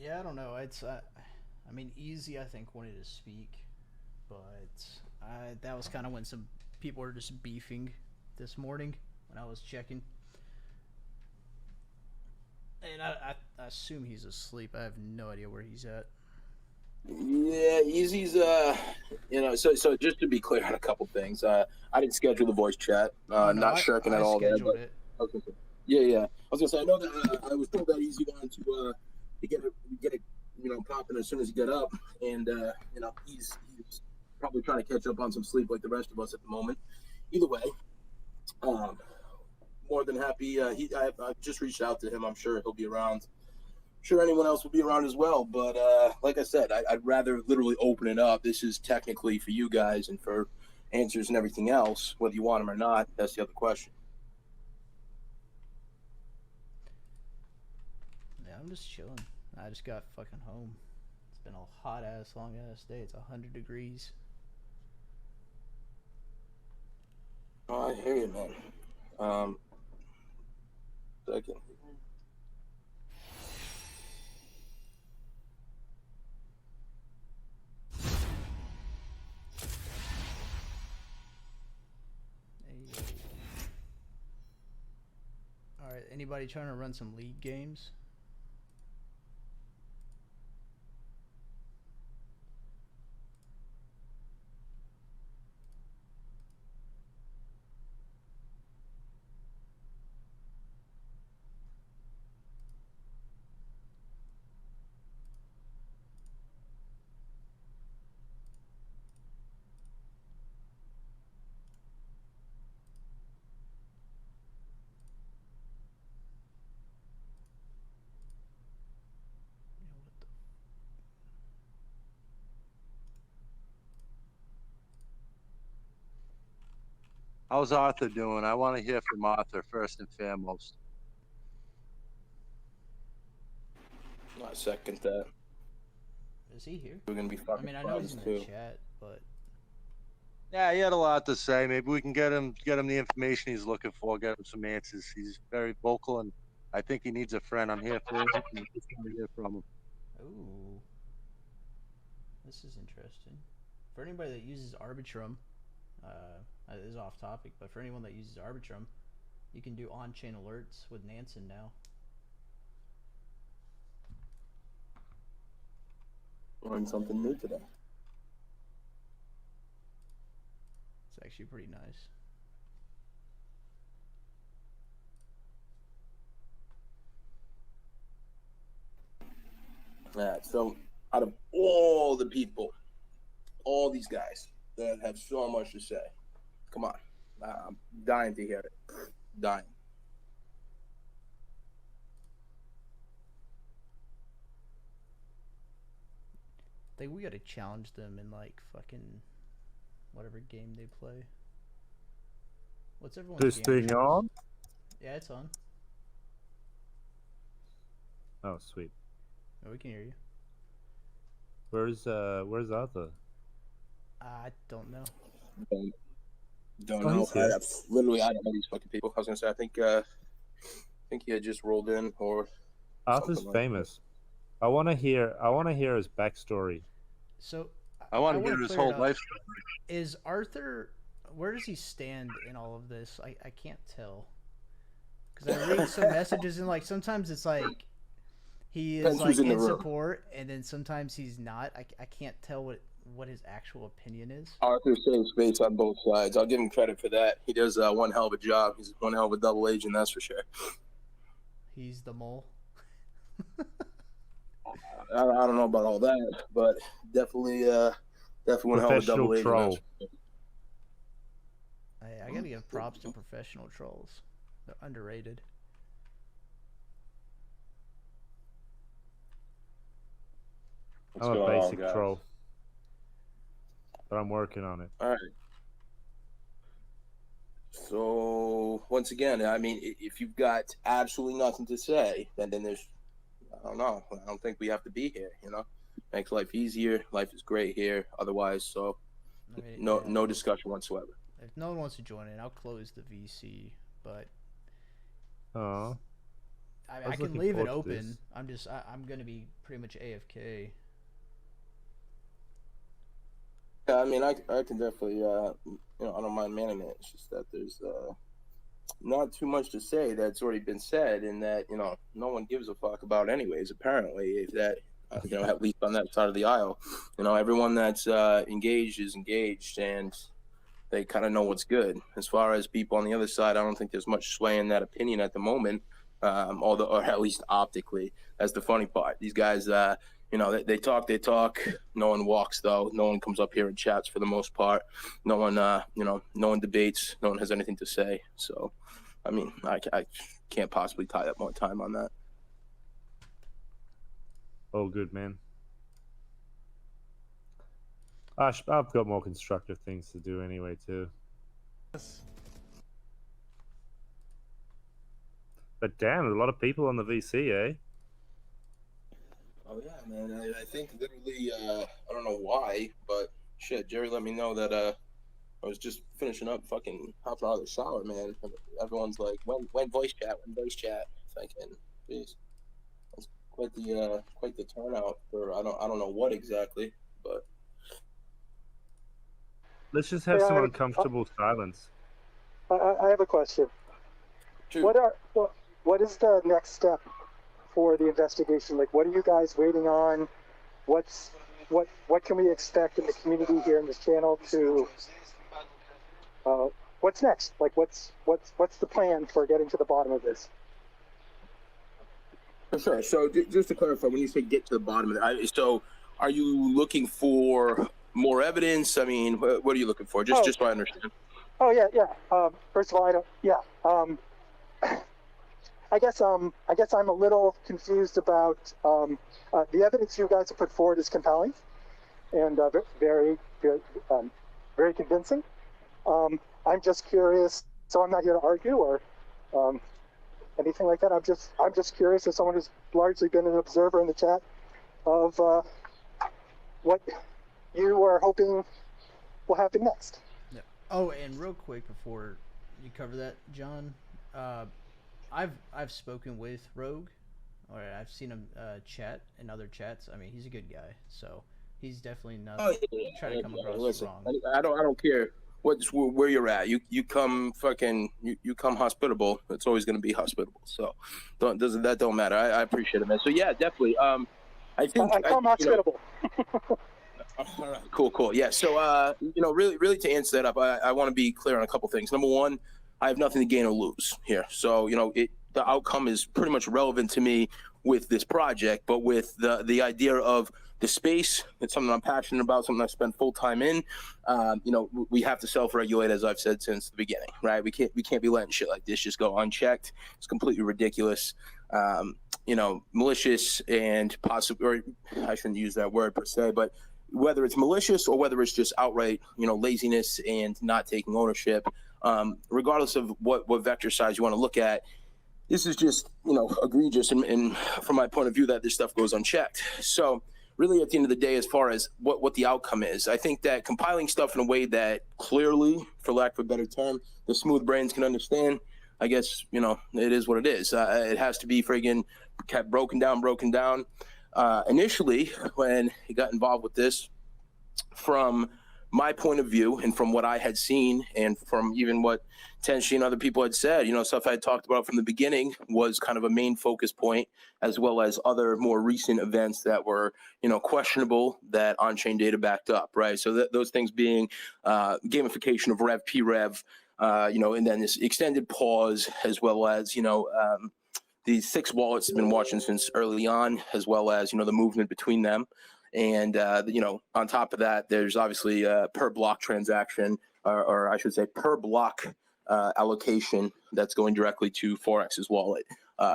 Yeah, I don't know. It's I mean, easy. I think wanted to speak, but that was kind of when some people were just beefing this morning when I was checking, and I assume he's asleep. I have no idea where he's at. Yeah, Easy's so just to be clear on a couple things. I didn't schedule the voice chat. Oh no, Not shirking at I all there, scheduled but it. I was gonna say, yeah. I was gonna say I know that I was told that Easy wanted to get it popping as soon as he got up, and he's probably trying to catch up on some sleep like the rest of us at the moment. Either way, um, more than happy. I just reached out to him. I'm sure he'll be around. Sure, anyone else will be around as well. But like I said, I'd rather literally open it up. This is technically for you guys and for answers and everything else, whether you want them or not. That's the other question. Yeah, I'm just chilling. I just got fucking home. It's been a hot ass, long ass day. It's 100 degrees. Oh, I hear you, man. Um, second. Hey, yo. All right, anybody trying to run some league games? You know what the How's Arthur doing? I want to hear from Arthur first and foremost. I second that. Is he here? We're gonna be I fucking mean, I know he's friends in the too. chat, but Yeah, he had a lot to say. Maybe we can get him the information he's looking for, get him some answers. He's very vocal, and I think he needs a friend. I'm here for him. I just want to hear from him. ooh, this is interesting. For anybody that uses Arbitrum, it is off topic, but for anyone that uses Arbitrum, you can do on-chain alerts with Nansen now. Learn something new today. It's actually pretty nice. Yeah. So out of all the people, all these guys that have so much to say, come on, I'm dying to hear it. Dying. I think we gotta challenge them in like fucking whatever game they play. What's everyone's This game thing choice? on? Yeah, it's on. Oh, sweet. Oh, we can hear you. Where's Arthur? I don't know. Don't Oh, know. he's here. I don't know these fucking people. I was gonna say, I think he had just rolled in or Arthur's something like famous. I want to hear his backstory. So I want to wanna hear his clear it whole up. life. Is Arthur? Where does he stand in all of this? I can't tell. Because I read some messages and like sometimes it's like he is Depends who's like in the in room. support, and then sometimes he's not. I can't tell what his actual opinion is. Arthur saves space on both sides. I'll give him credit for that. He does one hell of a job. He's one hell of a double agent, that's for sure. He's the mole. I don't know about all that, but definitely one hell of a Professional double agent. troll. I gotta give props to professional trolls. They're underrated. What's I'm a going on, basic guys? troll, but I'm working on it. All right. So once again, I mean, if you've got absolutely nothing to say, then there's, I don't know. I don't think we have to be here. Makes life easier. Life is great here. Otherwise, so I mean, no yeah, discussion whatsoever. if no one wants to join in, I'll close the VC. But Oh, I can leave it open. I'm gonna be pretty much AFK. Yeah, I mean, I can definitely, I don't mind manning it. It's just that there's not too much to say that's already been said, and that no one gives a fuck about anyways. Apparently, if that at least on that side of the aisle, everyone that's engaged is engaged, and they kind of know what's good. As far as people on the other side, I don't think there's much sway in that opinion at the moment, or at least optically. That's the funny part. These guys, they talk. No one walks, though. No one comes up here and chats for the most part. No one, no one debates. No one has anything to say. So, I mean, I can't possibly tie up more time on that. Oh, good, man. I've got more constructive things to do anyway, too. But damn, there's a lot of people on the VC, eh? Oh yeah, man. I think literally, I don't know why, but shit, Jerry let me know that I was just finishing up, fucking hopping out of the shower, man. Everyone's like, when voice chat, Thinking, jeez, that's quite the turnout for I don't know what exactly, but let's just have some uncomfortable silence. I have a question. Shoot. What is the next step for the investigation? Like, what are you guys waiting on? What can we expect in the community here in this channel to? What's next? Like, what's the plan for getting to the bottom of this? For sure. So just to clarify, when you say get to the bottom of it, so are you looking for more evidence? I mean, what are you looking for? Just so I understand. Oh yeah. First of all, I guess I'm a little confused about the evidence you guys have put forward is compelling and very convincing. I'm just curious. So I'm not here to argue or anything like that. I'm just curious as someone who's largely been an observer in the chat of what you are hoping will happen next. Yeah. Oh, and real quick before you cover that, John, I've spoken with Rogue, or I've seen him chat in other chats. I mean, he's a good guy, so he's definitely not trying to come across wrong. I don't care where you're at. You come you come hospitable. It's always going to be hospitable. So that don't matter. I appreciate it, man. So yeah, definitely. I think I come hospitable. All right, cool. Yeah. So really to answer that up, I want to be clear on a couple things. Number one, I have nothing to gain or lose here. So, the outcome is pretty much relevant to me with this project, but with the idea of the space, it's something I'm passionate about, something I spend full time in. We have to self-regulate, as I've said since the beginning, right? We can't be letting shit like this just go unchecked. It's completely ridiculous. Malicious and possibly, or I shouldn't use that word per se, but whether it's malicious or whether it's just outright, laziness and not taking ownership, regardless of what vector size you want to look at, this is just, egregious. And from my point of view, that this stuff goes unchecked. So really at the end of the day, as far as what the outcome is, I think that compiling stuff in a way that clearly, for lack of a better term, the smooth brains can understand, I guess, it is what it is. It has to be friggin' kept broken down. Initially, when he got involved with this, from my point of view and from what I had seen and from even what Tenshi and other people had said, stuff I had talked about from the beginning was kind of a main focus point, as well as other more recent events that were, questionable that on-chain data backed up, right? So those things being gamification of Rev, P-Rev, and then this extended pause, as well as, these 6 wallets have been watching since early on, as well as, the movement between them. And, on top of that, there's obviously a per block transaction, or I should say per block allocation that's going directly to Forex's wallet.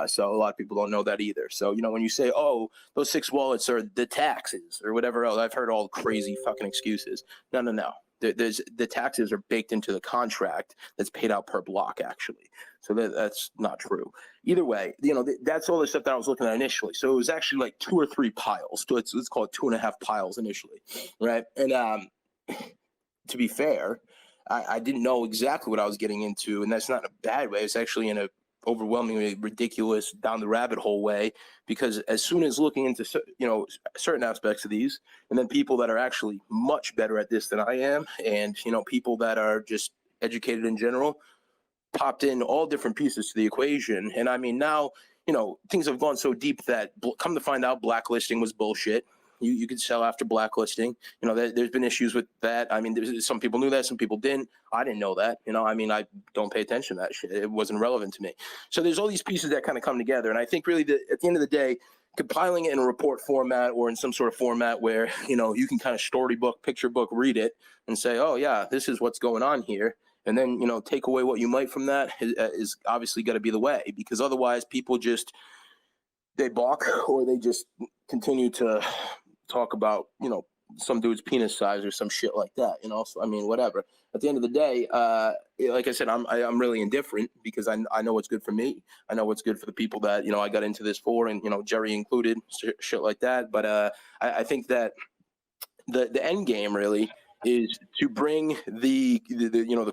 So a lot of people don't know that either. So, when you say, oh, those 6 wallets are the taxes or whatever else, I've heard all crazy fucking excuses. No. The taxes are baked into the contract that's paid out per block, actually. So that's not true. Either way, that's all the stuff that I was looking at initially. So it was actually like 2 or 3 piles. So let's call it 2.5 piles initially, right? And to be fair, I didn't know exactly what I was getting into, and that's not in a bad way. It's actually in a overwhelmingly ridiculous down the rabbit hole way, because as soon as looking into certain aspects of these, and then people that are actually much better at this than I am, and people that are just educated in general, popped in all different pieces to the equation. And I mean, now things have gone so deep that come to find out blacklisting was bullshit. You could sell after blacklisting. There's been issues with that. I mean, some people knew that, some people didn't. I didn't know that. I mean, I don't pay attention to that shit. It wasn't relevant to me. So there's all these pieces that kind of come together. And I think really that at the end of the day, compiling it in a report format or in some sort of format where, you can kind of storybook, picture book, read it and say, oh yeah, this is what's going on here. And then, take away what you might from that is obviously got to be the way, because otherwise people they balk, or they just continue to talk about, some dude's penis size or some shit like that, So, I mean, whatever. At the end of the day, like I said, I'm really indifferent, because I know what's good for me. I know what's good for the people that, I got into this for, and, Jerry included, shit like that. But I think that the end game really is to bring the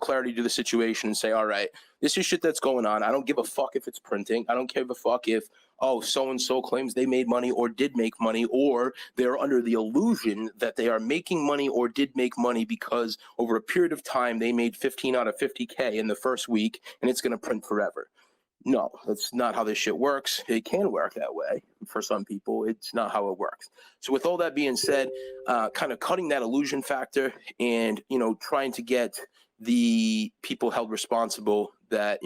clarity to the situation and say, all right, this is shit that's going on. I don't give a fuck if it's printing. I don't give a fuck if, so-and-so claims they made money or did make money, or they're under the illusion that they are making money or did make money because over a period of time they made 15 out of 50K in the first week, and it's going to print forever. No, that's not how this shit works. It can work that way for some people. It's not how it works. So with all that being said, kind of cutting that illusion factor and, trying to get the people held responsible that,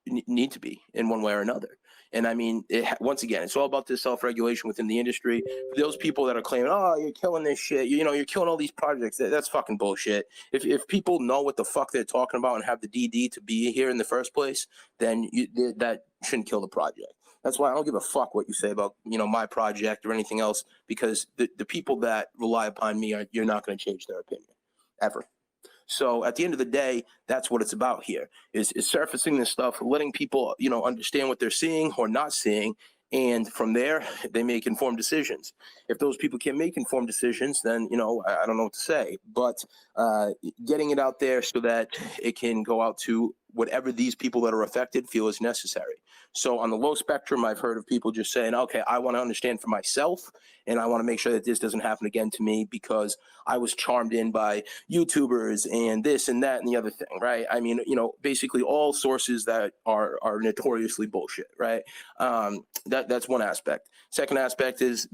need to be in one way or another. And I mean, once again, it's all about this self-regulation within the industry. For those people that are claiming, oh, you're killing this shit, you're killing all these projects, that's fucking bullshit. If people know what the fuck they're talking about and have the DD to be here in the first place, then that shouldn't kill the project. That's why I don't give a fuck what you say about, my project or anything else, because the people that rely upon me, you're not going to change their opinion, ever. So at the end of the day, that's what it's about here, is surfacing this stuff, letting people, understand what they're seeing or not seeing. And from there, they make informed decisions. If those people can't make informed decisions, then, I don't know what to say. But getting it out there so that it can go out to whatever these people that are affected feel is necessary. So on the low spectrum, I've heard of people just saying, okay, I want to understand for myself, and I want to make sure that this doesn't happen again to me because I was charmed in by YouTubers and this and that and the other thing, right? I mean, basically all sources that are notoriously bullshit, right? That's one aspect. Second aspect is,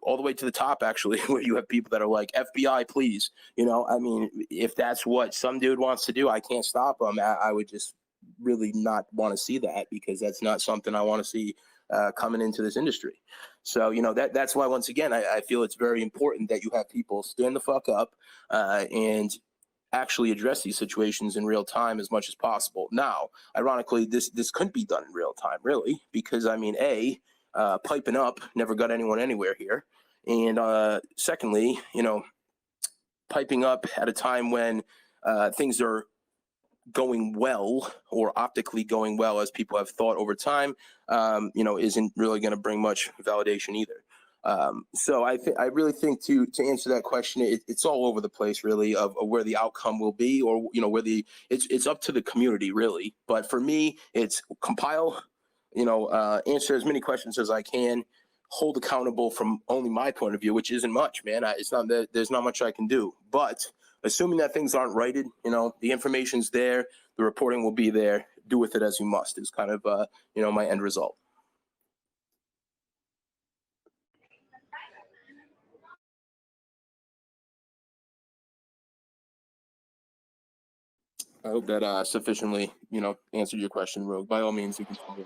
all the way to the top, actually, where you have people that are like, FBI, please. I mean, if that's what some dude wants to do, I can't stop him. I would just really not want to see that, because that's not something I want to see coming into this industry. So, that's why, once again, I feel it's very important that you have people stand the fuck up and actually address these situations in real time as much as possible. Now, ironically, this couldn't be done in real time, really, because, I mean, piping up never got anyone anywhere here. And secondly, piping up at a time when things are going well, or optically going well, as people have thought over time, isn't really going to bring much validation either. So I really think to answer that question, it's all over the place, really, of where the outcome will be, or where it's up to the community, really. But for me, it's compile, answer as many questions as I can, hold accountable from only my point of view, which isn't much, man. It's not that there's not much I can do, but assuming that things aren't righted, the information's there, the reporting will be there. Do with it as you must is kind of my end result. I hope that sufficiently, answered your question, Rogue. By all means, you can call me.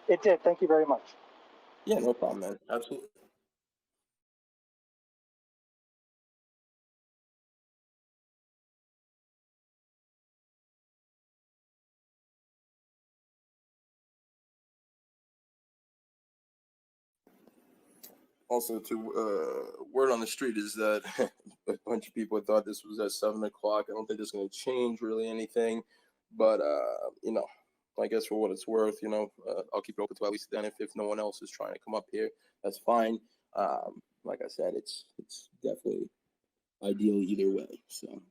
It did. Thank you very much. Yeah, no problem, man. Absolutely. Also, word on the street is that a bunch of people thought this was at 7 o'clock. I don't think it's going to change really anything, but I guess for what it's worth, I'll keep it open to at least then. If no one else is trying to come up here, that's fine. Like I said, it's definitely ideal either way. So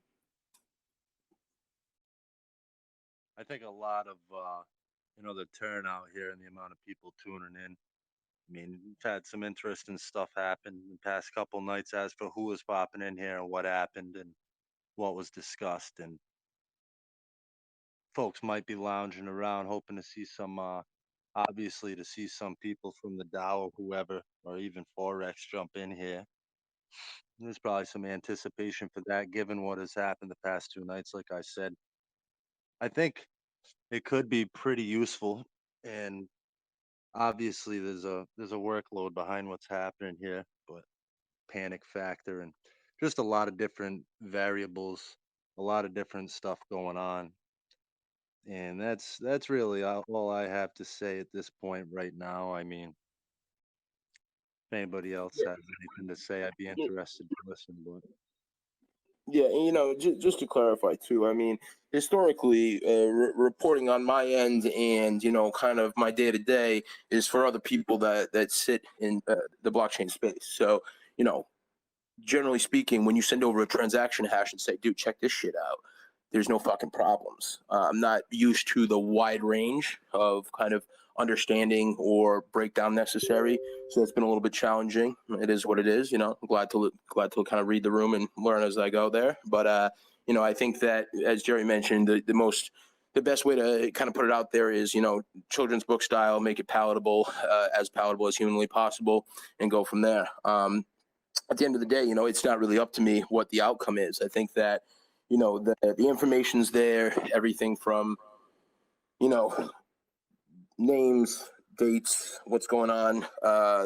I think a lot of the turnout here and the amount of people tuning in. I mean, we've had some interesting stuff happen the past couple nights as for who was popping in here and what happened and what was discussed. And folks might be lounging around hoping to see some, obviously, to see some people from the Dow or whoever, or even forex jump in here. There's probably some anticipation for that, given what has happened the past 2 nights. Like I said, I think it could be pretty useful, and obviously there's a workload behind what's happening here, but panic factor and just a lot of different variables, a lot of different stuff going on. And that's really all I have to say at this point right now. I mean, if anybody else Yeah. has anything to say, I'd be interested to listen. But Yeah, and just to clarify too, I mean, historically, reporting on my end and kind of my day to day is for other people that sit in the blockchain space. So, generally speaking, when you send over a transaction hash and say, "Dude, check this shit out," there's no fucking problems. I'm not used to the wide range of kind of understanding or breakdown necessary, so it's been a little bit challenging. It is what it is. I'm glad to kind of read the room and learn as I go there. But I think that, as Jerry mentioned, the best way to kind of put it out there is children's book style, make it palatable, as palatable as humanly possible, and go from there. At the end of the day, it's not really up to me what the outcome is. I think that the information's there, everything from names, dates, what's going on,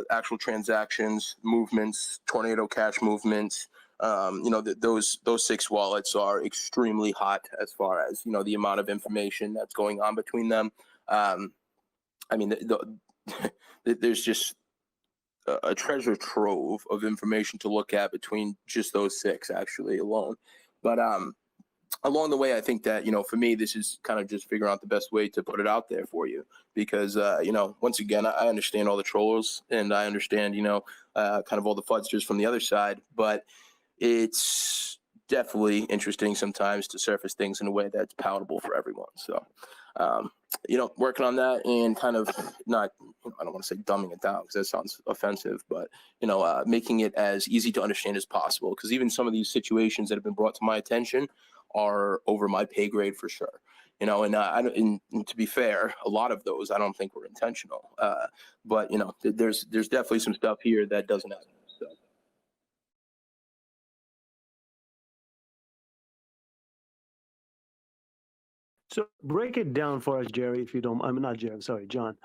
actual transactions, movements, tornado cash movements. Those 6 wallets are extremely hot as far as the amount of information that's going on between them. I mean, there's just a treasure trove of information to look at between just those 6 actually alone. But along the way, I think that, for me, this is kind of just figuring out the best way to put it out there for you. Because, once again, I understand all the trollers and I understand, kind of all the fudsters from the other side. But it's definitely interesting sometimes to surface things in a way that's palatable for everyone. So, working on that and kind of not, I don't want to say dumbing it down because that sounds offensive, but, making it as easy to understand as possible. Because even some of these situations that have been brought to my attention are over my pay grade for sure. And to be fair, a lot of those I don't think were intentional. But there's definitely some stuff here that doesn't happen. So. So break it down for us, Jerry, if you don't. I'm not Jerry. Sorry, John.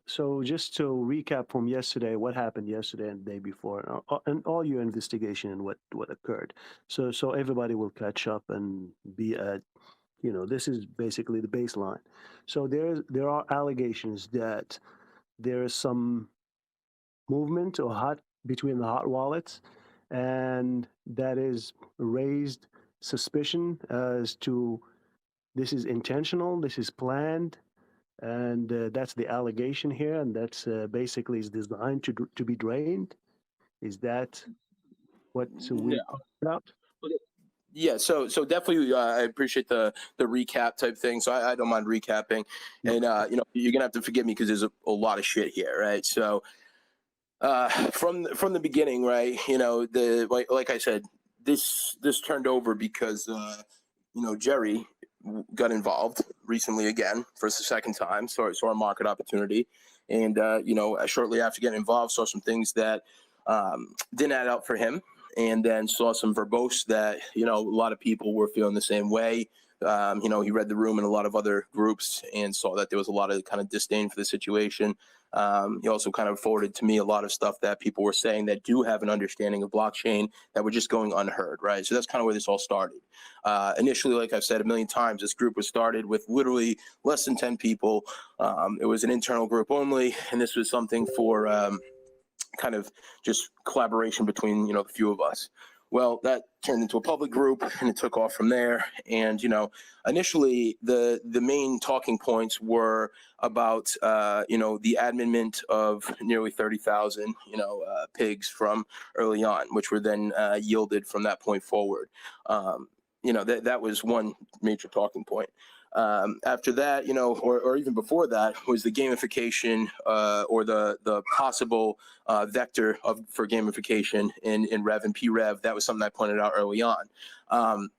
So just to recap from yesterday, what happened yesterday and the day before, and all your investigation and what occurred. So everybody will catch up and be at, this is basically the baseline. So there are allegations that there is some movement or between the hot wallets, and that is raised suspicion as to this is intentional, this is planned, and that's the allegation here, and that's basically is designed to be drained. Is that what we talked about? Yeah, so definitely, I appreciate the recap type thing. So I don't mind recapping, and you're gonna have to forgive me because there's a lot of shit here, right? So from the beginning, right? Like I said, this turned over because Jerry got involved recently again for the second time. So I saw a market opportunity, and shortly after getting involved, saw some things that didn't add up for him. And then saw some verbose that, a lot of people were feeling the same way. He read the room in a lot of other groups and saw that there was a lot of kind of disdain for the situation. He also kind of forwarded to me a lot of stuff that people were saying that do have an understanding of blockchain that were just going unheard, right? So that's kind of where this all started. Initially, like I've said a million times, this group was started with literally less than 10 people. It was an internal group only, and this was something for kind of just collaboration between the few of us. Well, that turned into a public group and it took off from there. And initially the main talking points were about the adminment of nearly 30,000 pigs from early on, which were then yielded from that point forward. That was one major talking point. After that, or even before that, was the gamification or the possible vector for gamification in Rev and P-Rev. That was something I pointed out early on.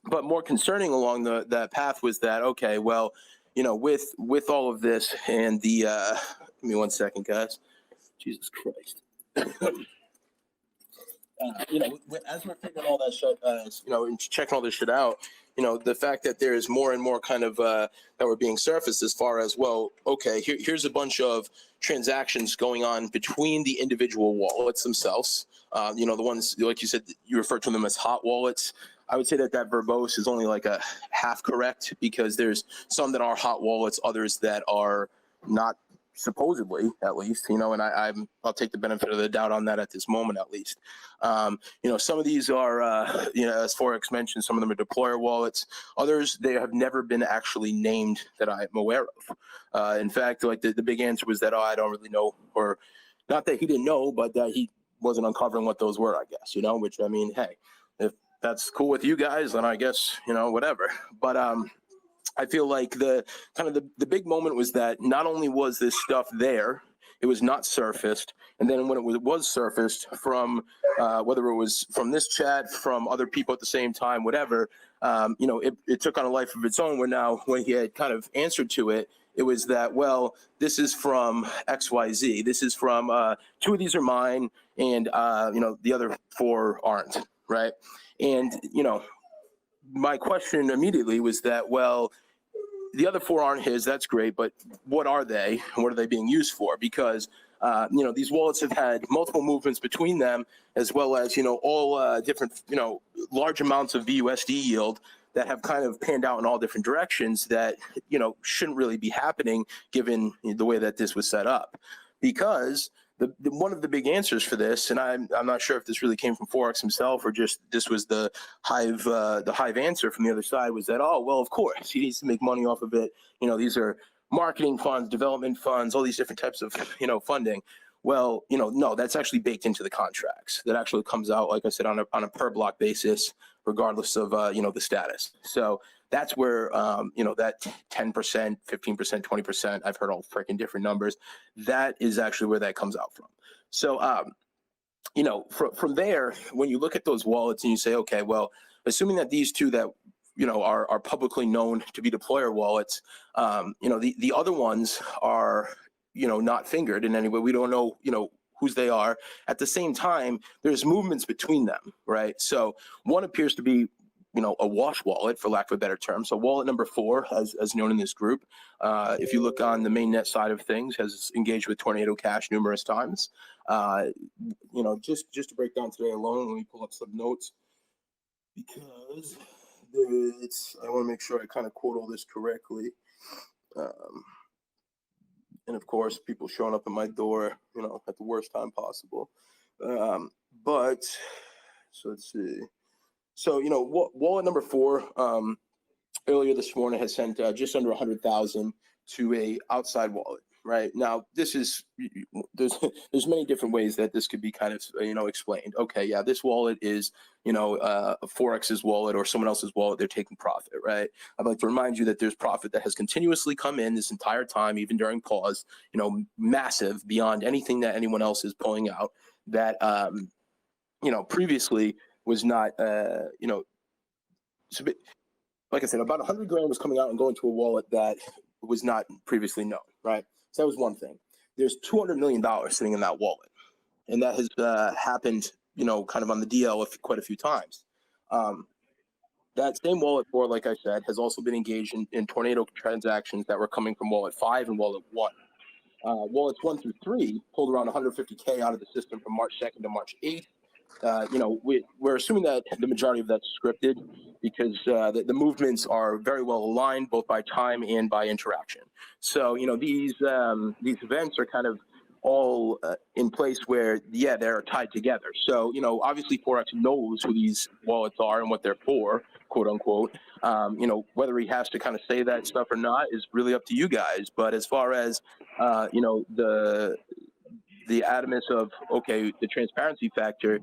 But more concerning along that path was that, okay, well, with all of this and the, give me 1 second, guys. Jesus Christ. As we're figuring all that shit, and checking all this shit out, the fact that there's more and more kind of that were being surfaced as far as, well, okay, here's a bunch of transactions going on between the individual wallets themselves. The ones, like you said, you refer to them as hot wallets. I would say that verbose is only like a half correct, because there's some that are hot wallets, others that are not, supposedly, at least, and I'll take the benefit of the doubt on that at this moment, at least. Some of these are, as forex mentioned, some of them are deployer wallets. Others, they have never been actually named that I'm aware of. In fact, like the big answer was that, I don't really know, or not that he didn't know, but that he wasn't uncovering what those were, I guess, which, I mean, hey, if that's cool with you guys, then I guess, whatever. But I feel like the big moment was that not only was this stuff there, it was not surfaced, and then when it was surfaced from whether it was from this chat, from other people at the same time, whatever, it took on a life of its own. Where now, when he had kind of answered to it, it was that, well, this is from XYZ. This is from 2 of these are mine, and the other 4 aren't, right? And my question immediately was that, well, the other 4 aren't his. That's great, but what are they, and what are they being used for? Because these wallets have had multiple movements between them, as well as all different large amounts of BUSD yield that have kind of panned out in all different directions that shouldn't really be happening given the way that this was set up. Because one of the big answers for this, and I'm not sure if this really came from Forex himself or just this was the hive answer from the other side, was that, oh, well, of course he needs to make money off of it. These are marketing funds, development funds, all these different types of funding. Well, no, that's actually baked into the contracts. That actually comes out, like I said, on a per block basis, regardless of the status. So that's where that 10%, 15%, 20%, I've heard all freaking different numbers. That is actually where that comes out from. So from there, when you look at those wallets and you say, okay, well, assuming that these 2 that are publicly known to be deployer wallets, the other ones are not fingered in any way. We don't know whose they are. At the same time, there's movements between them, right? So one appears to be a wash wallet, for lack of a better term. So wallet number 4, as known in this group, if you look on the mainnet side of things, has engaged with Tornado Cash numerous times. Just to break down today alone, let me pull up some notes, because I want to make sure I kind of quote all this correctly. And of course, people showing up at my door, at the worst time possible. But so let's see. So, wallet number 4, earlier this morning has sent just under 100,000 to a outside wallet. Right now, there's many different ways that this could be kind of explained. Okay, yeah, this wallet is a Forex's wallet or someone else's wallet. They're taking profit, right? I'd like to remind you that there's profit that has continuously come in this entire time, even during pause. Massive, beyond anything that anyone else is pulling out. That previously was not so like I said, about 100 grand was coming out and going to a wallet that was not previously known, right? So that was one thing. There's $200 million sitting in that wallet, and that has happened, kind of on the DL quite a few times. That same wallet 4, like I said, has also been engaged in tornado transactions that were coming from wallet 5 and wallet 1. Wallets 1 through 3 pulled around 150K out of the system from March 2nd to March 8th. We're assuming that the majority of that's scripted, because the movements are very well aligned both by time and by interaction. So these events are kind of all in place where they're tied together. So obviously Forex knows who these wallets are and what they're for, quote unquote. Whether he has to kind of say that stuff or not is really up to you guys. But as far as the adamance of, okay, the transparency factor,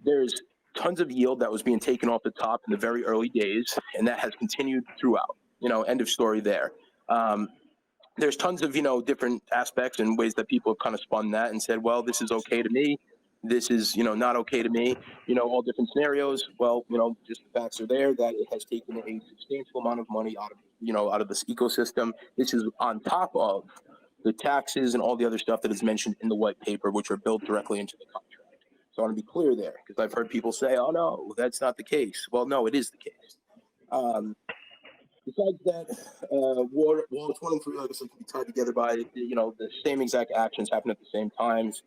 there's tons of yield that was being taken off the top in the very early days, and that has continued throughout. End of story there. There's tons of, different aspects and ways that people have kind of spun that and said, well, this is okay to me. This is, not okay to me, all different scenarios. Well, just the facts are there that it has taken a substantial amount of money out of this ecosystem. This is on top of the taxes and all the other stuff that is mentioned in the white paper, which are built directly into the contract. So I want to be clear there, because I've heard people say, oh, no, that's not the case. Well, no, it is the case. Besides that, wallets 1 and 3, like I said, can be tied together by, the same exact actions happen at the same times.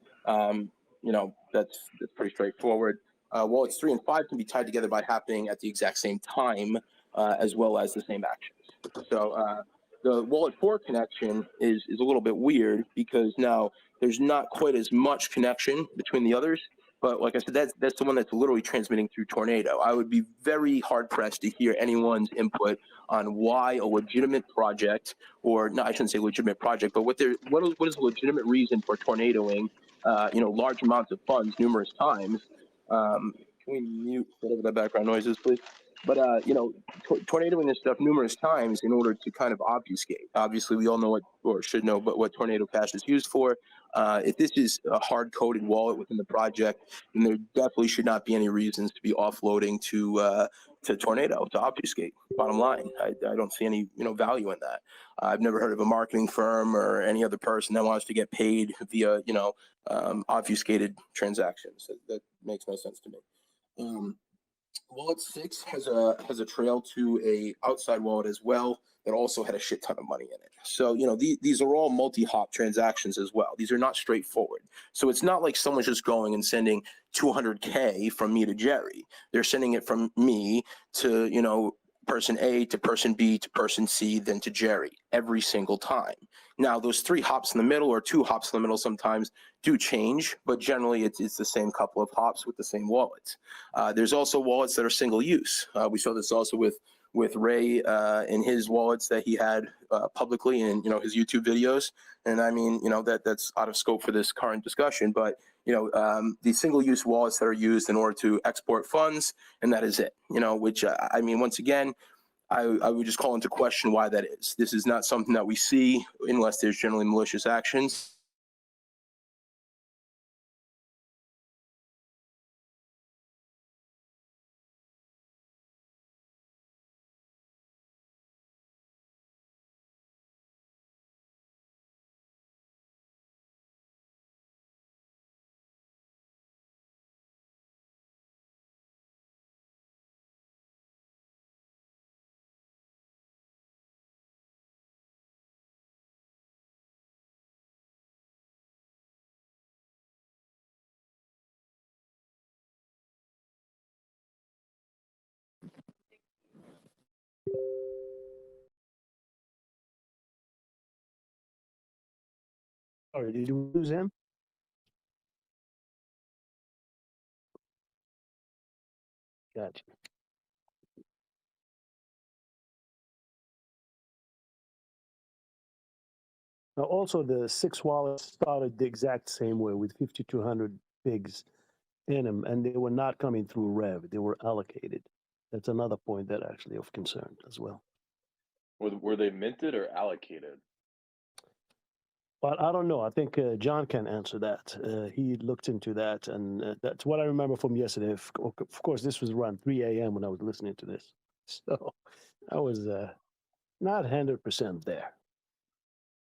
That's pretty straightforward. Wallets 3 and 5 can be tied together by happening at the exact same time, as well as the same actions. So the wallet 4 connection is a little bit weird, because now there's not quite as much connection between the others. But like I said, that's the one that's literally transmitting through Tornado. I would be very hard pressed to hear anyone's input on why a legitimate project, or no, I shouldn't say legitimate project, but what is a legitimate reason for tornadoing, large amounts of funds numerous times. Can we mute whatever that background noise is, please? But tornadoing this stuff numerous times in order to kind of obfuscate. Obviously, we all know should know, but what Tornado Cash is used for. If this is a hard-coded wallet within the project, then there definitely should not be any reasons to be offloading to Tornado to obfuscate. Bottom line, I don't see any value in that. I've never heard of a marketing firm or any other person that wants to get paid via obfuscated transactions. That makes no sense to me. Wallet 6 has a trail to a outside wallet as well that also had a shit ton of money in it. So, these are all multi-hop transactions as well. These are not straightforward. So it's not like someone's just going and sending 200K from me to Jerry. They're sending it from me to, person A to person B to person C, then to Jerry every single time. Now, those 3 hops in the middle or 2 hops in the middle sometimes do change, but generally it's the same couple of hops with the same wallets. There's also wallets that are single use. We saw this also with Ray in his wallets that he had publicly in his YouTube videos. And I mean, that's out of scope for this current discussion, but these single-use wallets that are used in order to export funds, and that is it. Which I mean, once again, I would just call into question why that is. This is not something that we see unless there's generally malicious actions. Sorry, did you lose him? Gotcha. Now, also, the 6 wallets started the exact same way with 5,200 pigs in them, and they were not coming through Rev. They were allocated. That's another point that actually of concern as well. Were they minted or allocated? But I don't know. I think John can answer that. He looked into that, and that's what I remember from yesterday. Of course, this was around 3 a.m. when I was listening to this. So I was not 100% there.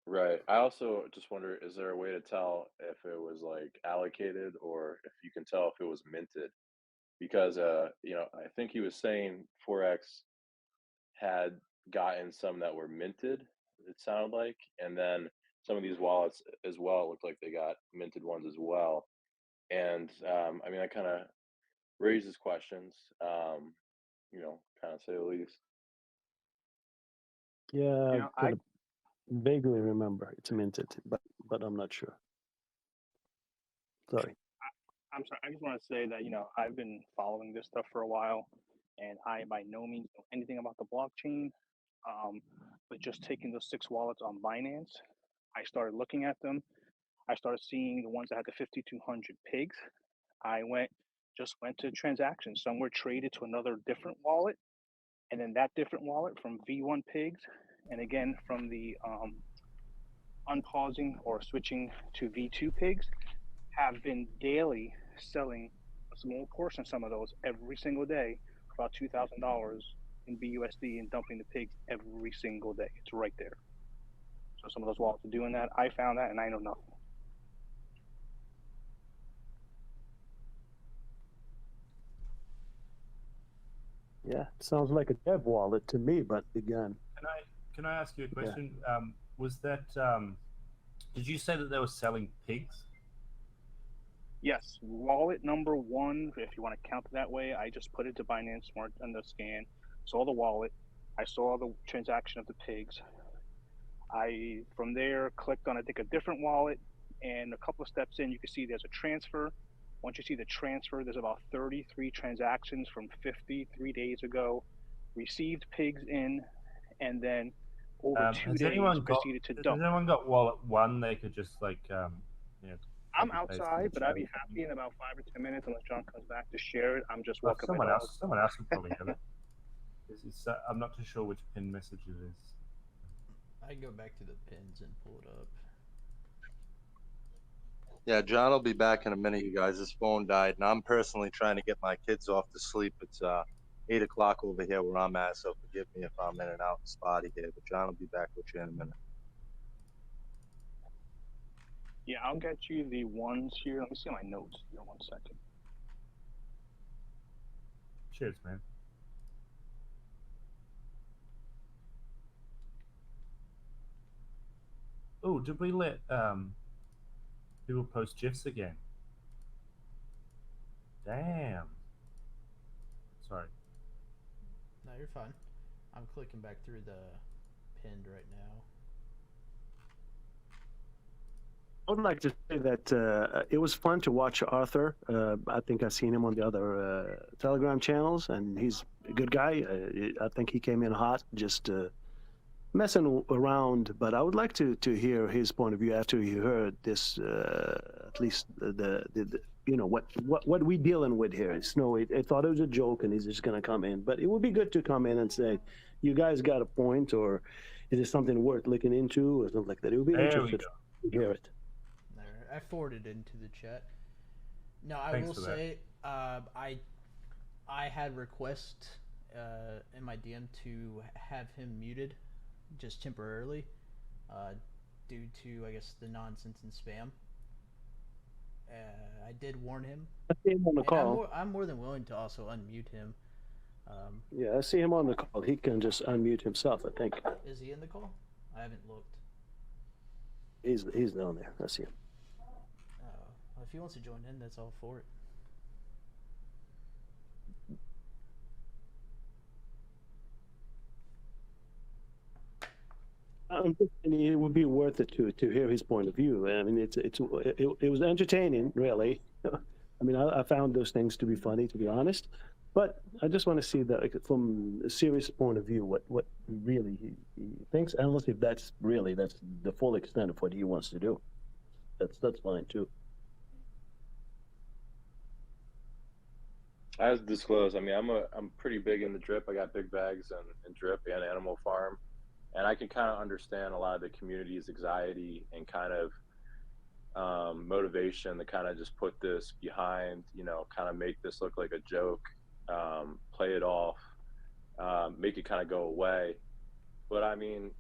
Right. I also just wonder, is there a way to tell if it was like allocated or if you can tell if it was minted? Because I think he was saying forex had gotten some that were minted, it sounded like, and then some of these wallets as well, it looked like they got minted ones as well. And I mean, that kind of raises questions, kind of say the least. Yeah, I kind of vaguely remember it's minted, but I'm not sure. Sorry. I'm sorry. I just want to say that I've been following this stuff for a while, and I by no means know anything about the blockchain. But just taking those 6 wallets on Binance, I started looking at them. I started seeing the ones that had the 5,200 pigs. I went to transactions. Some were traded to another different wallet, and then that different wallet from V1 Pigs, and again from the unpausing or switching to V2 Pigs, have been daily selling a small portion of some of those every single day for about $2,000 in BUSD and dumping the pigs every single day. It's right there. So some of those wallets are doing that. I found that, and I know nothing. Yeah, sounds like a dev wallet to me, but again. Can I ask you a question? Yeah. Was that did you say that they were selling pigs? Yes, wallet number one, if you want to count it that way, I just put it to Binance Smart on the scan, saw the wallet, I saw the transaction of the pigs. I, from there, clicked on, I think, a different wallet, and a couple of steps in, you can see there's a transfer. Once you see the transfer, there's about 33 transactions from 53 days ago, received pigs in, and then over 2 days proceeded to dump. Has anyone got wallet one they could just like, I'm outside, but I'd be happy in about 5 or 10 minutes unless John comes back to share it. I'm just walking my dog. Someone else will probably have it. I'm not too sure which pin message it is. I can go back to the pins and pull it up. Yeah, John will be back in a minute, you guys. His phone died, and I'm personally trying to get my kids off to sleep. It's 8 o'clock over here where I'm at, so forgive me if I'm in and out spotty here, but John will be back with you in a minute. Yeah, I'll get you the ones here. Let me see my notes here 1 second. Cheers, man. Oh, did we let people post GIFs again? Damn. Sorry. No, you're fine. I'm clicking back through the pinned right now. I would like to say that it was fun to watch Arthur. I think I've seen him on the other Telegram channels, and he's a good guy. I think he came in hot, just messing around. But I would like to hear his point of view after he heard this. At least the what we dealing with here. Snowy, I thought it was a joke, and he's just gonna come in. But it would be good to come in and say, "You guys got a point," or "Is it something worth looking into?" or something like that. It would be interesting to hear it. I forwarded it into the chat. No, I will say, I had request in my DM to have him muted just temporarily due to, I guess, the nonsense and spam. I did warn him. I see him on the call. I'm more than willing to also unmute him. Yeah, I see him on the call. He can just unmute himself, I think. Is he in the call? I haven't looked. He's down there. I see him. If he wants to join in, that's all for it. It would be worth it to hear his point of view. I mean, it was entertaining, really. I mean, I found those things to be funny, to be honest. But I just want to see that, like, from a serious point of view, what really he thinks, unless if that's the full extent of what he wants to do. That's fine too. As disclosed, I mean, I'm pretty big in the drip. I got big bags and drip and Animal Farm, and I can kind of understand a lot of the community's anxiety and kind of motivation to kind of just put this behind, kind of make this look like a joke, play it off, make it kind of go away. But I mean,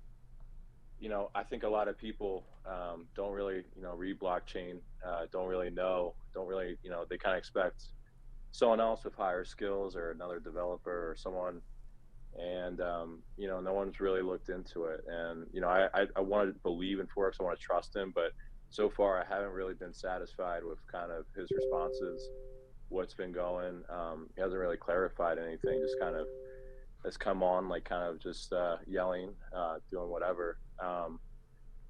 I think a lot of people don't really, read blockchain, don't really, they kind of expect someone else with higher skills or another developer or someone, and no one's really looked into it. And I want to believe in forex, I want to trust him, but so far I haven't really been satisfied with kind of his responses, what's been going. He hasn't really clarified anything, just kind of has come on like kind of just yelling, doing whatever.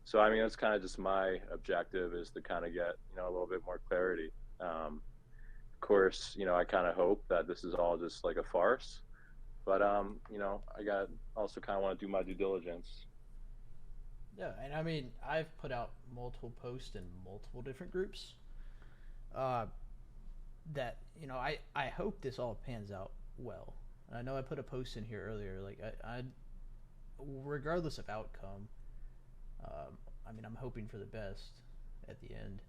So I mean, that's kind of just my objective, is to kind of get a little bit more clarity. Of course, I kind of hope that this is all just like a farce, but I got also kind of want to do my due diligence. Yeah, and I mean, I've put out multiple posts in multiple different groups that I hope this all pans out well. I know I put a post in here earlier. Like I regardless of outcome, I mean, I'm hoping for the best at the end.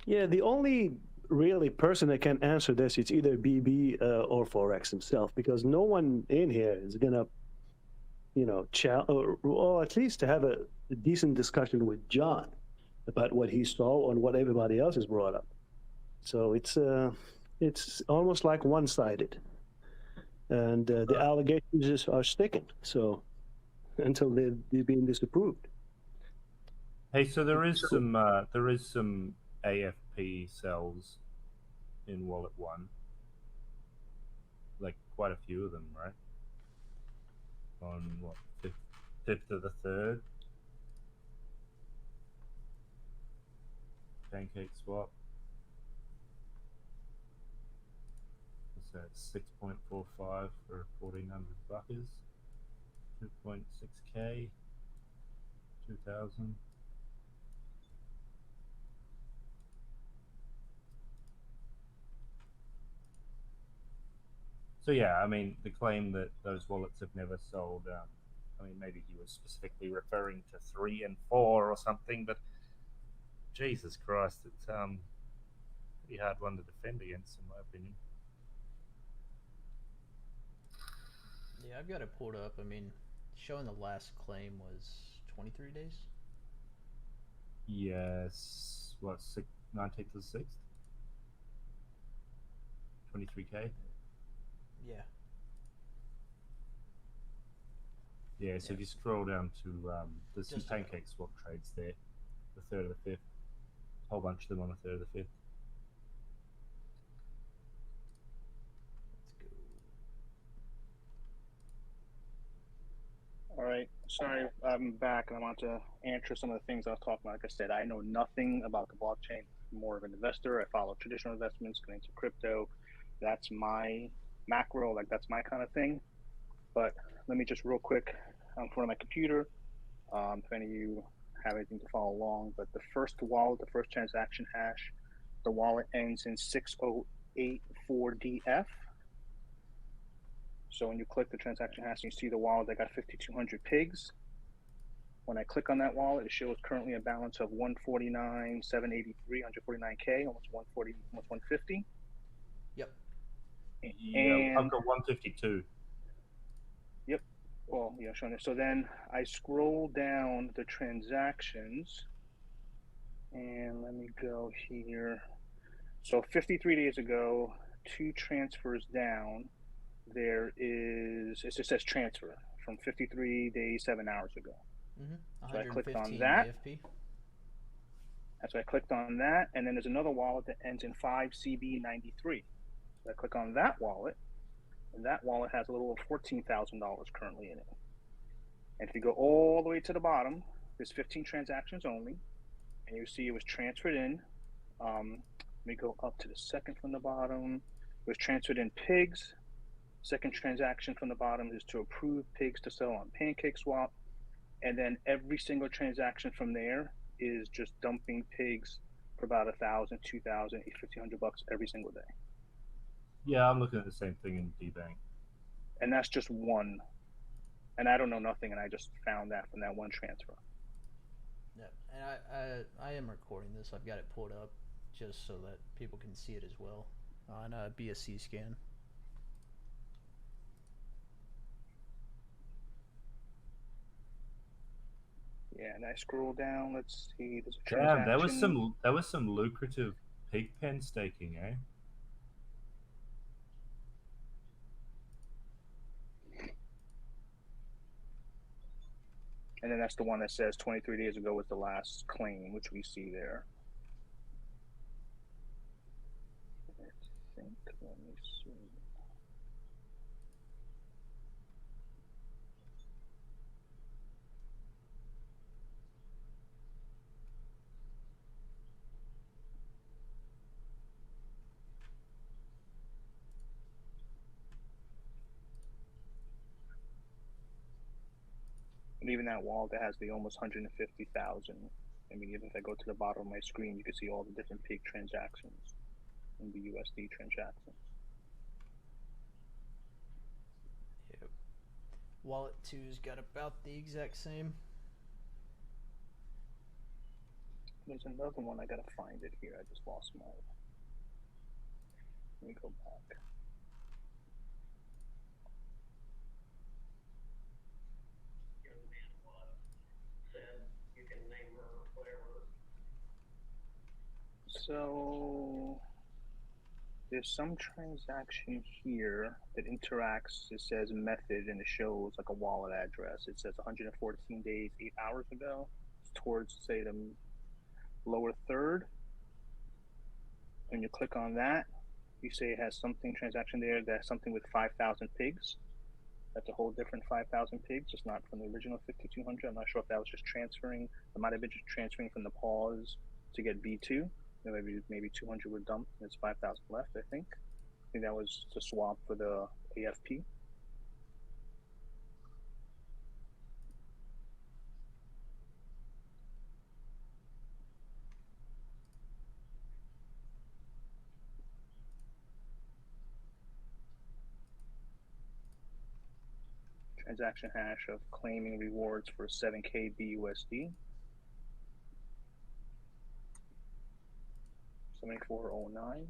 Yeah, the only really person that can answer this is either BB or forex himself, because no one in here is gonna, or at least to have a decent discussion with John about what he saw and what everybody else has brought up. So it's almost like one-sided, and the allegations are sticking. So until they're being disapproved. Hey, so there is some AFP cells in wallet one, like quite a few of them, right? On what, fifth of the third, pancake swap. What's that? 6.45 for 1,400 buckers. 2.6k. 2,000. So yeah, I mean, the claim that those wallets have never sold, I mean, maybe he was specifically referring to 3 and 4 or something, but Jesus Christ, it's pretty hard one to defend against, in my opinion. Yeah, I've got it pulled up. I mean, showing the last claim was 23 days. Yes, what, 19th to the 6th? 23k? Yeah. Yeah, so if you scroll down to, there's some Just pancake swap trades there, the 3rd of the 5th. A whole bunch of them on the 3rd of the 5th. Let's go. All right. Sorry, I'm back and I want to answer some of the things I was talking about. Like I said, I know nothing about the blockchain. I'm more of an investor. I follow traditional investments, going into crypto. That's my macro, like that's my kind of thing. But let me just real quick, I'm in front of my computer. If any of you have anything to follow along, but the first wallet, the first transaction hash, the wallet ends in 6084DF. So when you click the transaction hash, you see the wallet that got 5,200 pigs. When I click on that wallet, it shows currently a balance of 149,783, 149k, almost 140, almost 150. Yep. Yeah, And I've got 152. Yep. Well, yeah, showing it. So then I scroll down the transactions, and let me go here. So 53 days ago, 2 transfers down, there is, it just says transfer from 53 days, 7 hours ago. So I clicked on that. AFP. So I clicked on that, and then there's another wallet that ends in 5CB93. So I click on that wallet, and that wallet has a little over $14,000 currently in it. And if you go all the way to the bottom, there's 15 transactions only, and you see it was transferred in. Let me go up to the second from the bottom. It was transferred in pigs. Second transaction from the bottom is to approve pigs to sell on pancake swap. And then every single transaction from there is just dumping pigs for about 1,000, 2,000, 1,500 bucks every single day. Yeah, I'm looking at the same thing in D-Bank. And that's just one. And I don't know nothing, and I just found that from that one transfer. Yeah, and I am recording this. I've got it pulled up just so that people can see it as well on BSC scan. Yeah, and I scroll down. Let's see. There's a Damn, transaction. that was some lucrative pig pen staking, eh? And then that's the one that says 23 days ago was the last claim, which we see there. I think, let me see. And even that wallet that has the almost 150,000. I mean, even if I go to the bottom of my screen, you can see all the different pig transactions. in the USD transactions. Yep. Wallet 2's got about the exact same. There's another one, I gotta find it here. I just lost my. Let me go back. So there's some transaction here that interacts. It says method and it shows like a wallet address. It says 114 days, 8 hours ago. It's towards, say, the lower third. When you click on that, you say it has something transaction there that's something with 5,000 pigs. That's a whole different 5,000 pigs. It's not from the original 5,200. I'm not sure if that was just transferring. It might have been just transferring from the pause to get B2. Maybe 200 were dumped. There's 5,000 left, I think. I think that was the swap for the AFP. Transaction hash of claiming rewards for 7K BUSD. 7409.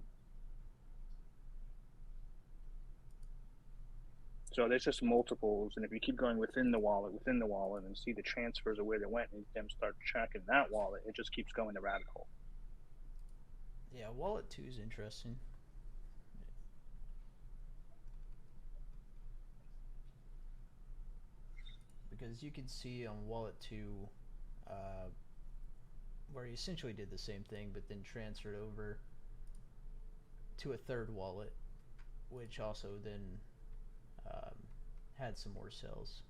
So there's just multiples, and if you keep going within the wallet, and see the transfers of where they went, and then start tracking that wallet, it just keeps going the rabbit hole. Yeah, wallet 2 is interesting. Because you can see on wallet 2 where he essentially did the same thing, but then transferred over to a third wallet, which also then had some more cells.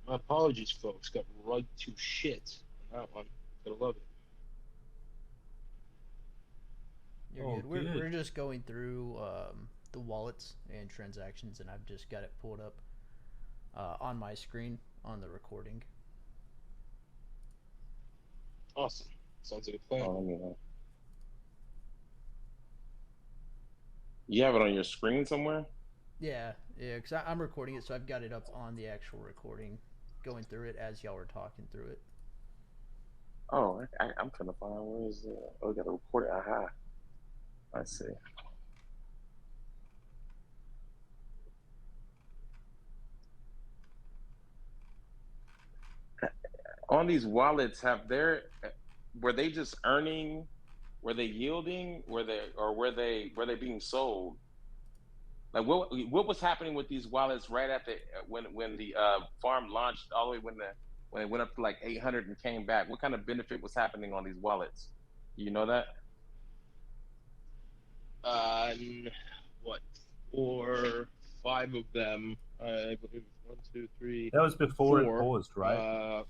My apologies, folks. Got rugged to shit on that one. Gotta love it. You're good. We're just going through the wallets and transactions, and I've just got it pulled up on my screen on the recording. Awesome. Sounds like a plan. Oh, yeah. You have it on your screen somewhere? Yeah, because I'm recording it, so I've got it up on the actual recording, going through it as y'all were talking through it. Oh, I'm trying to find where is it. Oh, we got to record it. Aha. I see. On these wallets, were they just earning? Were they yielding? Were they being sold? Like what was happening with these wallets right after when the farm launched, all the way when it went up to like 800 and came back? What kind of benefit was happening on these wallets? You know that? What? 4, 5 of them. I believe 1, 2, 3. That was before 4. it paused, right?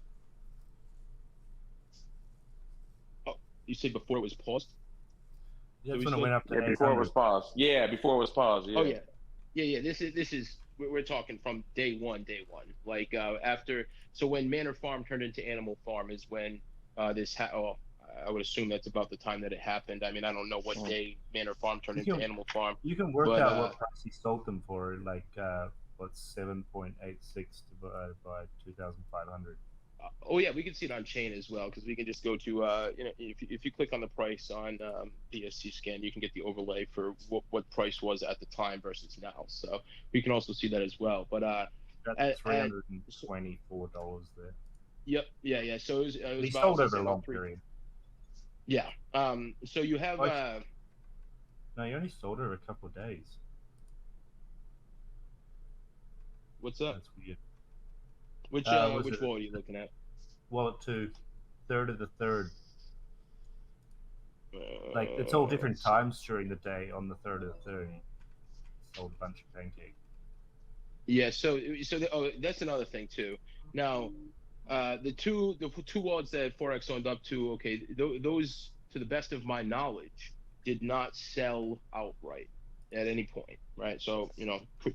You said before it was paused? That's when it went up to 800. Before it was paused. Yeah, before it was paused. Yeah. Oh yeah. This is we're talking from day one. Like after, so when Manor Farm turned into Animal Farm is when I would assume that's about the time that it happened. I mean, I don't know what day Manor Farm turned into Animal Farm. You can work out what price he sold them for, like what's 7.86 divided by 2,500. Oh yeah, we can see it on chain as well, because we can just go to if you click on the price on BSC scan, you can get the overlay for what price was at the time versus now. So we can also see that as well. But that's $324 there. Yep. Yeah. So it was he about, sold over a long period. Yeah. So you have no, you only sold over a couple of days. What's up? That's weird. Which wallet are you looking at? Wallet 2, 3rd of the 3rd. Like it's all different times during the day. On the 3rd of the 3rd, sold a bunch of pancake. Yeah. So that's another thing too. Now, the two wallets that Forex owned up to, okay, those, to the best of my knowledge, did not sell outright at any point, right? So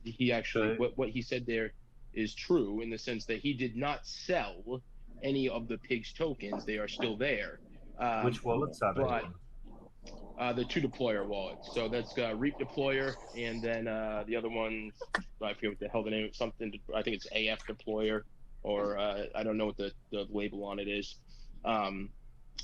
he actually what he said there is true in the sense that he did not sell any of the pigs tokens. They are still there. Which wallets are they but on? the two deployer wallets. So that's Reap deployer, and then the other one, I forget what the hell the name. Something. I think it's AF deployer, or I don't know what the label on it is.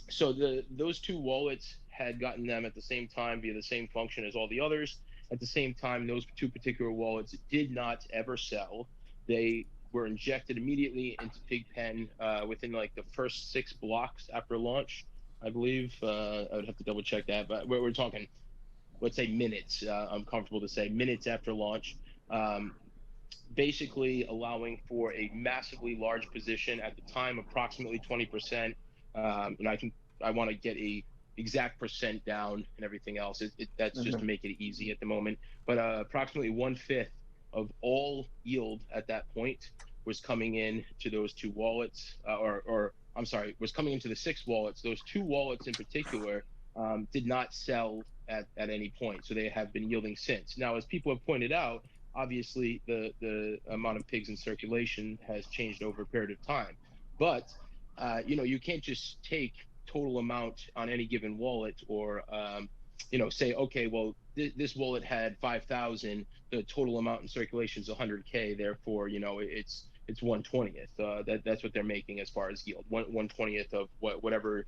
So those two wallets had gotten them at the same time via the same function as all the others. At the same time, those two particular wallets did not ever sell. They were injected immediately into Pigpen within like the first 6 blocks after launch, I believe. I would have to double check that, but we're talking, let's say minutes. I'm comfortable to say minutes after launch. Basically allowing for a massively large position at the time, approximately 20%. And I want to get a exact percent down and everything else. That's just to make it easy at the moment. But approximately 1/5 of all yield at that point was coming in to those two wallets, or I'm sorry, was coming into the 6 wallets. Those 2 wallets in particular did not sell at any point, so they have been yielding since. Now, as people have pointed out, obviously the amount of pigs in circulation has changed over a period of time, but you can't just take total amount on any given wallet, or say, okay, well, this wallet had 5,000, the total amount in circulation is 100K, therefore it's 1/20th. That's what they're making as far as yield, 1/20th of whatever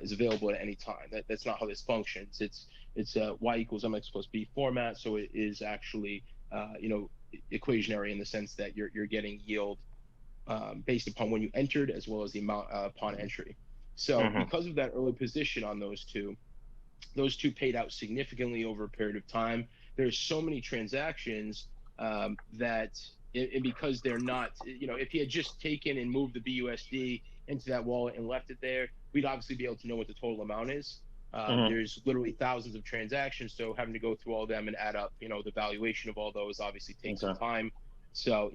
is available at any time. That's not how this functions. It's y equals mx plus b format, so it is actually equationary in the sense that you're getting yield based upon when you entered as well as the amount upon entry. So because of that early position on those two paid out significantly over a period of time. There's so many transactions that because they're not, if he had just taken and moved the BUSD into that wallet and left it there, we'd obviously be able to know what the total amount is. There's literally thousands of transactions, so having to go through all of them and add up, the valuation of all those obviously takes some time. So,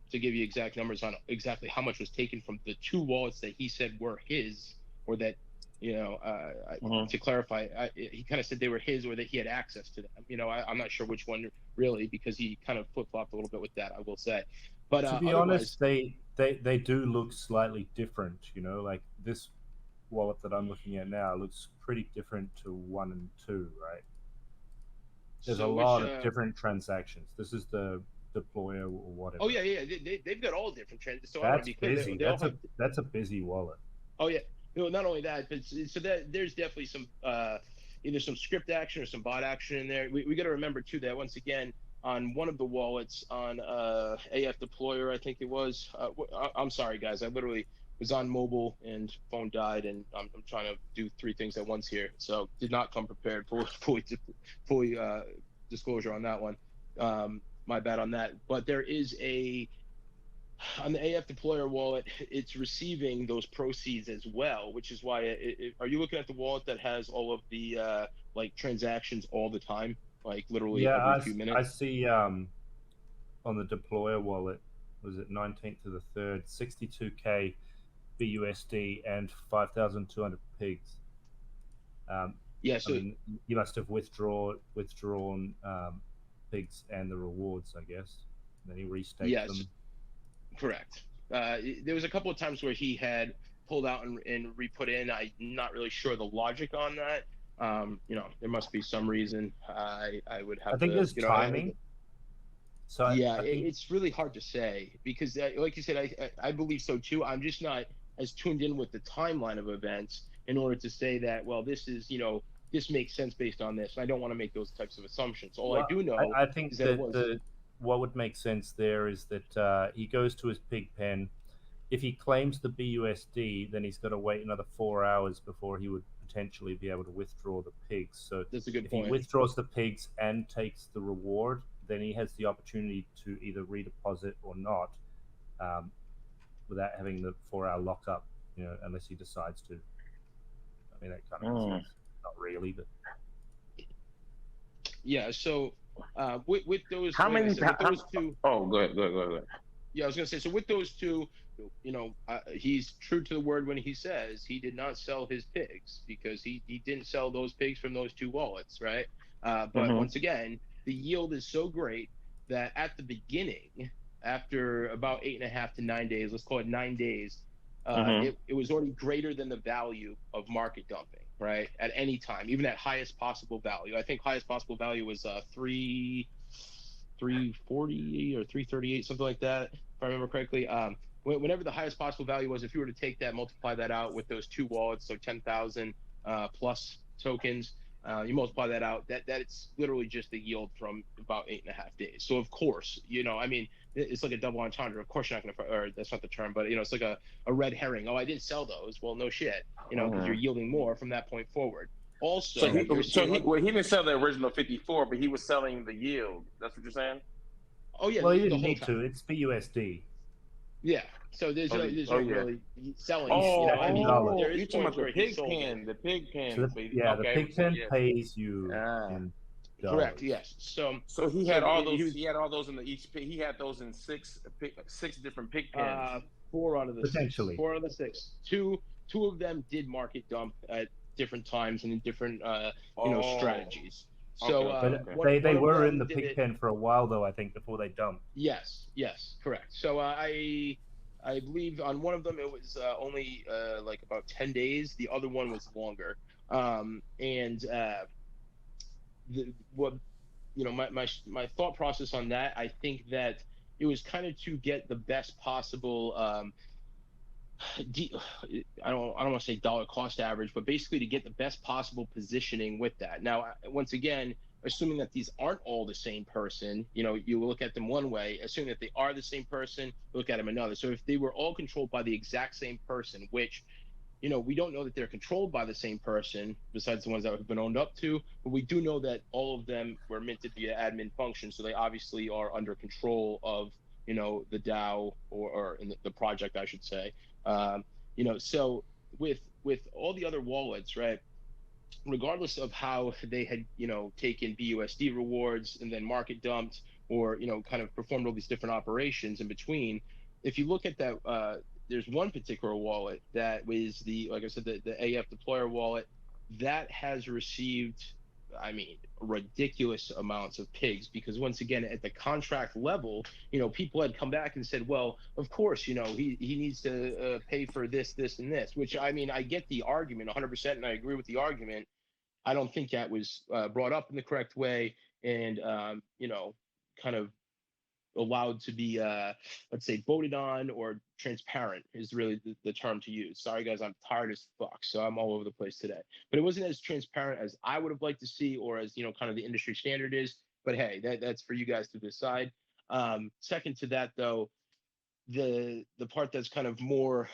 to give you exact numbers on exactly how much was taken from the 2 wallets that he said were his, or that, to clarify, he kind of said they were his or that he had access to them. I'm not sure which one really, because he kind of flip-flopped a little bit with that, I will say. But to be honest, they do look slightly different. Like this wallet that I'm looking at now looks pretty different to 1 and 2, right? There's a lot of different transactions. This is the deployer or whatever. Oh yeah, they've got all different transactions. So that's busy. That's a busy wallet. Oh yeah. Not only that, but so that there's definitely some either some script action or some bot action in there. We got to remember too that once again on one of the wallets on AF deployer, I think it was. I'm sorry guys, I literally was on mobile and phone died, and I'm trying to do 3 things at once here, so did not come prepared. Fully disclosure on that one. My bad on that. But there is on the AF deployer wallet, it's receiving those proceeds as well, which is why are you looking at the wallet that has all of the like transactions all the time, like literally every few minutes? I see on the deployer wallet, was it 19th to the 3rd, 62K BUSD and 5,200 pigs. Yeah, so you must have withdrawn pigs and the rewards, I guess. And then he restaked them. Correct. There was a couple of times where he had pulled out and re-put in. I'm not really sure the logic on that. There must be some reason. I would have. I think there's timing. So yeah, it's really hard to say because, like you said, I believe so too. I'm just not as tuned in with the timeline of events in order to say that, well, this is, this makes sense based on this. I don't want to make those types of assumptions. I do know. I think that what would make sense there is that he goes to his pig pen. If he claims the BUSD, then he's got to wait another 4 hours before he would potentially be able to withdraw the pigs. So that's a good if point. He withdraws the pigs and takes the reward, then he has the opportunity to either redeposit or not, without having the 4-hour lockup, unless he decides to. I mean, that kind of makes sense. Not really, but yeah. So with those, how many? those two. Oh, go ahead. Yeah, I was gonna say. So with those two, he's true to the word when he says he did not sell his pigs because he didn't sell those pigs from those 2 wallets, right? But once again, the yield is so great that at the beginning, after about 8.5 to 9 days, let's call it 9 days, it was already greater than the value of market dumping, right? At any time, even at highest possible value. I think highest possible value was 340 or 338, something like that, if I remember correctly. Whenever the highest possible value was, if you were to take that, multiply that out with those two wallets, so 10,000 plus tokens, you multiply that out, that's literally just the yield from about 8.5 days. So of course, I mean, it's like a double entendre. Of course you're not going to, or that's not the term, but it's like a red herring. Oh, I didn't sell those. Well, no shit, because you're yielding more from that point forward. Also, So he didn't sell the original 54, but he was selling the yield. That's what you're saying? Oh yeah, Well, you the didn't whole need time. to. It's BUSD. Yeah. So there's no really selling. I mean, there is you're talking about points the where he pig sold pen. The pig pen. So the pig pen pays you in dollars. Correct. Yes. So he had all those. He had all those in the each pig. He had those in six different pig pens. 4 out of the potentially 6. 4 out of the 6. Two of them did market dump at different times and in different strategies. So they were in the pig pen for a while though, I think, before they dumped. Yes, correct. So I believe on one of them it was only like about 10 days. The other one was longer. My thought process on that, I think that it was kind of to get the best possible I don't want to say dollar cost average, but basically to get the best possible positioning with that. Now, once again, assuming that these aren't all the same person, you look at them one way. Assuming that they are the same person, look at them another. So if they were all controlled by the exact same person, which we don't know that they're controlled by the same person besides the ones that have been owned up to, but we do know that all of them were minted via admin function. So they obviously are under control of, the DAO or in the project, I should say. So with all the other wallets, right, regardless of how they had, taken BUSD rewards and then market dumped or, kind of performed all these different operations in between, if you look at that, there's one particular wallet that was like I said, the AF deployer wallet that has received, ridiculous amounts of pigs, because once again, at the contract level, people had come back and said, well, of course, he needs to pay for this, and this, which I get the argument 100%, and I agree with the argument. I don't think that was brought up in the correct way and, kind of allowed to be, let's say, voted on, or transparent is really the term to use. Sorry, guys, I'm tired as fuck, so I'm all over the place today. But it wasn't as transparent as I would have liked to see, or as, kind of the industry standard is. But hey, that's for you guys to decide. Second to that, though, the part that's kind of more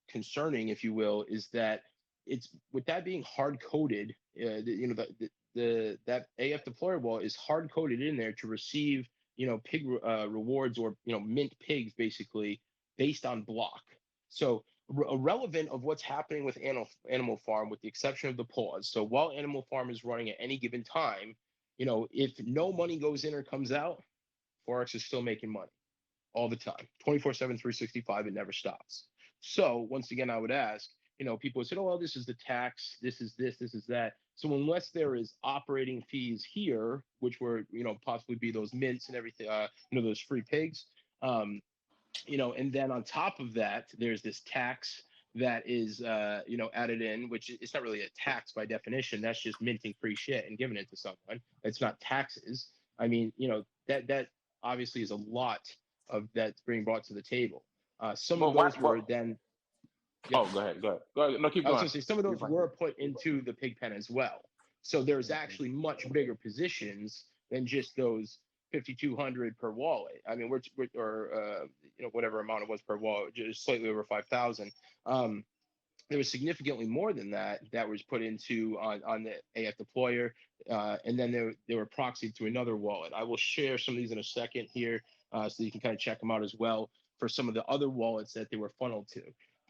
concerning, if you will, is that it's with that being hard coded, that AF deployer wallet is hard coded in there to receive pig rewards, or mint pigs, basically based on block. So irrelevant of what's happening with Animal Farm, with the exception of the pause. So while Animal Farm is running at any given time, if no money goes in or comes out, forex is still making money all the time, 24/7, 365. It never stops. So once again, I would ask, people said, oh, well, this is the tax, this is this is that. So unless there is operating fees here, which were, possibly be those mints and everything, those free pigs, and then on top of that, there's this tax that is, added in, which it's not really a tax by definition. That's just minting free shit and giving it to someone. It's not taxes. That obviously is a lot of that's being brought to the table. Some of those were then. Yeah. Oh, go ahead. No, keep going. I was going to say some of those were put into the pig pen as well. So there's actually much bigger positions than just those 5,200 per wallet. Whatever amount it was per wallet, just slightly over 5,000. There was significantly more than that was put into on the AF deployer, and then they were proxied to another wallet. I will share some of these in a second here, so you can kind of check them out as well for some of the other wallets that they were funneled to.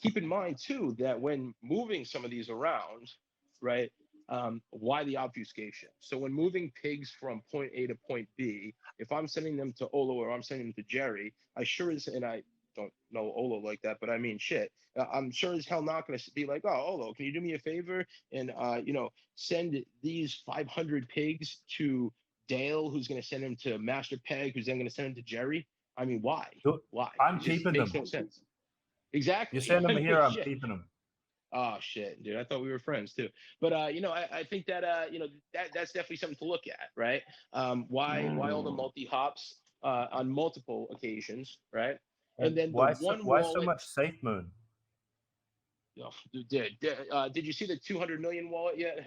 Keep in mind too that when moving some of these around, right? Why the obfuscation? So when moving pigs from point A to point B, if I'm sending them to Olo or I'm sending them to Jerry, I don't know Olo like that, but shit. I'm sure as hell not going to be like, oh, Olo, can you do me a favor and, send these 500 pigs to Dale, who's going to send them to Master Peg, who's then going to send them to Jerry? Why? Why? I'm cheaper than them. No sense. Exactly. You send them here, I'm Shit. keeping them. Oh shit, dude! I thought we were friends too. But you know, I think that you know that's definitely something to look at, right? Why all the multi hops on multiple occasions, right? And then the one Why so wallet. much Safe Moon? Oh, did you see the 200 million wallet yet?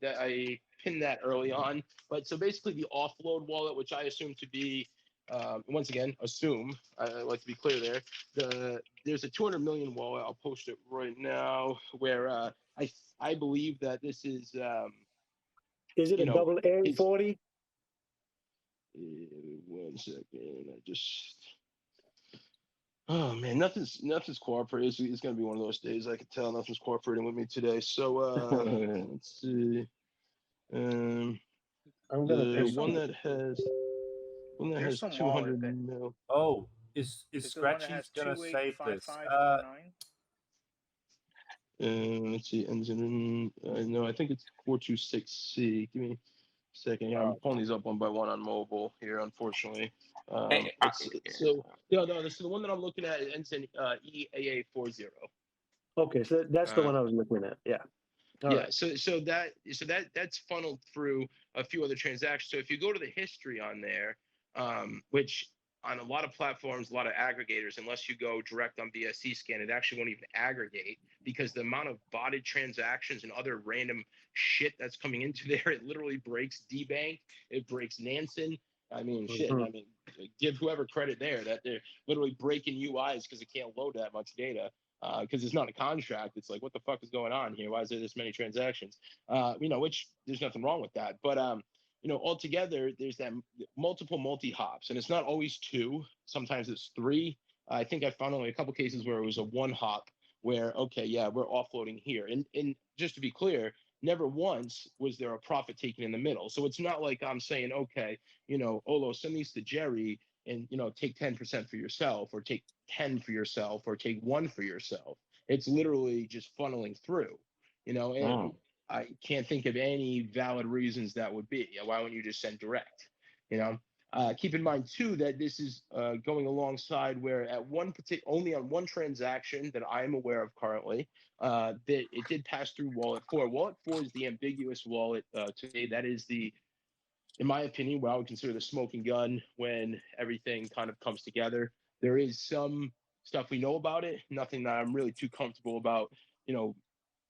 That I pinned that early on. But so basically, the offload wallet, which I assume to be, once again, assume. I like to be clear there. There's a 200 million wallet. I'll post it right now. Where I believe that this is Is it you a know double A his. 40? 1 second. I just. Oh man, nothing's cooperating. It's gonna be one of those days. I can tell nothing's cooperating with me today. So let's see. Um, I'm gonna the There's ping. one some that has there's some wallet 200 that mil. Oh, is is the one that has Scratchy's gonna save this? 285519. Let's see. Ends in no, I think it's 426C. Give me a second. Yeah, I'm Oh, pulling these up one by one on mobile here, unfortunately. Hey, So no, this is the one that I'm looking at. It ends in EAA40. Okay, so that's the Uh, one I was looking at. Yeah. All Yeah, right. that's funneled through a few other transactions. So if you go to the history on there, which on a lot of platforms, a lot of aggregators, unless you go direct on BSC scan, it actually won't even aggregate because the amount of botted transactions and other random shit that's coming into there, it literally breaks DBank, it breaks Nansen. I mean, shit. Mhm. I mean, give whoever credit there that they're literally breaking UIs because it can't load that much data because it's not a contract. It's like, what the fuck is going on here? Why is there this many transactions? Which there's nothing wrong with that. But, altogether, there's that multiple multi-hops, and it's not always two. Sometimes it's three. I think I found only a couple cases where it was a one hop where, okay, yeah, we're offloading here. And just to be clear, never once was there a profit taken in the middle. So it's not like I'm saying, okay, Olo, send these to Jerry and take 10% for yourself or take 10 for yourself or take one for yourself. It's literally just funneling through, and I can't think of any valid reasons that would be. Why wouldn't you just send direct? Keep in mind too that this is going alongside where at only on one transaction that I am aware of currently, that it did pass through Wallet 4. Wallet 4 is the ambiguous wallet today. That is in my opinion, what I would consider the smoking gun when everything kind of comes together. There is some stuff we know about it, nothing that I'm really too comfortable about,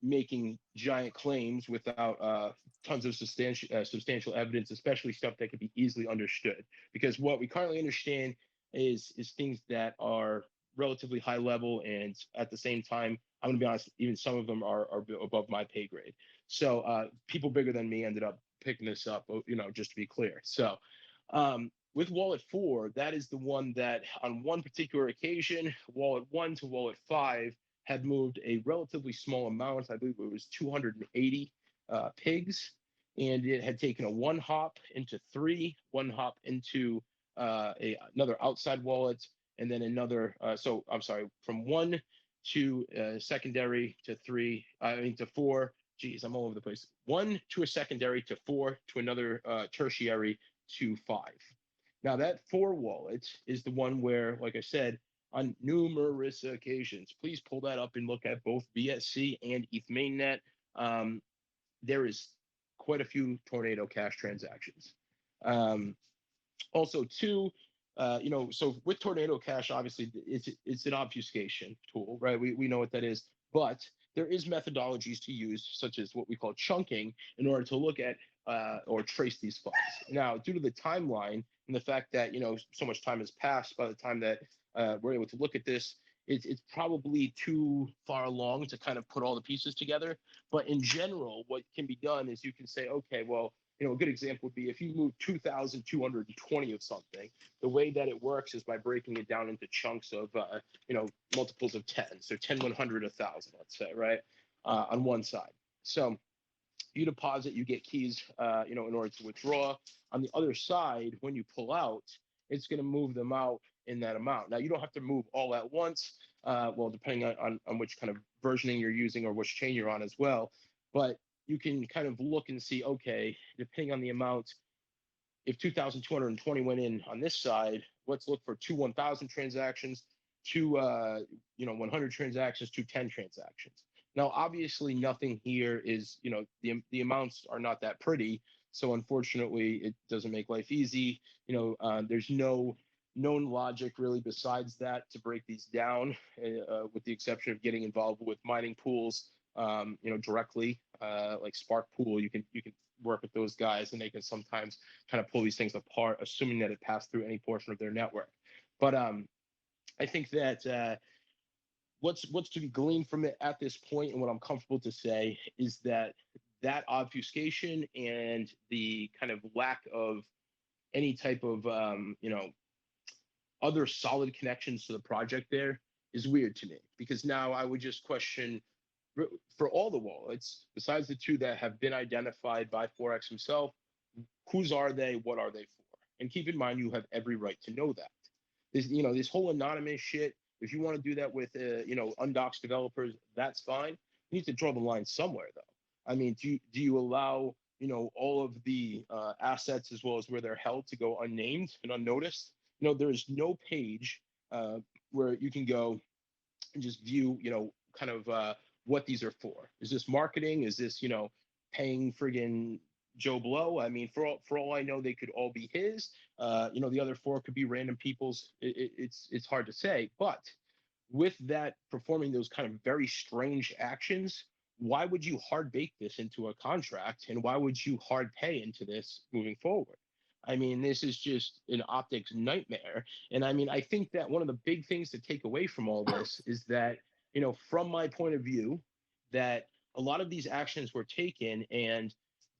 making giant claims without tons of substantial evidence, especially stuff that can be easily understood. Because what we currently understand is things that are relatively high level, and at the same time, I'm going to be honest, even some of them are above my pay grade. So people bigger than me ended up picking this up, just to be clear. So with Wallet 4, that is the one that on one particular occasion, Wallet 1 to Wallet 5 had moved a relatively small amount. I believe it was 280 pigs. And it had taken a one hop into three, one hop into another outside wallet, and then another. So I'm sorry, from one to secondary to three, to four. Geez, I'm all over the place. One to a secondary to four to another tertiary to five. Now that four wallet is the one where, like I said, on numerous occasions, please pull that up and look at both BSC and ETH mainnet. There is quite a few Tornado Cash transactions. Also, too, so with Tornado Cash, obviously it's an obfuscation tool, right? We know what that is, but there is methodologies to use, such as what we call chunking, in order to look at or trace these funds. Now, due to the timeline and the fact that so much time has passed by the time that we're able to look at this, it's probably too far along to kind of put all the pieces together. But in general, what can be done is you can say, okay, well, a good example would be if you move 2,220 of something, the way that it works is by breaking it down into chunks of, multiples of 10. So 10, 100, 1,000, let's say, right, on one side. So you deposit, you get keys, in order to withdraw. On the other side, when you pull out, it's going to move them out in that amount. Now, you don't have to move all at once, depending on which kind of versioning you're using or which chain you're on as well. But you can kind of look and see, okay, depending on the amount, if 2,220 went in on this side, let's look for two 1,000 transactions. to 100 transactions to 10 transactions. Now, obviously, nothing here is, the amounts are not that pretty. So unfortunately, it doesn't make life easy. There's no known logic really besides that to break these down, with the exception of getting involved with mining pools, directly, like Spark Pool. You can work with those guys, and they can sometimes kind of pull these things apart, assuming that it passed through any portion of their network. But I think that what's to be gleaned from it at this point, and what I'm comfortable to say, is that obfuscation and the kind of lack of any type of other solid connections to the project there is weird to me, because now I would just question, for all the wallets besides the two that have been identified by Forex himself, whose are they, what are they for? And keep in mind, you have every right to know that. This whole anonymous shit, if you want to do that with undoxed developers, that's fine. You need to draw the line somewhere, though. I mean, do you allow all of the assets as well as where they're held to go unnamed and unnoticed? There is no page where you can go and just view kind of what these are for. Is this marketing? Is this paying friggin' Joe Blow? I mean, for all I know, they could all be his. The other four could be random people's. It's hard to say. But with that, performing those kind of very strange actions, why would you hard bake this into a contract, and why would you hard pay into this moving forward? I mean, this is just an optics nightmare. And I mean, I think that one of the big things to take away from all this is that, from my point of view, that a lot of these actions were taken and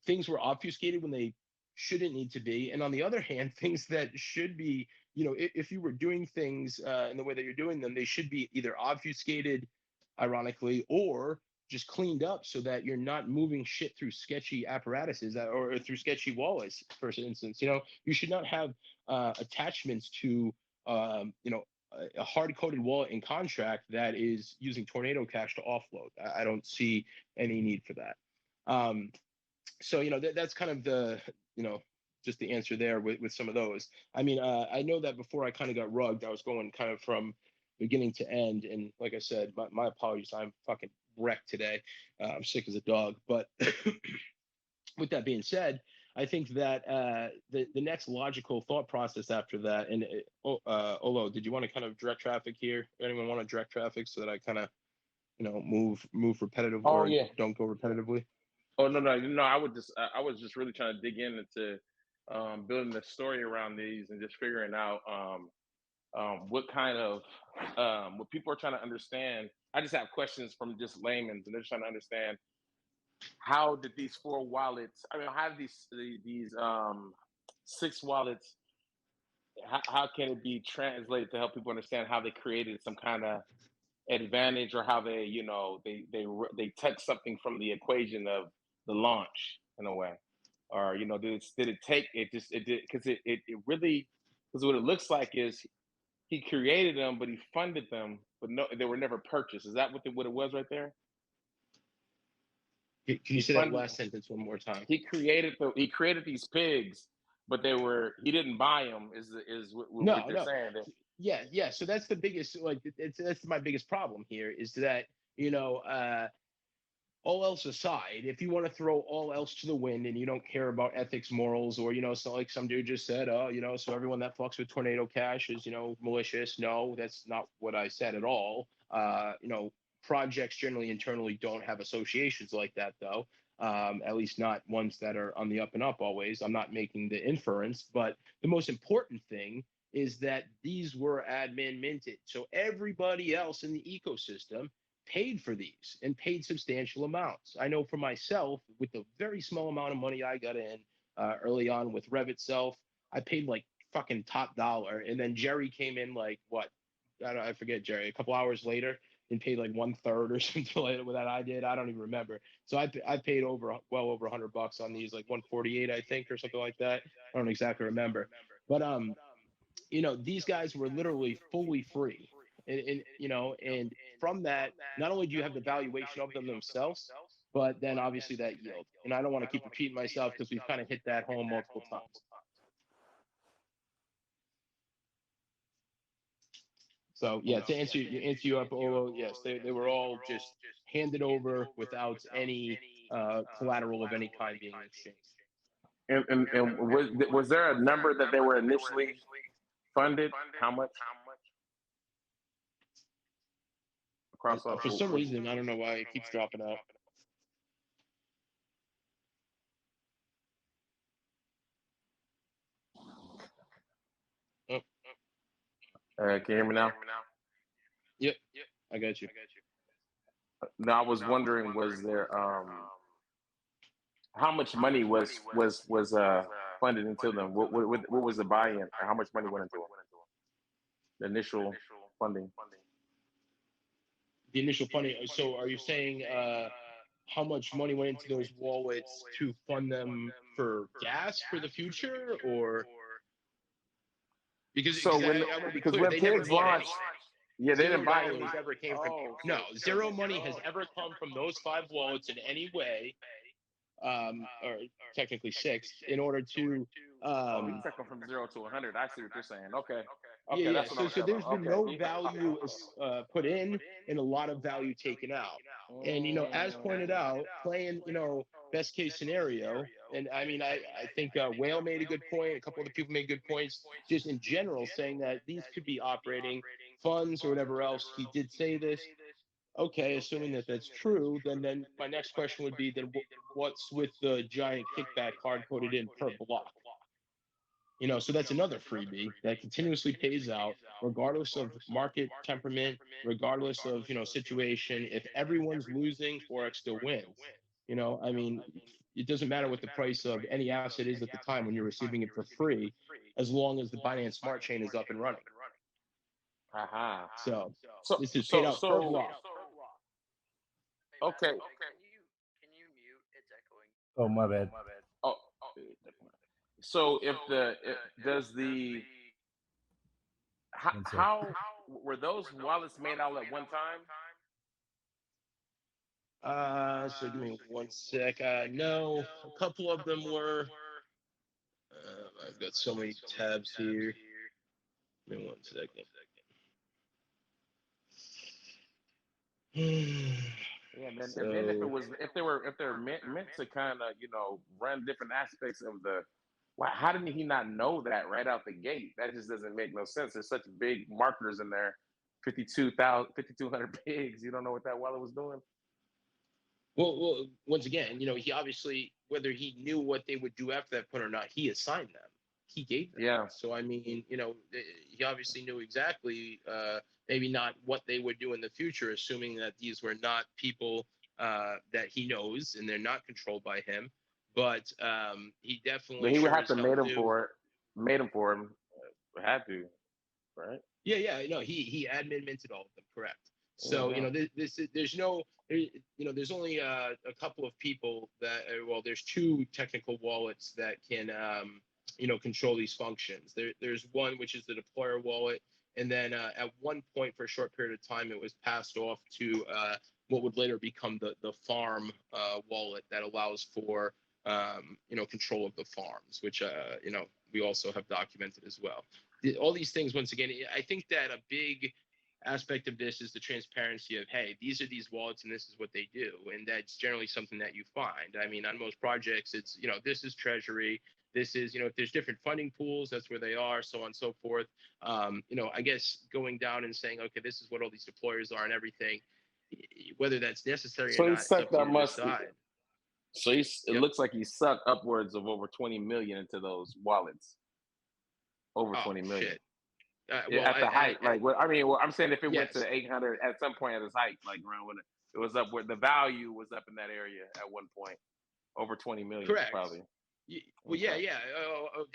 things were obfuscated when they shouldn't need to be. And on the other hand, things that should be, if you were doing things in the way that you're doing them, they should be either obfuscated, ironically, or just cleaned up so that you're not moving shit through sketchy apparatuses or through sketchy wallets, for instance. You should not have attachments to, a hard-coded wallet in contract that is using Tornado Cash to offload. I don't see any need for that. So that's kind of the just the answer there with some of those. I mean, I know that before I kind of got rugged, I was going kind of from beginning to end, and like I said, my apologies. I'm fucking wrecked today. I'm sick as a dog. But with that being said, I think that the next logical thought process after that, and Olo, did you want to kind of direct traffic here? Anyone want to direct traffic so that I kind of move repetitive, Oh or yeah. don't go repetitively? Oh no. I was just really trying to dig into building the story around these and just figuring out what kind of what people are trying to understand. I just have questions from just laymen, and they're trying to understand how did these four wallets. I mean, how did these 6 wallets. How can it be translated to help people understand how they created some kind of advantage, or how they they took something from the equation of the launch in a way, or did it take it just it did because it really, because what it looks like is he created them, but he funded them, but no, they were never purchased. Is that what it was right there? Can you He say that funded. last sentence one more time? He created these pigs, but he didn't buy them. Is what they're No. saying? Yeah. So that's the biggest, that's my biggest problem here, is that all else aside, if you want to throw all else to the wind and you don't care about ethics, morals, or so like some dude just said, so everyone that fucks with Tornado Cash is malicious. No, that's not what I said at all. Projects generally internally don't have associations like that, though. At least not ones that are on the up and up always. I'm not making the inference, but the most important thing is that these were admin minted. So everybody else in the ecosystem paid for these and paid substantial amounts. I know for myself, with the very small amount of money I got in early on with Rev itself, I paid like fucking top dollar. And then Jerry came in like what? I forget, Jerry, a couple hours later, and paid like 1/3 or something like that I did. I don't even remember. So I paid well over $100 on these, like 148, I think, or something like that. I don't exactly remember. But these guys were literally fully free. And from that, not only do you have the valuation of them themselves, but then obviously that yield. And I don't want to keep repeating myself because we've kind of hit that home multiple times. So yeah, to answer you up, Olo, yes, they were all just handed over without any collateral of any kind being exchanged. And was there a number that they were initially funded? How much? Across all For some reason, I don't know why it keeps dropping out. Can you hear me now? Yep, I got you. Now I was wondering, was there how much money was funded into them? What was the buy-in? How much money went into them? The initial funding. The initial funding. So, are you saying how much money went into those wallets to fund them for gas for the future, or because So I want to be clear, when they never Kingz bought any. launched, yeah, they didn't buy any. Ever came from no zero money has ever come from those 5 wallets in any way, or technically 6, in order to. You took them from 0 to 100. I see what you're saying. Okay. Yeah. That's what So there's been no value put in and a lot of value taken out. And as pointed out, playing best case scenario. And I mean, I think Whale made a good point. A couple other people made good points, just in general, saying that these could be operating funds or whatever else. He did say this. Okay, assuming that that's true, then my next question would be, then what's with the giant kickback hard coded in per block? So that's another freebie that continuously pays out, regardless of market temperament, regardless of situation. If everyone's losing, forex still wins. I mean, it doesn't matter what the price of any asset is at the time when you're receiving it for free, as long as the Binance Smart Chain is up and running. So this is paid out per block. Okay. Can you mute? It's echoing. Oh, my bad. Oh. So if how were those wallets made out at one time? So give me one sec. No, a couple of them were. I've got so many tabs here. Give me 1 second. Yeah, man. And then if they're meant to kind of run different aspects of the. How didn't he not know that right out the gate? That just doesn't make no sense. There's such big marketers in there, 5,200 pigs. You don't know what that wallet was doing? Well, once again, he obviously, whether he knew what they would do after that point or not, he assigned them. He gave them. Yeah. So, I mean, he obviously knew exactly, maybe not what they would do in the future, assuming that these were not people that he knows and they're not controlled by him. But he definitely. But he would have to made them for him. Had to, right? Yeah. No, he admin minted all of them. Correct. So there's only a couple of people that there's 2 technical wallets that can control these functions. There's one which is the deployer wallet, and then at one point for a short period of time it was passed off to what would later become the farm wallet that allows for control of the farms, which we also have documented as well. All these things, once again, I think that a big aspect of this is the transparency of, hey, these are these wallets and this is what they do, and that's generally something that you find. I mean, on most projects, it's this is treasury, this is if there's different funding pools, that's where they are, so on and so forth. I guess going down and saying, okay, this is what all these deployers are and everything, whether that's necessary or not, it's up to you to decide. So it looks like he sucked upwards of over 20 million into those wallets. Over 20 million. Shit. At the height, I'm saying if it went to 800 at some point at its height, like around when it was up, where the value was up in that area at one point, over 20 million. Correct. Probably. Well, yeah. Oh,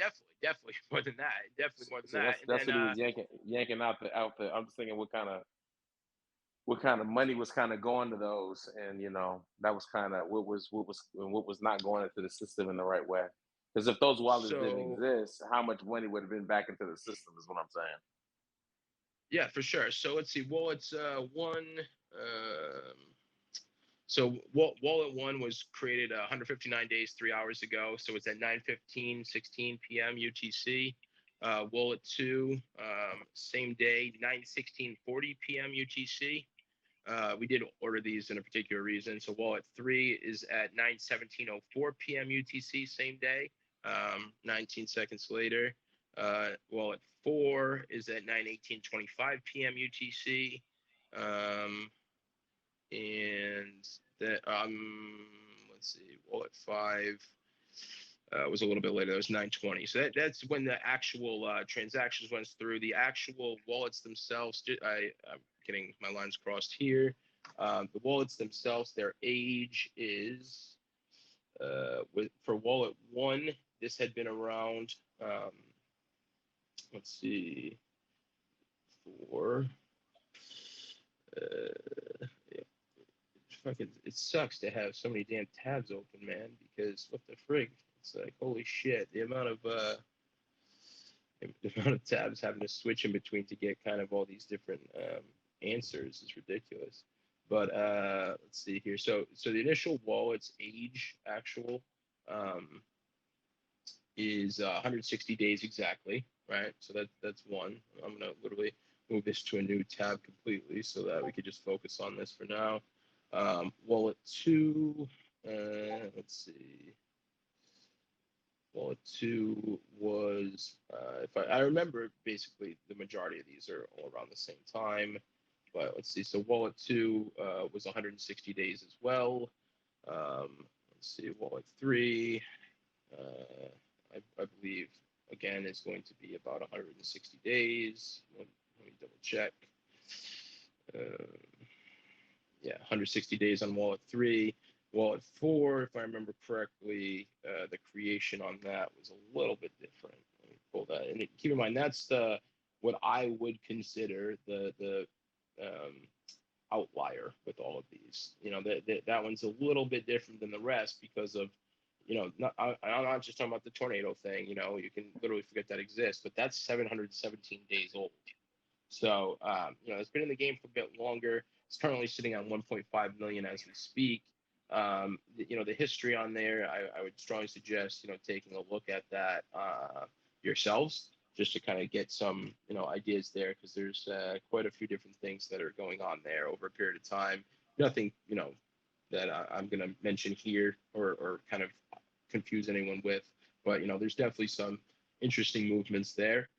definitely more than that. Definitely more than that. That's what he was yanking out the. I'm just thinking what kind of money was kind of going to those, and that was kind of what was not going into the system in the right way. Because if those wallets didn't exist, how much money would have been back into the system is what I'm saying. Yeah, for sure. So let's see. Wallet's one. So wallet 1 was created 159 days, 3 hours ago. So it's at 9:16 p.m. UTC. Wallet 2, same day, 9:16:40 p.m. UTC. We did order these in a particular reason. So wallet 3 is at 9:17:04 p.m. UTC, same day, 19 seconds later. Wallet 4 is at 9:18:25 p.m. UTC. And that let's see, wallet 5 was a little bit later. That was 9:20. So that's when the actual transactions went through. The actual wallets themselves, I'm getting my lines crossed here. The wallets themselves, their age is for wallet 1, this had been around. Let's see, 4. Yeah. Fucking, it sucks to have so many damn tabs open, man, because what the frig? It's like, holy shit, the amount of tabs having to switch in between to get kind of all these different answers is ridiculous. But let's see here. So the initial wallet's age actual is 160 days exactly, right? So that's one. I'm gonna literally move this to a new tab completely so that we could just focus on this for now. Wallet 2, let's see. Wallet 2 was, if I remember, basically the majority of these are all around the same time. But let's see. So wallet 2 was 160 days as well. Let's see. Wallet 3, I believe, again, is going to be about 160 days. Let me double check. Yeah, 160 days on wallet 3. Wallet 4, if I remember correctly, the creation on that was a little bit different. Let me pull that. And keep in mind, that's what I would consider the outlier with all of these. You know, that one's a little bit different than the rest because of, you know, I'm not just talking about the tornado thing. You know, you can literally forget that exists, but that's 717 days old. So, you know, it's been in the game for a bit longer. It's currently sitting on 1.5 million as we speak. You know, the history on there, I would strongly suggest, you know, taking a look at that yourselves, just to kind of get some, you know, ideas there, because there's quite a few different things that are going on there over a period of time. Nothing, you know, that I'm going to mention here or kind of confuse anyone with, but, you know, there's definitely some interesting movements there.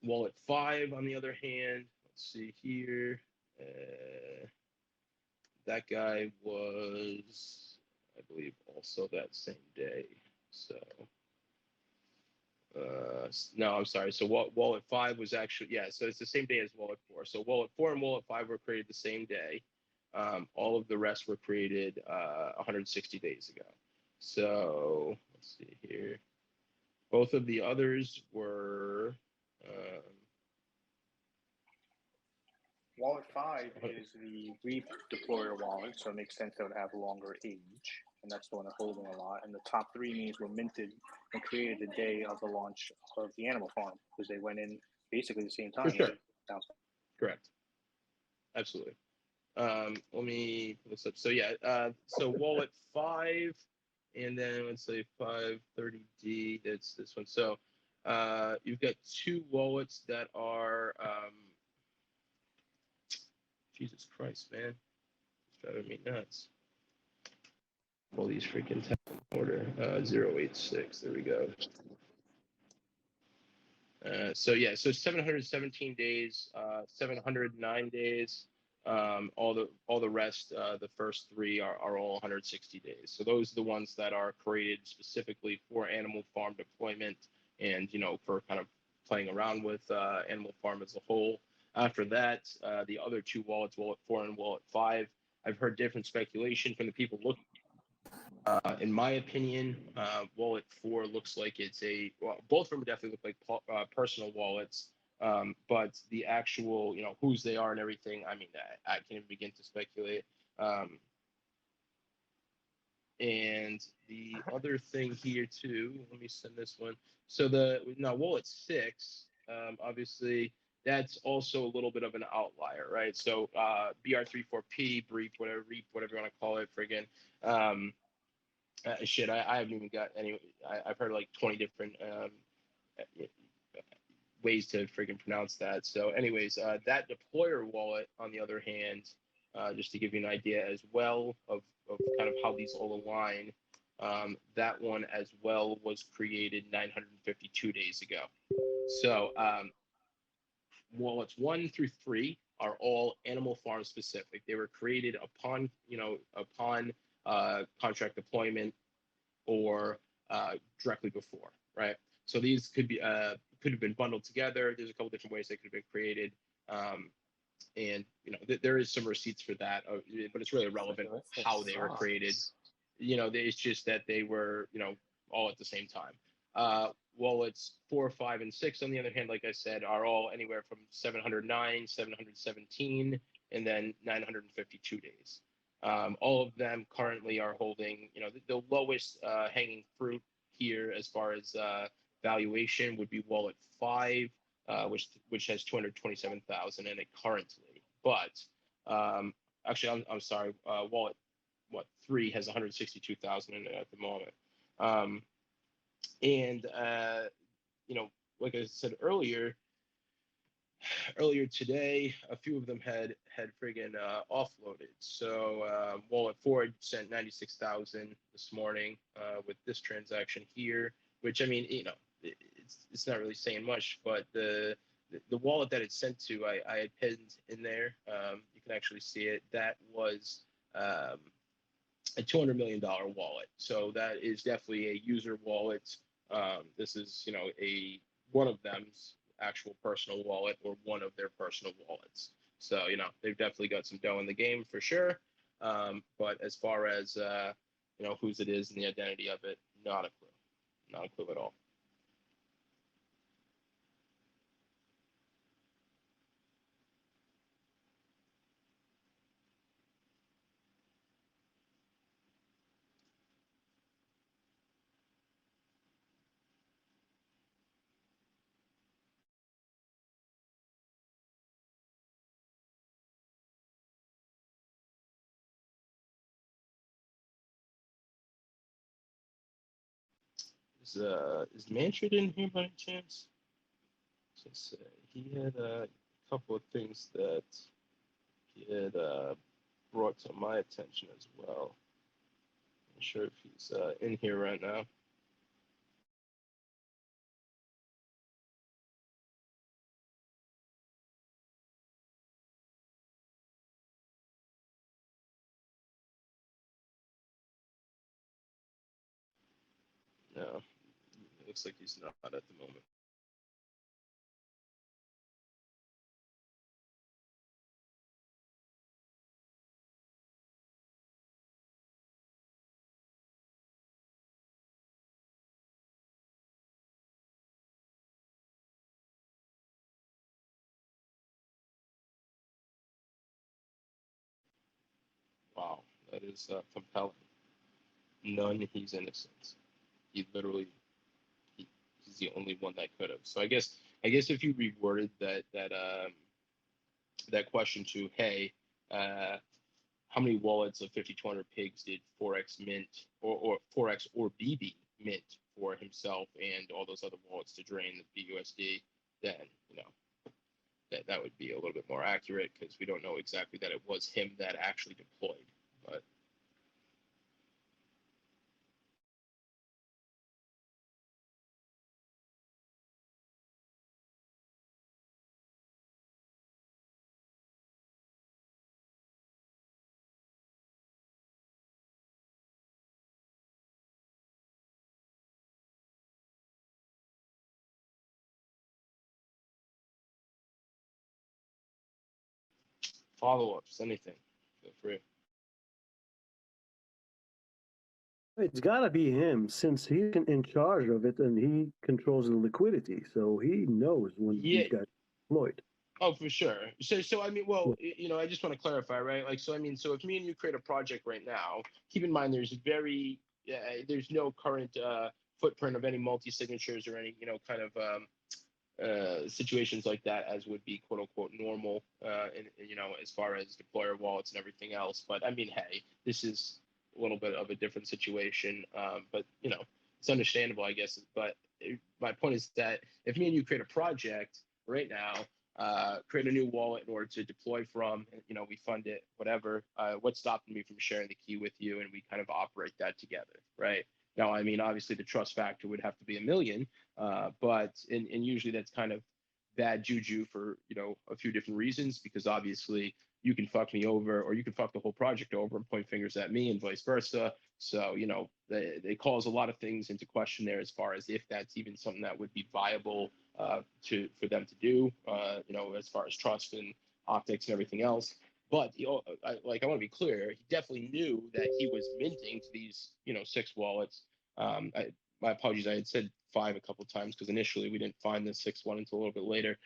Wallet 5, on the other hand, let's see here. That guy was, I believe, also that same day. So, no, I'm sorry. So wallet 5 was actually, yeah, so it's the same day as wallet 4. So wallet 4 and wallet 5 were created the same day. All of the rest were created 160 days ago. So let's see here. Both of the others were. Wallet 5 is the reap deployer wallet, so it makes sense that it would have longer age, and that's the one that's holding a lot. And the top 3 means were minted and created the day of the launch of the animal farm, because they went in basically the same time. For sure. Correct. Absolutely. Let me pull this up. So yeah, so wallet 5, and then let's say 530D. That's this one. So you've got 2 wallets that are. Jesus Christ, man, it's driving me nuts. All these freaking tabs in order. 086. There we go. So yeah, so 717 days, 709 days. All the rest, the first 3 are all 160 days. So those are the ones that are created specifically for animal farm deployment, and, you know, for kind of playing around with animal farm as a whole. After that, the other 2 wallets, wallet 4 and wallet 5, I've heard different speculation from the people looking. In my opinion, wallet 4 looks like it's both of them definitely look like personal wallets, but the actual, you know, whose they are and everything, I mean, I can't even begin to speculate. And the other thing here too, let me send this one. So now wallet 6, obviously that's also a little bit of an outlier, right? So BR34P, reap, whatever you want to call it, friggin'. Shit, I haven't even got any. I've heard like 20 different ways to freaking pronounce that. So anyways, that deployer wallet, on the other hand, just to give you an idea as well of kind of how these all align, that one as well was created 952 days ago. So wallets 1 through 3 are all animal farm specific. They were created upon, contract deployment or directly before, right? So these could have been bundled together. There's a couple different ways they could have been created, and there is some receipts for that, but it's really irrelevant how they were created. It's just that they were all at the same time. Wallets 4, 5, and 6, on the other hand, like I said, are all anywhere from 709, 717, and then 952 days. All of them currently are holding, the lowest hanging fruit here as far as valuation would be wallet 5, which has 227,000 in it currently. But actually, I'm sorry, wallet 3 has 162,000 in it at the moment. And like I said earlier today, a few of them had friggin' offloaded. So wallet 4 sent 96,000 this morning with this transaction here, which, I mean, it's not really saying much, but the wallet that it's sent to, I had pinned in there. You can actually see it. That was a $200 million wallet. So that is definitely a user wallet. This is, one of them's actual personal wallet or one of their personal wallets. So, they've definitely got some dough in the game for sure. But as far as, whose it is and the identity of it, not a clue. Not a clue at all. Is Manfred in here by any chance? Just say he had a couple of things that he had brought to my attention as well. I'm not sure if he's in here right now. No, it looks like he's not at the moment. Wow, that is compelling. None, he's innocent. He literally, he's the only one that could have. So I guess if you reworded that question to, hey, how many wallets of 5200 pigs did forex mint or forex or BB mint for himself and all those other wallets to drain the BUSD, then that would be a little bit more accurate, because we don't know exactly that it was him that actually deployed. But follow-ups, anything, feel free. It's got to be him, since he's in charge of it and he controls the liquidity, so he knows when these guys are deployed. Oh, for sure. So I mean, well, I just want to clarify, right? Like, so I mean, so if me and you create a project right now, keep in mind there's no current footprint of any multi-signatures or any kind of situations like that, as would be quote unquote normal, as far as deployer wallets and everything else. But I mean, hey, this is a little bit of a different situation. But it's understandable, I guess. But my point is that if me and you create a project right now, create a new wallet in order to deploy from, we fund it, whatever, what's stopping me from sharing the key with you, and we kind of operate that together, right? Now, I mean, obviously the trust factor would have to be 1,000,000, but usually that's kind of bad juju for a few different reasons, because obviously you can fuck me over, or you can fuck the whole project over and point fingers at me, and vice versa. So they cause a lot of things into question there, as far as if that's even something that would be viable for them to do, as far as trust and optics and everything else. But I want to be clear, he definitely knew that he was minting to these 6 wallets. My apologies, I had said 5 a couple of times, because initially we didn't find the 6th one until a little bit later.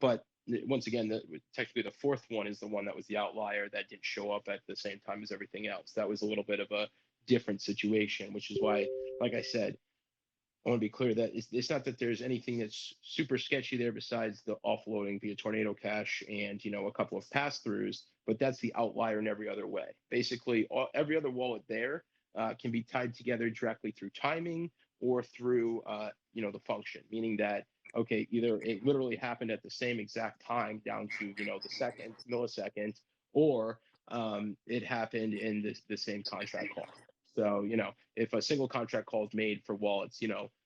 But once again, technically the 4th one is the one that was the outlier that didn't show up at the same time as everything else. That was a little bit of a different situation, which is why, like I said, I want to be clear that it's not that there's anything that's super sketchy there besides the offloading via Tornado Cash and a couple of pass-throughs, but that's the outlier in every other way. Basically, every other wallet there can be tied together directly through timing or through the function, meaning that either it literally happened at the same exact time down to the second millisecond, or it happened in the same contract call. So if a single contract call is made for wallets,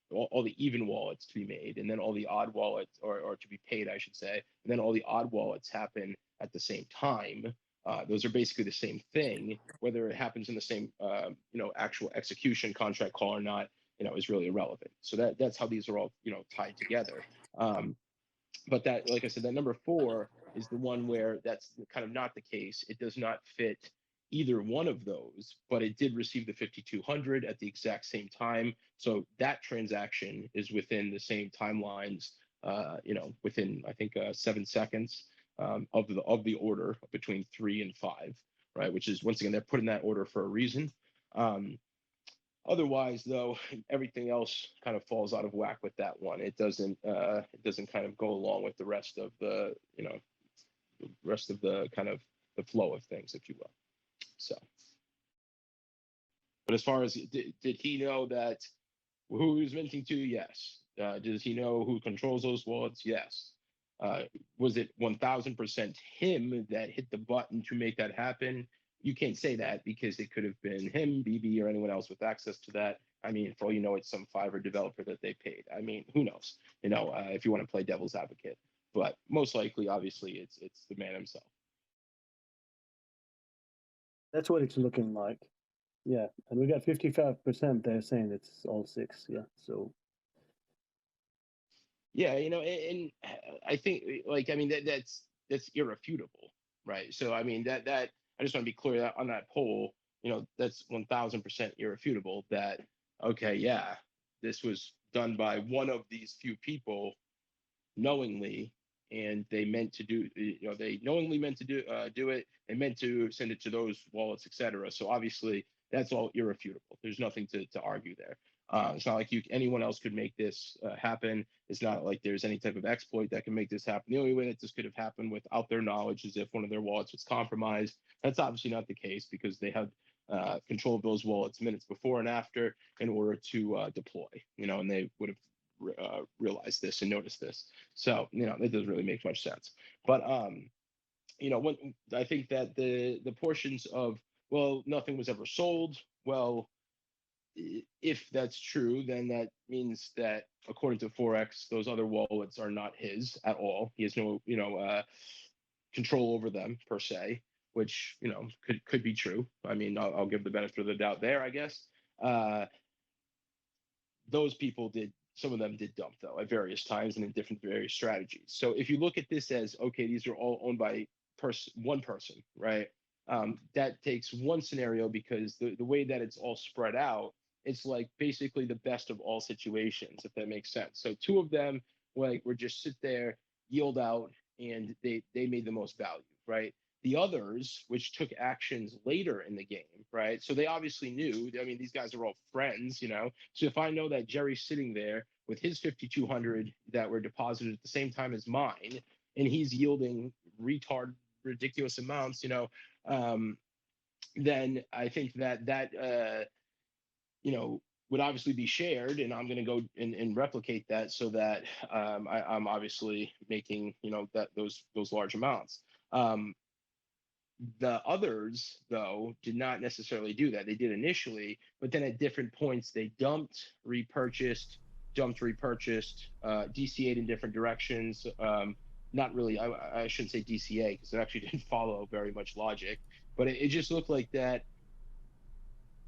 all the even wallets to be made, and then all the odd wallets, or to be paid, I should say, and then all the odd wallets happen at the same time. Those are basically the same thing. Whether it happens in the same, actual execution contract call or not, is really irrelevant. So that's how these are all, tied together. But that, like I said, that number 4 is the one where that's kind of not the case. It does not fit either one of those, but it did receive the 5,200 at the exact same time. So that transaction is within the same timelines, within, I think, 7 seconds of the order between 3 and 5, right? Which is, once again, they're putting that order for a reason. Otherwise, though, everything else kind of falls out of whack with that one. It doesn't kind of go along with the rest of the kind of the flow of things, if you will. So, but as far as did he know that who he was minting to? Yes. Does he know who controls those wallets? Yes. Was it 1,000% him that hit the button to make that happen? You can't say that, because it could have been him, BB, or anyone else with access to that. I mean, for all you know, it's some Fiverr developer that they paid. I mean, who knows? If you want to play devil's advocate, but most likely, obviously, it's the man himself. That's what it's looking like. Yeah, and we got 55% there saying it's all 6. Yeah, so. Yeah, and I think, that's irrefutable, right? So I mean that I just want to be clear that on that poll, that's 1,000% irrefutable. That yeah, this was done by one of these few people knowingly, and they meant to do, they knowingly meant to do it, and meant to send it to those wallets, etc. So obviously that's all irrefutable. There's nothing to argue there. It's not like anyone else could make this happen. It's not like there's any type of exploit that can make this happen. The only way that this could have happened without their knowledge is if one of their wallets was compromised. That's obviously not the case, because they had control of those wallets minutes before and after in order to deploy, and they would have realized this and noticed this. So it doesn't really make much sense. But when I think that the portions of, well, nothing was ever sold, well, if that's true, then that means that according to forex, those other wallets are not his at all. He has no control over them per se, which could be true. I mean, I'll give the benefit of the doubt there, I guess. Those people did, some of them did dump, though, at various times and in different various strategies. So if you look at this as, okay, these are all owned by one person, right? That takes one scenario, because the way that it's all spread out, it's like basically the best of all situations, if that makes sense. So 2 of them were just sit there, yield out, and they made the most value, right? The others, which took actions later in the game, right? So they obviously knew. I mean, these guys are all friends, So if I know that Jerry's sitting there with his 5,200 that were deposited at the same time as mine, and he's yielding ridiculous amounts, then I think that would obviously be shared, and I'm going to go and replicate that so that I'm obviously making that those large amounts. The others, though, did not necessarily do that. They did initially, but then at different points they dumped, repurchased, dumped, repurchased, DCA'd in different directions. Not really. I shouldn't say DCA because it actually didn't follow very much logic, but it just looked like that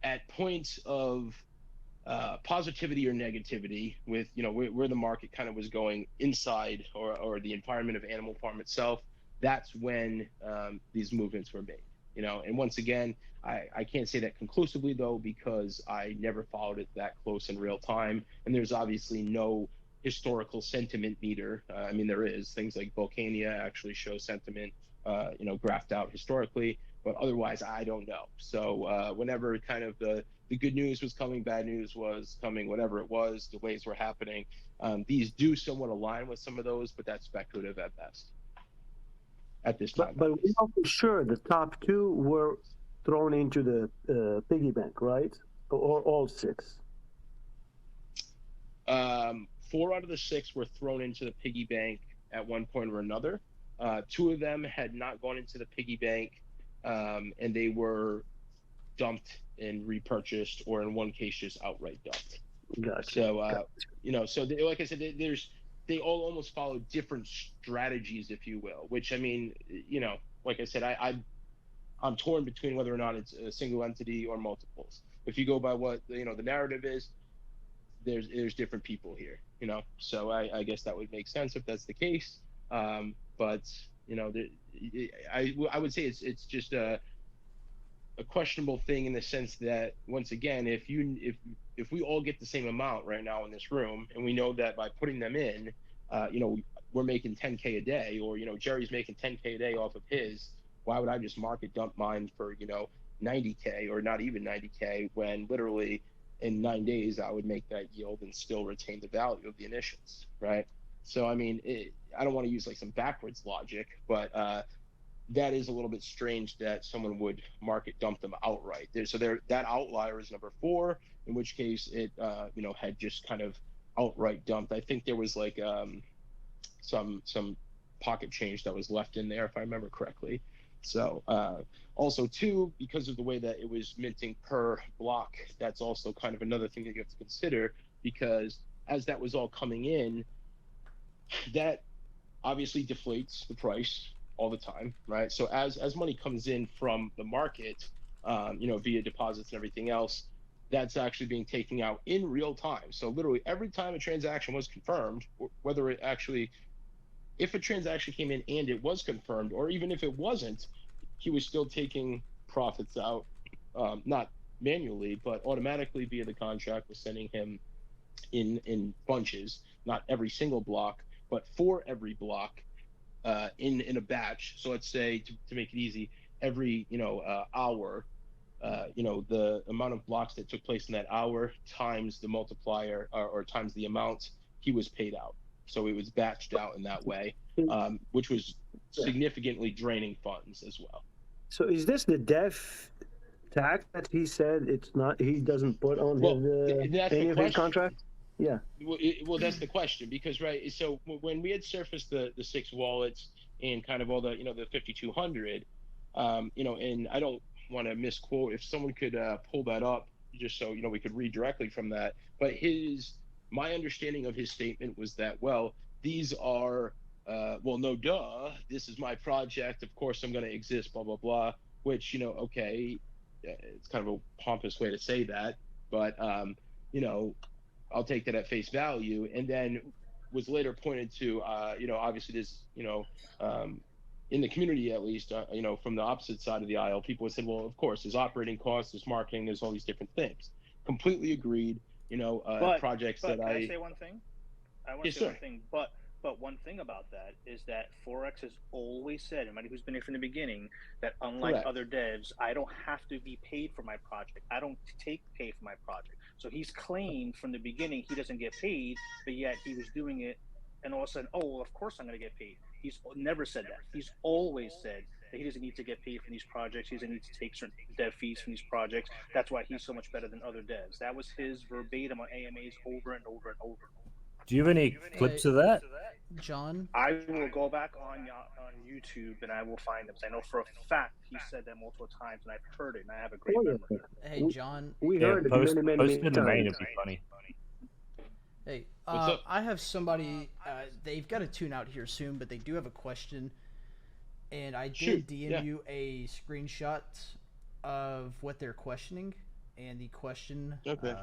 at points of positivity or negativity with where the market kind of was going inside or the environment of Animal Farm itself. That's when these movements were made. And once again, I can't say that conclusively though, because I never followed it that close in real time, and there's obviously no historical sentiment meter. I mean, there is things like Volcania actually show sentiment graphed out historically, but otherwise I don't know. So whenever kind of the good news was coming, bad news was coming, whatever it was, delays were happening. These do somewhat align with some of those, but that's speculative at best. At this time. But we know for sure the top two were thrown into the piggy bank, right? Or all six? 4 out of the 6 were thrown into the piggy bank at one point or another. 2 of them had not gone into the piggy bank, and they were dumped and repurchased, or in one case just outright dumped. Gotcha. So so like I said, they all almost follow different strategies, if you will. Which I mean, like I said, I'm torn between whether or not it's a single entity or multiples. If you go by what the narrative is, there's different people here. So I guess that would make sense if that's the case. But I would say it's just a questionable thing in the sense that, once again, if we all get the same amount right now in this room, and we know that by putting them in, we're making 10K a day, or Jerry's making 10K a day off of his, why would I just market dump mine for 90K or not even 90K, when literally in 9 days I would make that yield and still retain the value of the initials, right? So I mean, I don't want to use like some backwards logic, but that is a little bit strange that someone would market dump them outright. That outlier is number 4, in which case it had just kind of outright dumped. I think there was like some pocket change that was left in there, if I remember correctly. So also too, because of the way that it was minting per block, that's also kind of another thing that you have to consider, because as that was all coming in, that obviously deflates the price all the time, right? So as money comes in from the market, via deposits and everything else, that's actually being taken out in real time. So literally every time a transaction was confirmed, whether it actually, if a transaction came in and it was confirmed, or even if it wasn't, he was still taking profits out, not manually, but automatically via the contract, was sending him in bunches, not every single block, but for every block, in a batch. So let's say, to make it easy, every hour, the amount of blocks that took place in that hour times the multiplier, or times the amount he was paid out. So it was batched out in that way, which was significantly draining funds as well. So is this the def tax that he said it's not? He doesn't put on any of his contracts. Yeah. Well, that's the question, because so when we had surfaced the 6 wallets and kind of all the the 5,200, and I don't want to misquote, if someone could pull that up just so we could read directly from that. But my understanding of his statement was that, well, these are no duh, this is my project, of course I'm going to exist, blah blah blah. Which okay, it's kind of a pompous way to say that, but I'll take that at face value. And then was later pointed to, obviously this, in the community at least, from the opposite side of the aisle, people would say, well, of course, there's operating costs, there's marketing, there's all these different things. Completely agreed. Projects but that can I say one thing? I want to say sir. one thing, but one thing about that is that forex has always said, anybody who's been here from the beginning, that unlike Correct. other devs, I don't have to be paid for my project. I don't take pay for my project. So he's claimed from the beginning he doesn't get paid, but yet he was doing it, and all of a sudden, oh, well, of course I'm going to get paid. He's never said that. He's always said that he doesn't need to get paid for these projects. He doesn't need to take certain dev fees from these projects. That's why he's so much better than other devs. That was his verbatim on AMAs over and over and over. Do you have any clips of that? John? I will go back on YouTube and I will find them. I know for a fact he said that multiple times, and I've heard it, and I have a great memory. Hey, John. We Yeah, heard it post many it in the main, times. it'd be funny. Hey, What's up? I have somebody. They've got to tune out here soon, but they do have a question, and I did DM you a screenshot of what they're questioning, and the question. Okay.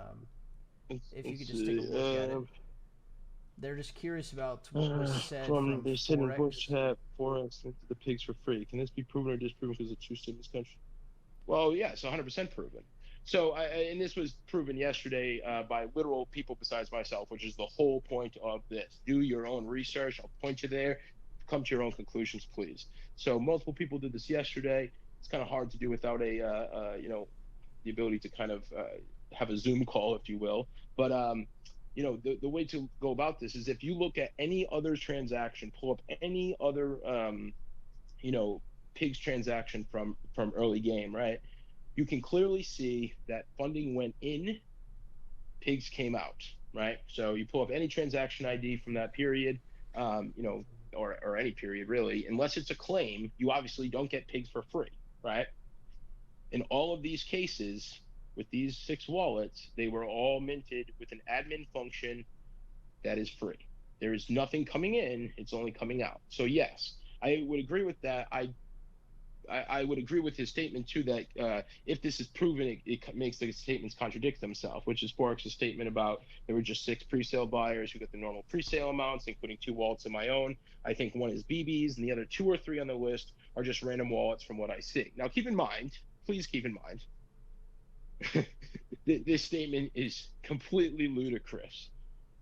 If you could just take a look at it. They're just curious about what was said from They said in forex. books have forex into the pigs for free. Can this be proven or disproven because it's true state in this country? Well, yeah, it's 100% proven. So, and this was proven yesterday by literal people besides myself, which is the whole point of this. Do your own research. I'll point you there. Come to your own conclusions, please. So, multiple people did this yesterday. It's kind of hard to do without a, the ability to kind of have a Zoom call, if you will. But the way to go about this is if you look at any other transaction, pull up any other, pigs transaction from early game, right? You can clearly see that funding went in, pigs came out, right? So you pull up any transaction ID from that period, or any period really, unless it's a claim, you obviously don't get pigs for free, right? In all of these cases, with these 6 wallets, they were all minted with an admin function that is free. There is nothing coming in, it's only coming out. So yes, I would agree with that. I would agree with his statement too that if this is proven, it makes the statements contradict themselves, which is Forex's statement about there were just 6 pre-sale buyers who got the normal pre-sale amounts, including 2 wallets of my own. I think 1 is BB's, and the other 2 or 3 on the list are just random wallets from what I see. Now, please keep in mind, this statement is completely ludicrous.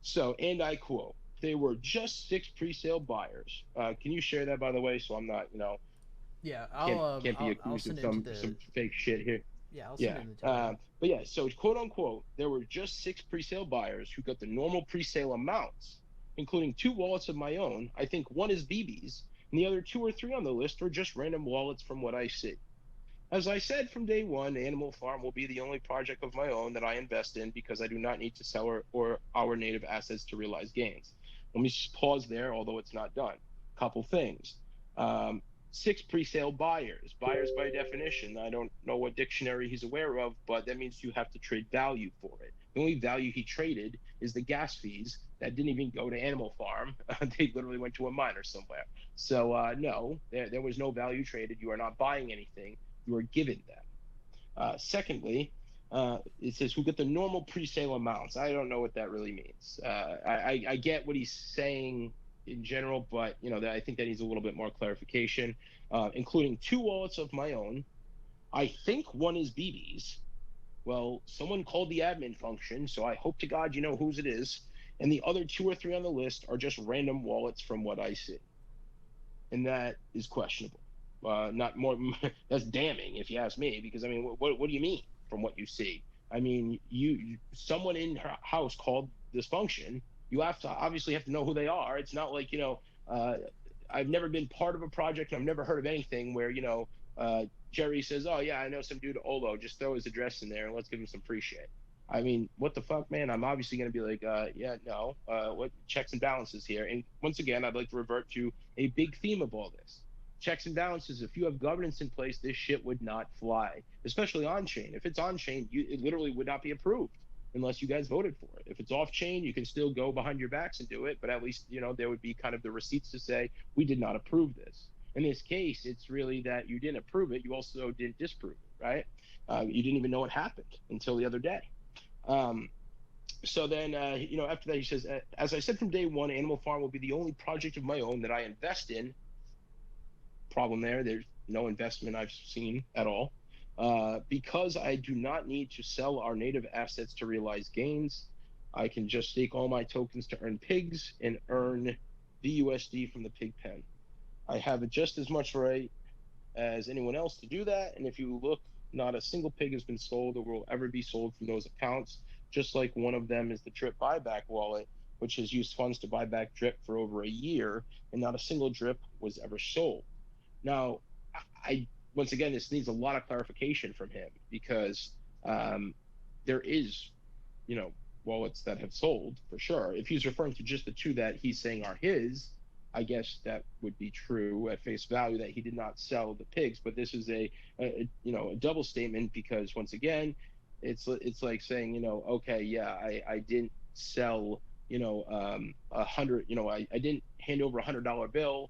So, and I quote, "They were just 6 pre-sale buyers." Can you share that, by the way, so I'm not, Yeah, can't be accused of some fake shit here. Yeah, I'll send it in the Telegram. But yeah, so quote unquote, there were just 6 pre-sale buyers who got the normal pre-sale amounts, including 2 wallets of my own. I think 1 is BB's, and the other 2 or 3 on the list are just random wallets from what I see. As I said from day one, Animal Farm will be the only project of my own that I invest in because I do not need to sell or our native assets to realize gains. Let me just pause there, although it's not done. Couple things. 6 pre-sale buyers. Buyers by definition, I don't know what dictionary he's aware of, but that means you have to trade value for it. The only value he traded is the gas fees that didn't even go to Animal Farm. They literally went to a miner somewhere. So no, there was no value traded. You are not buying anything. You are given them. Secondly, it says who get the normal pre-sale amounts. I don't know what that really means. I get what he's saying in general, but I think that needs a little bit more clarification, including 2 wallets of my own. I think 1 is BB's. Well, someone called the admin function, so I hope to God you know whose it is. And the other 2 or 3 on the list are just random wallets from what I see. And that is questionable. Not more. That's damning, if you ask me, because I mean, what do you mean from what you see? I mean, someone in her house called this function. You obviously have to know who they are. It's not like I've never been part of a project. And I've never heard of anything where Jerry says, "Oh yeah, I know some dude Olo. Just throw his address in there and let's give him some free shit." I mean, what the fuck, man? I'm obviously going to be like, yeah, no. What checks and balances here? And once again, I'd like to revert to a big theme of all this. Checks and balances. If you have governance in place, this shit would not fly, especially on chain. If it's on chain, it literally would not be approved unless you guys voted for it. If it's off chain, you can still go behind your backs and do it, but at least there would be kind of the receipts to say we did not approve this. In this case, it's really that you didn't approve it, you also didn't disprove it, right? You didn't even know what happened until the other day. So then, after that, he says, as I said from day one, Animal Farm will be the only project of my own that I invest in. Problem there's no investment I've seen at all, because I do not need to sell our native assets to realize gains. I can just stake all my tokens to earn pigs and earn VUSD from the pig pen. I have just as much right as anyone else to do that, and if you look, not a single pig has been sold or will ever be sold from those accounts, just like one of them is the drip buyback wallet, which has used funds to buy back drip for over a year, and not a single drip was ever sold. Now, I once again, this needs a lot of clarification from him because there is, you know, wallets that have sold for sure. If he's referring to just the two that he's saying are his, I guess that would be true at face value that he did not sell the pigs. But this is a double statement because once again, it's like saying, you know, okay, yeah, I didn't sell, you know, 100, you know, I didn't hand over $100 bill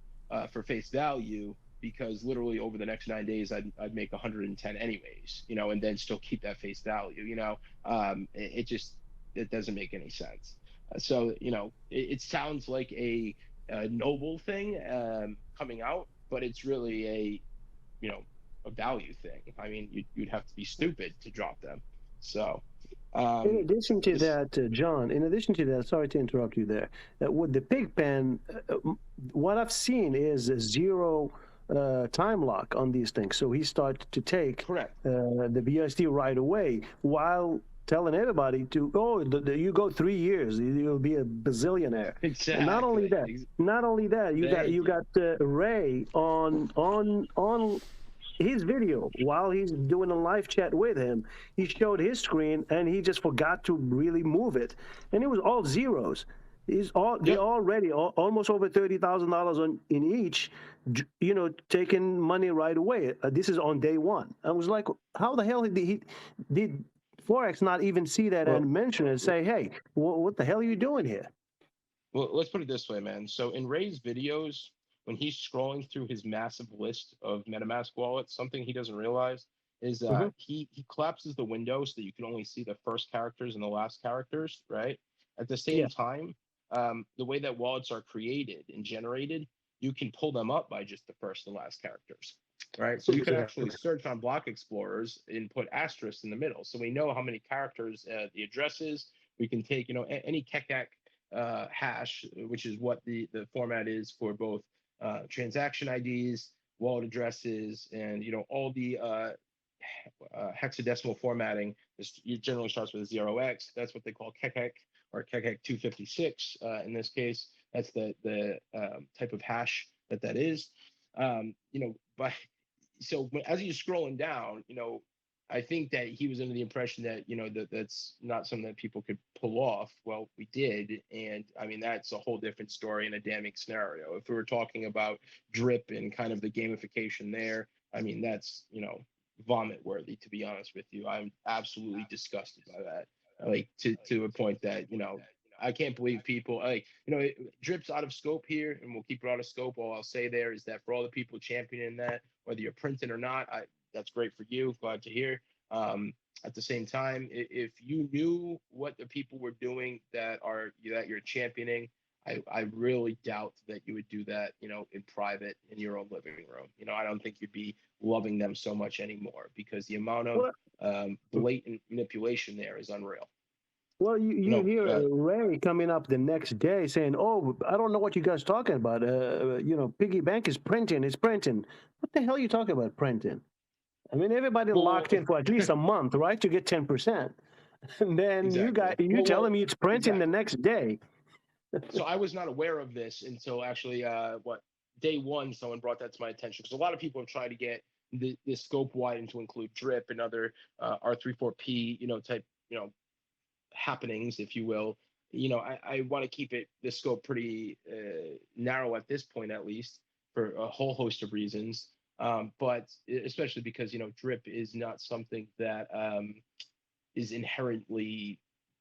for face value because literally over the next 9 days I'd make 110 anyways, you know, and then still keep that face value, you know. It just, it doesn't make any sense. So you know, it sounds like a noble thing coming out, but it's really a, you know, a value thing. I mean, you'd have to be stupid to drop them. So In addition to this, that, John, in addition to that, sorry to interrupt you there. With the pig pen, what I've seen is a zero time lock on these things. So he started to take correct. The BSD right away while telling everybody to, you go 3 years, you'll be a bazillionaire. Exactly. And not only that, you got Ray on his video while he's doing a live chat with him. He showed his screen and he just forgot to really move it, and it was all zeros. They're already almost over $30,000 in each, you know, taking money right away. This is on day one. I was like, how the hell did forex not even see that and mention it and say, hey, what the hell are you doing here? Well, let's put it this way, man. So in Ray's videos, when he's scrolling through his massive list of MetaMask wallets, something he doesn't realize is he collapses the window so that you can only see the first characters and the last characters, right? At the same time, the way that wallets are created and generated, you can pull them up by just the first and last characters, right? So you can actually search on block explorers and put asterisks in the middle. So we know how many characters the address is. We can take, you know, any kekak hash, which is what the format is for both transaction IDs, wallet addresses, and, you know, all the hexadecimal formatting. It generally starts with a 0x. That's what they call kekek or kekek 256 in this case. That's the type of hash that is. You know, but so as he's scrolling down, you know, I think that he was under the impression that, you know, that's not something that people could pull off. Well, we did. And I mean, that's a whole different story and a damning scenario. If we were talking about drip and kind of the gamification there, I mean, that's, you know, vomit worthy, to be honest with you. I'm absolutely disgusted by that. Like to a point that, you know, I can't believe people like, you know, it drips out of scope here, and we'll keep it out of scope. All I'll say there is that for all the people championing that, whether you're printing or not, that's great for you. Glad to hear. At the same time, if you knew what the people were doing that you're championing, I really doubt that you would do that, you know, in private in your own living room. You know, I don't think you'd be loving them so much anymore because the amount of blatant manipulation there is unreal. Well, you hear Ray coming up the next day saying, "Oh, I don't know what you guys are talking about. You know, piggy bank is printing. It's printing. What the hell are you talking about printing? I mean, everybody locked in for at least a month, right, to get 10%, and then you telling me it's printing the next day." So I was not aware of this until actually day one. Someone brought that to my attention because a lot of people have tried to get the scope widened to include drip and other R34P, you know, type, you know, happenings, if you will. You know, I want to keep the scope pretty narrow at this point, at least, for a whole host of reasons. But especially because, you know, drip is not something that is inherently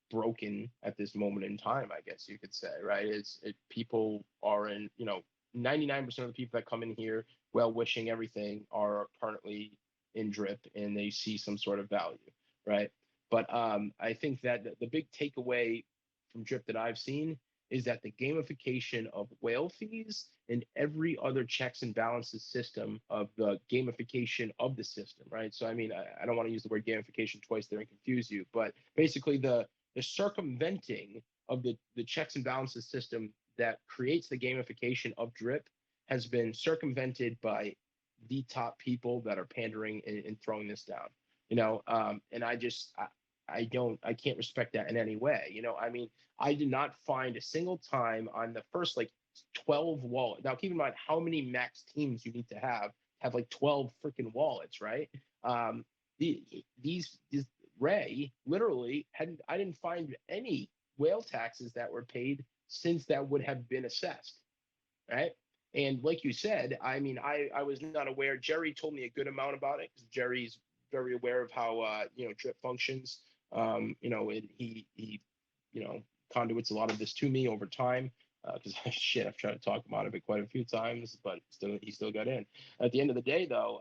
broken at this moment in time, I guess you could say, right? People are in, you know, 99% of the people that come in here well wishing everything are currently in drip and they see some sort of value, right? But I think that the big takeaway from drip that I've seen is that the gamification of whale fees and every other checks and balances system of the gamification of the system, right? So, I mean, I don't want to use the word gamification twice there and confuse you, but basically the circumventing of the checks and balances system that creates the gamification of drip has been circumvented by the top people that are pandering and throwing this down, you know, and I can't respect that in any way. You know, I mean, I did not find a single time on the first like 12 wallets. Now, keep in mind how many max teams you need to have have like 12 freaking wallets, right? These Ray literally I didn't find any whale taxes that were paid since that would have been assessed, right? And like you said, I mean, I was not aware. Jerry told me a good amount about it because Jerry's very aware of how drip functions. And he conduits a lot of this to me over time. Because shit, I've tried to talk him out of it quite a few times, but he still got in. At the end of the day, though,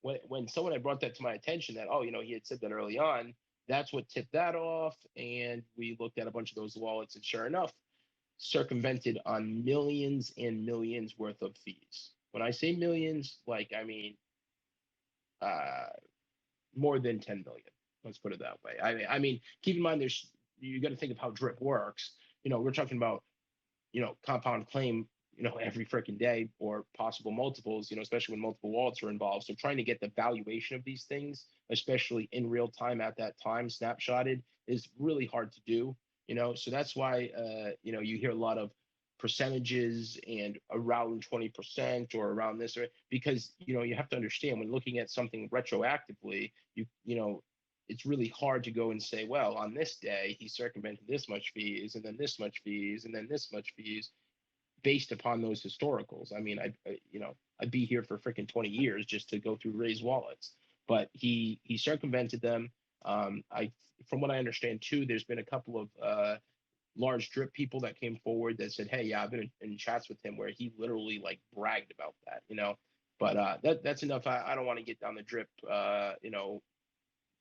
when someone had brought that to my attention, that he had said that early on, that's what tipped that off, and we looked at a bunch of those wallets, and sure enough, circumvented on millions and millions worth of fees. When I say millions, like I mean more than 10 million. Let's put it that way. I mean, keep in mind, you got to think of how drip works. We're talking about compound claim, every freaking day or possible multiples, especially when multiple wallets are involved. So trying to get the valuation of these things, especially in real time at that time, snapshotted, is really hard to do, So that's why, you hear a lot of percentages and around 20% or around this, because, you have to understand when looking at something retroactively, it's really hard to go and say, well, on this day, he circumvented this much fees, and then this much fees, and then this much fees, based upon those historicals. I mean, I'd be here for freaking 20 years just to go through Ray's wallets, but he circumvented them. From what I understand too, there's been a couple of large drip people that came forward that said, hey, yeah, I've been in chats with him where he literally like bragged about that, But that's enough. I don't want to get down the drip,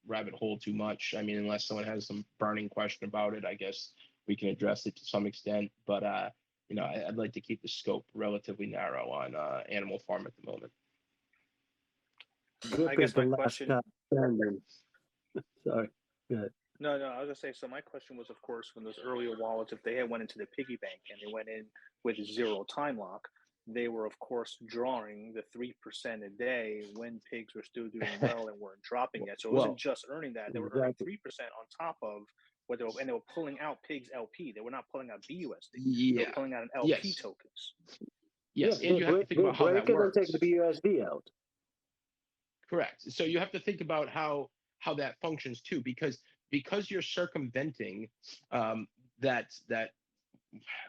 rabbit hole too much. I mean, unless someone has some burning question about it, I guess we can address it to some extent. But I'd like to keep the scope relatively narrow on Animal Farm at the moment. Drip I guess is the my last question. standing. Sorry. Go ahead. No, I was gonna say. So my question was, of course, when those earlier wallets, if they had went into the piggy bank and they went in with zero time lock, they were, of course, drawing the 3% a day when pigs were still doing well and weren't dropping yet. So it wasn't just earning that; they were earning 3% on top of what they were pulling out pigs LP. They were not pulling out BUSD. Yeah. They were pulling out an LP Yes. tokens. Yes, Yeah, and you have to think about how that break it works. and take the BUSD out. Correct. So you have to think about how that functions too, because you're circumventing that.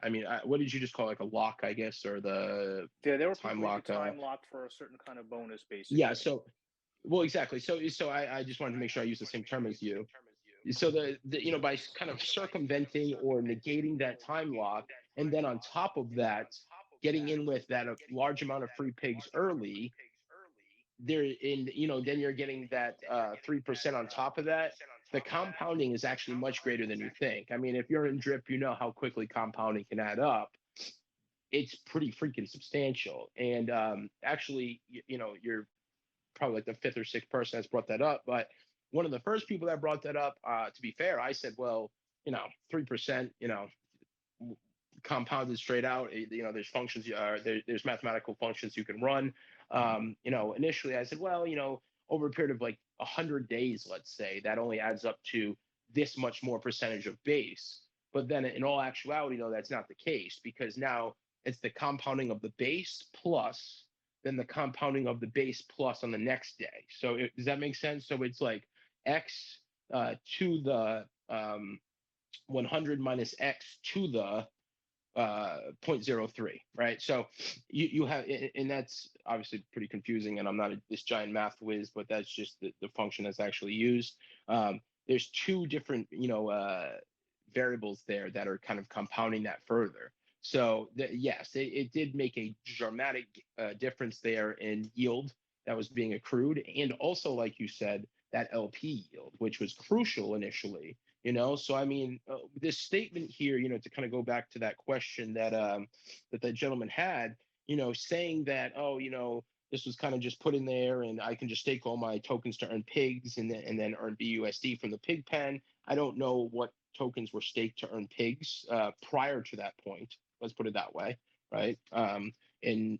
I mean, what did you just call, like a lock, I guess, or the they were time completely lock? time locked for a certain kind of bonus, basically. Yeah. So, well, exactly. So I just wanted to make sure I use the same term as you. So by kind of circumventing or negating that time lock, and then on top of that, getting in with that a large amount of free pigs early, then you're getting that 3% on top of that. The compounding is actually much greater than you think. I mean, if you're in drip, you know how quickly compounding can add up. It's pretty freaking substantial. And actually, you're probably like the fifth or sixth person that's brought that up. But one of the first people that brought that up, to be fair, I said, well, 3%, compounded straight out, there's functions, there's mathematical functions you can run. Initially I said, well, over a period of like 100 days, let's say, that only adds up to this much more percentage of base. But then in all actuality, that's not the case, because now it's the compounding of the base plus then the compounding of the base plus on the next day. So does that make sense? So it's like X to the 100 minus X to the 0.03, right? So you have, and that's obviously pretty confusing, and I'm not this giant math whiz, but that's just the function that's actually used. There's two different variables there that are kind of compounding that further. So yes, it did make a dramatic difference there in yield that was being accrued, and also, like you said, that LP yield, which was crucial initially. So I mean, this statement here, to kind of go back to that question that that gentleman had, saying that, this was kind of just put in there, and I can just stake all my tokens to earn pigs, and then earn BUSD from the pig pen. I don't know what tokens were staked to earn pigs prior to that point. Let's put it that way, right? And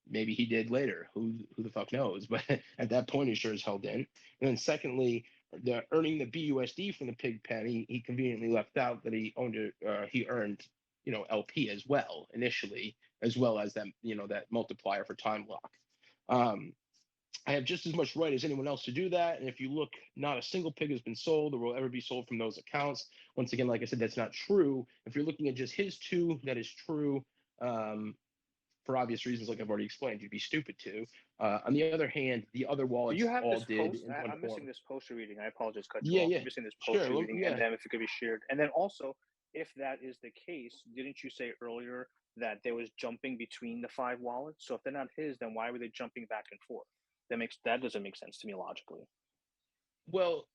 maybe he did later. Who the fuck knows? But at that point, he sure as hell didn't. And then secondly, earning the BUSD from the pig pen, he conveniently left out that he earned LP as well initially, as well as that that multiplier for time lock. I have just as much right as anyone else to do that. And if you look, not a single pig has been sold or will ever be sold from those accounts. Once again, like I said, that's not true. If you're looking at just his two, that is true. For obvious reasons, like I've already explained, you'd be stupid to. On the other hand, the other Do you wallets have all this did post? in one I'm form. missing this post you're reading. I apologize, cut you Yeah, off. yeah, I'm missing this post sure. you're Well, reading, yeah. and then if it could be shared. And then also, if that is the case, didn't you say earlier that there was jumping between the 5 wallets? So if they're not his, then why were they jumping back and forth? That doesn't make sense to me logically. Well,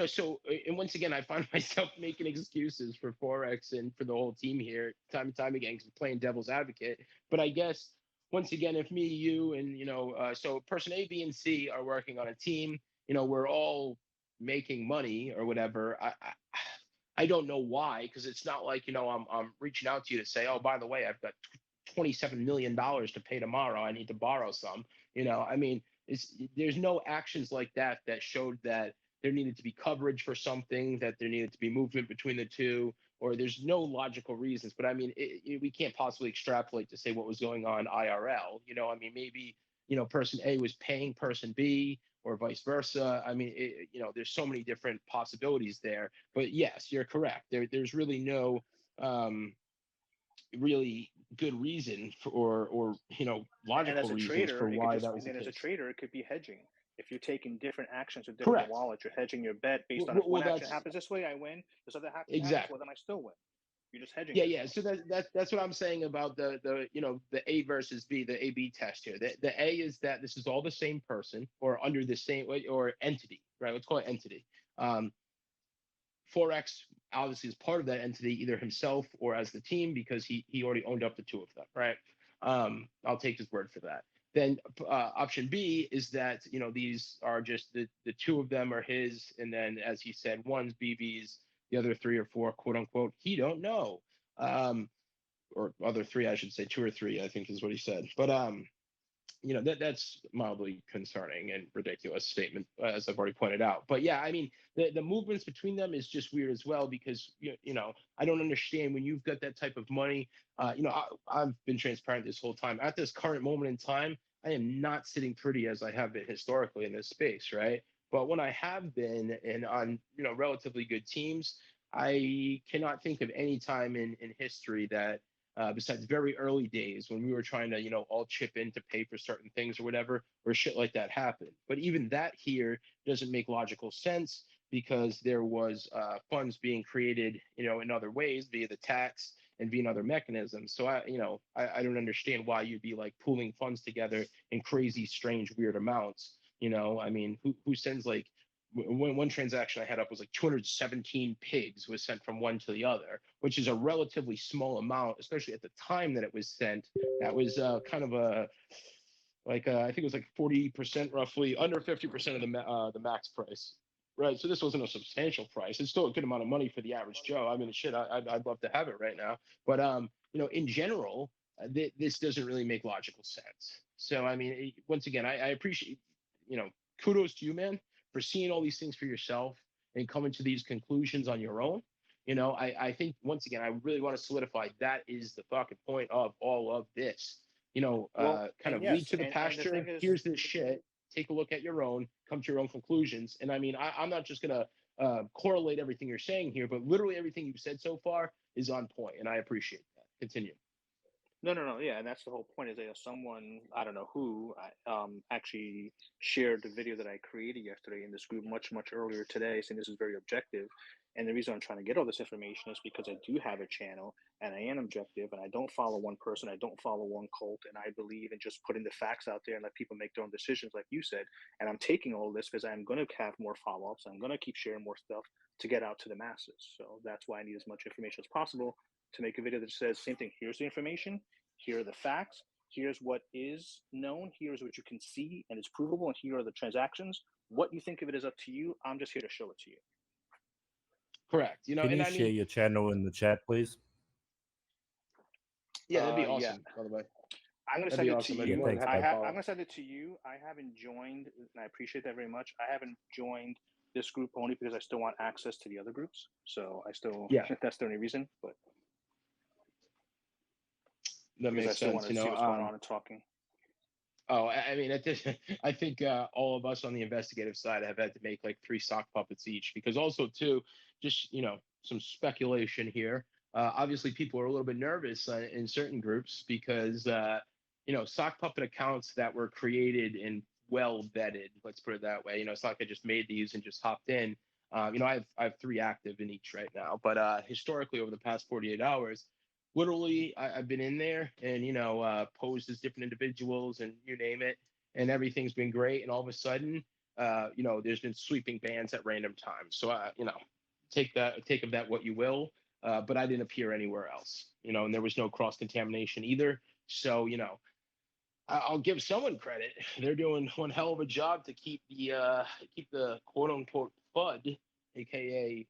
so and once again, I find myself making excuses for forex and for the whole team here, time and time again, 'cause I'm playing devil's advocate. But I guess once again, if me, you, and so person A, B, and C are working on a team, we're all making money or whatever. I don't know why, because it's not like I'm reaching out to you to say, oh, by the way, I've got $27 million to pay tomorrow. I need to borrow some. I mean, there's no actions like that that showed that there needed to be coverage for something, that there needed to be movement between the two, or there's no logical reasons. But I mean, we can't possibly extrapolate to say what was going on IRL. I mean, maybe person A was paying person B, or vice versa. I mean, there's so many different possibilities there. But yes, you're correct. There's really no really good reason for, or And logical as a reasons for trader, it could why just, that was and the then as a case. trader, it could be hedging. If you're taking different actions with different Correct. wallets, you're hedging your bet based on if Well, one action that's happens this way, I win. This other action happens, well, exactly. then I still win. You're just hedging Yeah, yourself. yeah. So that's what I'm saying about the A versus B, the A/B test here. The A is that this is all the same person or under the same or entity, right? Let's call it entity. Forex obviously is part of that entity, either himself or as the team, because he already owned up the two of them, right? I'll take his word for that. Then option B is that these are just the two of them are his, and then as he said, one's BB's, the other 3 or 4, quote unquote, he don't know, or other 3, I should say, 2 or 3, I think is what he said. But that's mildly concerning and ridiculous statement, as I've already pointed out. But yeah, I mean, the movements between them is just weird as well, because I don't understand when you've got that type of money. I've been transparent this whole time. At this current moment in time, I am not sitting pretty as I have been historically in this space, right? But when I have been and on relatively good teams, I cannot think of any time in history that besides very early days when we were trying to, all chip in to pay for certain things or whatever, where shit like that happened. But even that here doesn't make logical sense, because there was funds being created, in other ways via the tax and via other mechanisms. So I don't understand why you'd be like pooling funds together in crazy, strange, weird amounts. I mean, who sends like one transaction I had up was like 217 pigs was sent from one to the other, which is a relatively small amount, especially at the time that it was sent. That was kind of a I think it was like 40% roughly, under 50% of the max price. Right, so this wasn't a substantial price. It's still a good amount of money for the average Joe. I mean, shit, I'd love to have it right now. But in general, this doesn't really make logical sense. So I mean, once again, I appreciate, kudos to you, man, for seeing all these things for yourself and coming to these conclusions on your own. I think once again, I really want to solidify that is the fucking point of all of this. Well, Kind and of lead yes, to the and the pasture. thing is, Here's this shit. Take a look at your own. Come to your own conclusions. And I mean, I'm not just gonna correlate everything you're saying here, but literally everything you've said so far is on point, and I appreciate that. Continue. no, yeah, and that's the whole point. Is that someone, I don't know who, actually shared the video that I created yesterday in this group much earlier today, saying this is very objective. And the reason I'm trying to get all this information is because I do have a channel and I am objective, and I don't follow one person, I don't follow one cult, and I believe in just putting the facts out there and let people make their own decisions, like you said. And I'm taking all this because I'm going to have more follow-ups. I'm going to keep sharing more stuff to get out to the masses. So that's why I need as much information as possible to make a video that says same thing. Here's the information. Here are the facts. Here's what is known. Here's what you can see and it's provable. And here are the transactions. What you think of it is up to you. I'm just here to show it to you. Correct. Can you share your channel in the chat, please? Yeah, that'd be Yeah. awesome, by the way. I'm going to That'd send be it awesome. to I'd be you. more than happy to I'm follow. going to send it to you. I haven't joined, and I appreciate that very much. I haven't joined this group only because I still want access to the other groups. So I still, Yeah, that's the only reason. But that because I makes still sense. want to see what's going on and talking. Oh, I mean, at this, I think all of us on the investigative side have had to make like 3 sock puppets each because also too, just some speculation here. Obviously, people are a little bit nervous in certain groups because sock puppet accounts that were created and well vetted. Let's put it that way. It's not like I just made these and just hopped in. I have 3 active in each right now, but historically over the past 48 hours literally I've been in there and posed as different individuals and you name it, and everything's been great. And all of a sudden, there's been sweeping bans at random times. So take of that what you will. But I didn't appear anywhere else, and there was no cross contamination either. So I'll give someone credit. They're doing one hell of a job to keep the quote unquote FUD, aka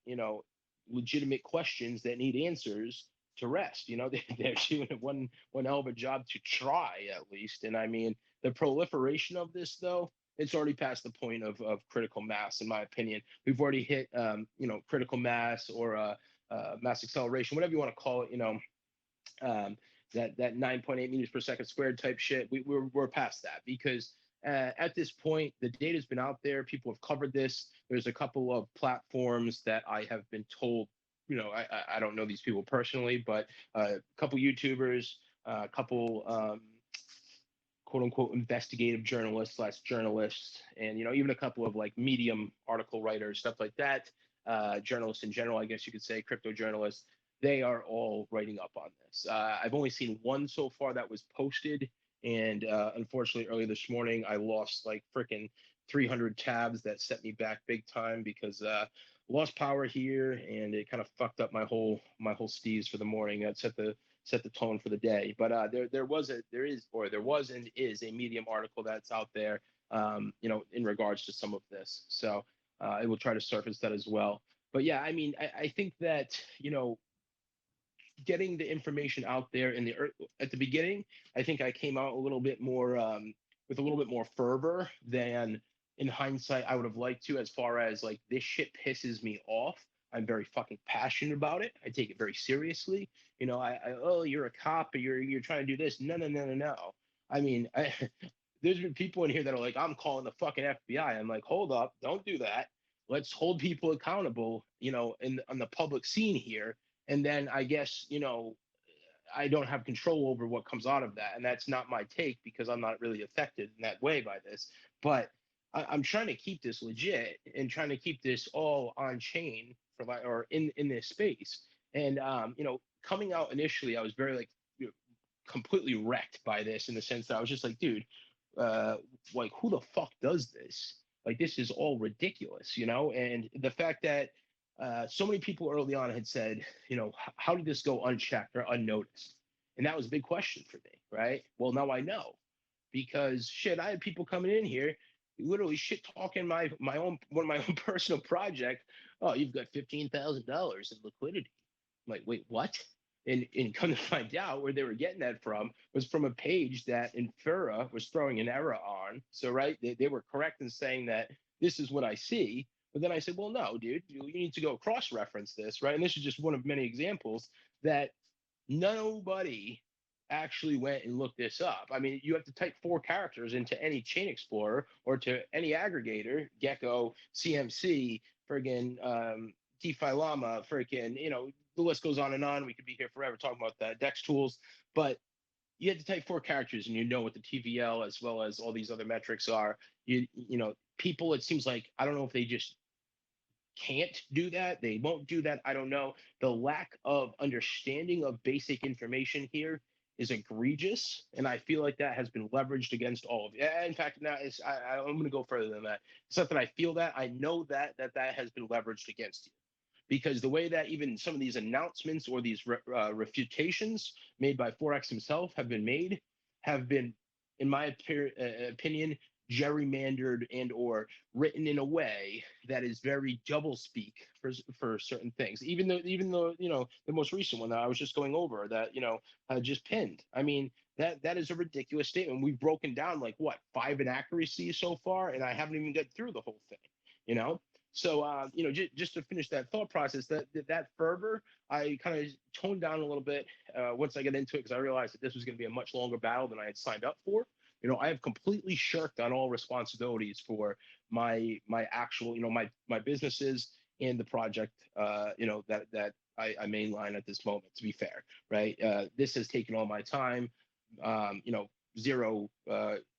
legitimate questions that need answers, to rest. They're doing one hell of a job to try at least. And I mean, the proliferation of this though, it's already past the point of critical mass, in my opinion. We've already hit critical mass or mass acceleration, whatever you want to call it. Um, that 9.8 meters per second squared type shit. We're past that because at this point the data's been out there. People have covered this. There's a couple of platforms that I have been told. I don't know these people personally, but a couple YouTubers, a couple quote unquote investigative journalists / journalists, and even a couple of like Medium article writers, stuff like that. Journalists in general, I guess you could say, crypto journalists. They are all writing up on this. I've only seen one so far that was posted, and unfortunately, early this morning, I lost like freaking 300 tabs. That set me back big time because lost power here, and it kind of fucked up my whole steez for the morning. That set the tone for the day. But there was and is a Medium article that's out there, in regards to some of this. So I will try to surface that as well. But yeah, I mean, I think that getting the information out there at the beginning, I think I came out a little bit more with a little bit more fervor than in hindsight I would have liked to. As far as like, this shit pisses me off. I'm very fucking passionate about it. I take it very seriously. Oh, you're a cop, or you're trying to do this. No, no, no, no, no. I mean, there's been people in here that are like, I'm calling the fucking FBI. I'm like, hold up, don't do that. Let's hold people accountable, on the public scene here. And then I guess, I don't have control over what comes out of that. And that's not my take because I'm not really affected in that way by this. But I'm trying to keep this legit and trying to keep this all on chain or in this space. And, coming out initially, I was very like, completely wrecked by this, in the sense that I was just like, dude, like, who the fuck does this? Like, this is all ridiculous, And the fact that so many people early on had said, how did this go unchecked or unnoticed? And that was a big question for me, right? Well, now I know, because shit, I had people coming in here literally shit talking my own personal project. Oh, you've got $15,000 in liquidity. I'm like, wait, what? And come to find out, where they were getting that from was from a page that Infura was throwing an error on. So, right, they were correct in saying that this is what I see. But then I said, well, no, dude, you need to go cross-reference this, right? And this is just one of many examples that nobody actually went and looked this up. I mean, you have to type 4 characters into any chain explorer or to any aggregator, Gecko, CMC, friggin' DeFi Llama, freaking, the list goes on and on. We could be here forever talking about that. Dex tools, but you had to type 4 characters, and what the TVL as well as all these other metrics are. People, it seems like, I don't know if they just can't do that. They won't do that. I don't know. The lack of understanding of basic information here is egregious, and I feel like that has been leveraged against all of you. In fact, now I'm going to go further than that. It's not that I feel that. I know that has been leveraged against you, because the way that even some of these announcements or these refutations made by Forex himself have been, in my opinion, gerrymandered and or written in a way that is very doublespeak for certain things. Even though the most recent one that I was just going over that just pinned. I mean, that is a ridiculous statement. We've broken down like what 5 inaccuracies so far, and I haven't even got through the whole thing. So, just to finish that thought process, that fervor, I kind of toned down a little bit once I got into it, because I realized that this was going to be a much longer battle than I had signed up for. I have completely shirked on all responsibilities for my actual, my businesses and the project, that I mainline at this moment, to be fair, right? This has taken all my time, zero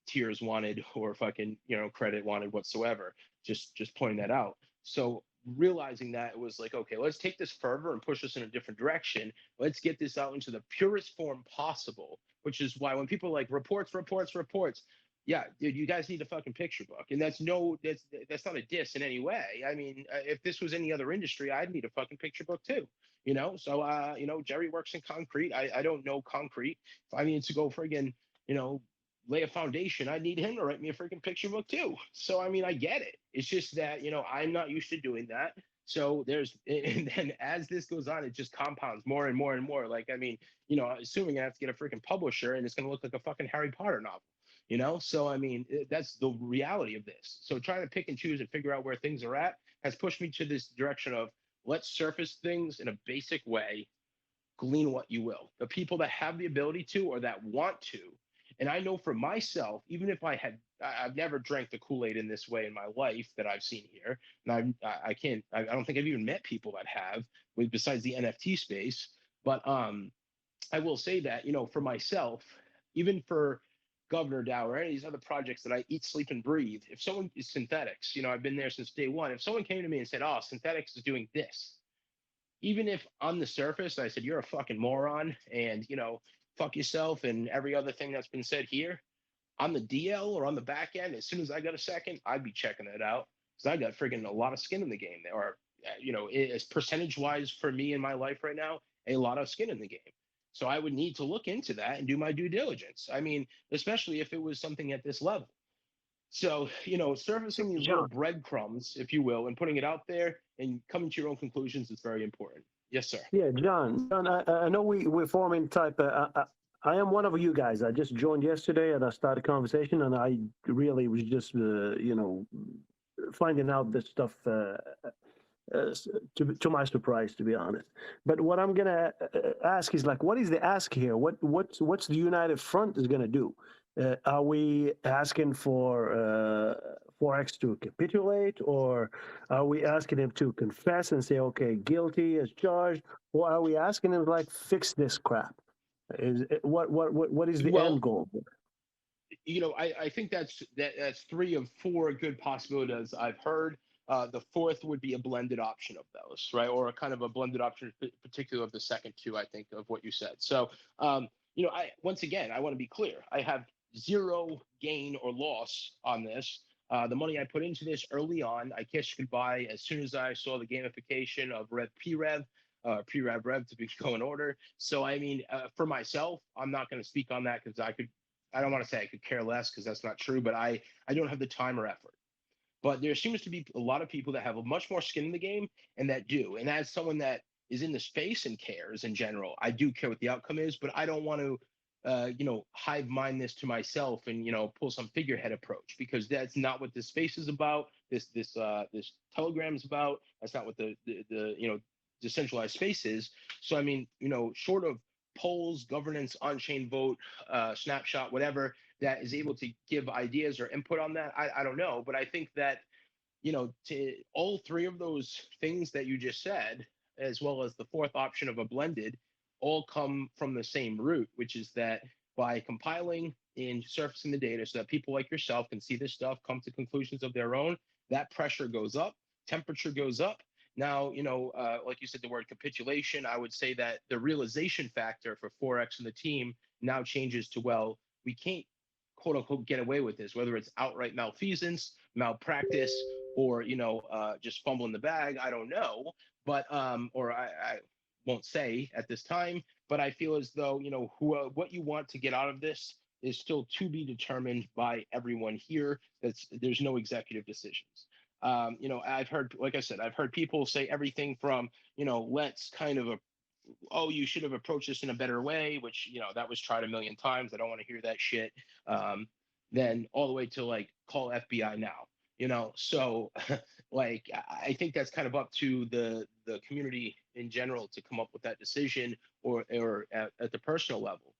tears wanted or fucking, credit wanted whatsoever. Just pointing that out. So realizing that, it was like, okay, let's take this further and push this in a different direction. Let's get this out into the purest form possible, which is why when people are like reports, yeah, dude, you guys need a fucking picture book. And that's not a diss in any way. I mean, if this was any other industry, I'd need a fucking picture book too. So Jerry works in concrete. I don't know concrete. If I need to go friggin', lay a foundation, I need him to write me a freaking picture book too. So I mean, I get it. It's just that I'm not used to doing that. So and then as this goes on, it just compounds more and more and more. Like, I mean, assuming I have to get a freaking publisher, and it's going to look like a fucking Harry Potter novel. So I mean, that's the reality of this. So trying to pick and choose and figure out where things are at has pushed me to this direction of, let's surface things in a basic way, glean what you will. The people that have the ability to, or that want to. And I know for myself, even if I've never drank the Kool-Aid in this way in my life that I've seen here. And I don't think I've even met people that have, besides the NFT space. But I will say that, for myself, even for Governor Dow or any of these other projects that I eat, sleep, and breathe, if someone is synthetics, I've been there since day one. If someone came to me and said, oh, synthetics is doing this, even if on the surface I said, you're a fucking moron and, fuck yourself and every other thing that's been said here, on the DL or on the back end, as soon as I got a second, I'd be checking it out, because I got friggin' a lot of skin in the game there. Or, as percentage-wise for me in my life right now, a lot of skin in the game. So I would need to look into that and do my due diligence. I mean, especially if it was something at this level. So, surfacing these little breadcrumbs, if you will, and putting it out there and coming to your own conclusions is very important. Yes, sir. Yeah, John, I know we're forming type. I am one of you guys. I just joined yesterday and I started a conversation, and I really was just, finding out this stuff to my surprise, to be honest. But what I'm gonna ask is, like, what is the ask here? What's the United Front is gonna do? Are we asking for forex to capitulate, or are we asking him to confess and say, okay, guilty as charged, or are we asking him, like, fix this crap? What is the end goal? I think that's 3 of 4 good possibilities I've heard. The fourth would be a blended option of those, right? Or a kind of a blended option, particularly of the second 2, I think, of what you said. So, once again, I want to be clear. I have zero gain or loss on this. The money I put into this early on, I kissed goodbye as soon as I saw the gamification of Rev Rev to be go in order. So, I mean, for myself, I'm not going to speak on that, because I don't want to say I could care less, because that's not true, but I don't have the time or effort. But there seems to be a lot of people that have a much more skin in the game and that do. And as someone that is in the space and cares in general, I do care what the outcome is, but I don't want to, hive mind this to myself and, pull some figurehead approach, because that's not what this space is about. This Telegram is about. That's not what the decentralized space is. So, I mean, short of polls, governance, on-chain vote, snapshot, whatever, that is able to give ideas or input on that, I don't know. But I think that, to all 3 of those things that you just said, as well as the fourth option of a blended, all come from the same root, which is that by compiling and surfacing the data so that people like yourself can see this stuff, come to conclusions of their own, that pressure goes up, temperature goes up. Now, like you said, the word capitulation, I would say that the realization factor for forex and the team now changes to, well, we can't, quote unquote, get away with this, whether it's outright malfeasance, malpractice, or, just fumbling the bag. I don't know, but, or I won't say at this time, but I feel as though, what you want to get out of this is still to be determined by everyone here. There's no executive decisions. I've heard, like I said, I've heard people say everything from, let's kind of, oh, you should have approached this in a better way, which, that was tried a million times. I don't want to hear that shit. Then all the way to, like, call FBI now, so like, I think that's kind of up to the community in general to come up with that decision, or at the personal level.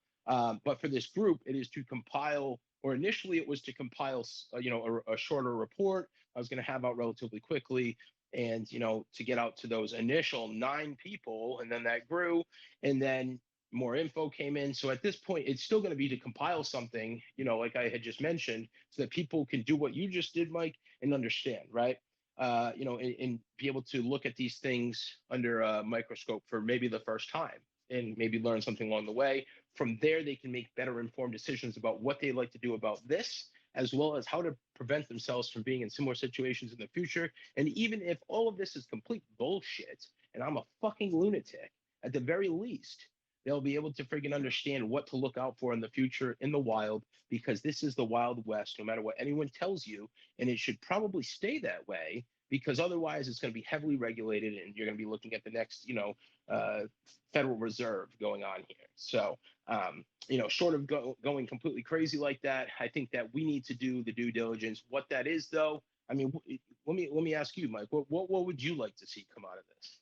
But for this group, it is to compile or initially it was to compile, a shorter report I was going to have out relatively quickly, and to get out to those initial 9 people, and then that grew, and then more info came in. So at this point, it's still going to be to compile something, like I had just mentioned, so that people can do what you just did, Mike, and understand, right? And be able to look at these things under a microscope for maybe the first time, and maybe learn something along the way. From there, they can make better informed decisions about what they'd like to do about this, as well as how to prevent themselves from being in similar situations in the future. And even if all of this is complete bullshit and I'm a fucking lunatic, at the very least, they'll be able to freaking understand what to look out for in the future in the wild, because this is the Wild West, no matter what anyone tells you. And it should probably stay that way, because otherwise it's going to be heavily regulated, and you're going to be looking at the next, Federal Reserve going on here. So, short of going completely crazy like that, I think that we need to do the due diligence. What that is, though, I mean, let me ask you, Mike, what would you like to see come out of this?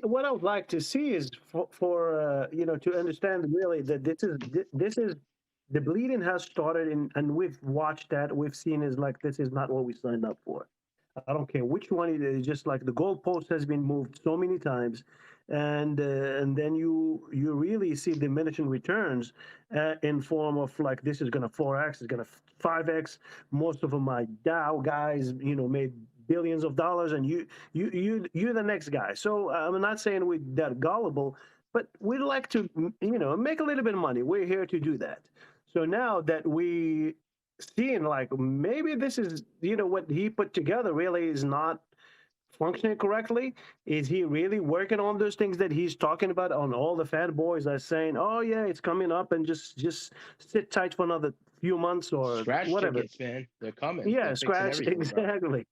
What I would like to see is for to understand really that this is the bleeding has started, and we've watched that, we've seen is like this is not what we signed up for. I don't care which one it is. Just like the goalpost has been moved so many times, and then you really see diminishing returns in form of like this is going to 4x, it's going to 5x. Most of them are Dow guys, made billions of dollars, and you're the next guy. So I'm not saying we're that gullible, but we'd like to make a little bit of money. We're here to do that. So now that we seeing like maybe this is what he put together really is not functioning correctly. Is he really working on those things that he's talking about? On all the fanboys are saying, oh yeah, it's coming up, and just sit tight for another few months or Scratch whatever. tickets, man, they're coming. Yeah, They're scratch, exactly.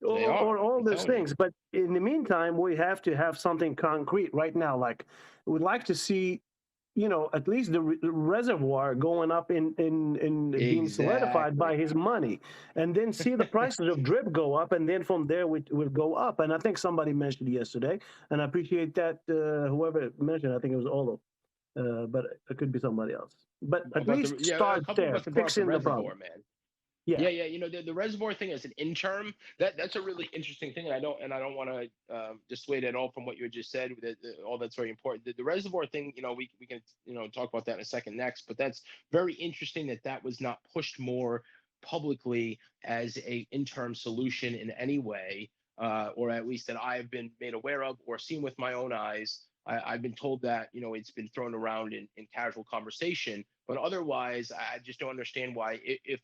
They are. Or all I'm those telling you. things. But in the meantime, we have to have something concrete right now. Like we'd like to see at least the reservoir going up in being solidified by his money, and then see the prices of drip go up, and then from there we will go up. And I think somebody mentioned yesterday, and I appreciate that whoever mentioned, I think it was Olo, but it could be somebody else. But at About least a start couple there, of us have brought up the fixing the reservoir, problem. man. Yeah. The reservoir thing as an interim, that's a really interesting thing, and I don't want to dissuade at all from what you just said. All that's very important. The reservoir thing, we can talk about that in a second next, but that's very interesting that was not pushed more publicly as a interim solution in any way, or at least that I've been made aware of or seen with my own eyes. I've been told that it's been thrown around in casual conversation, but otherwise I just don't understand why, if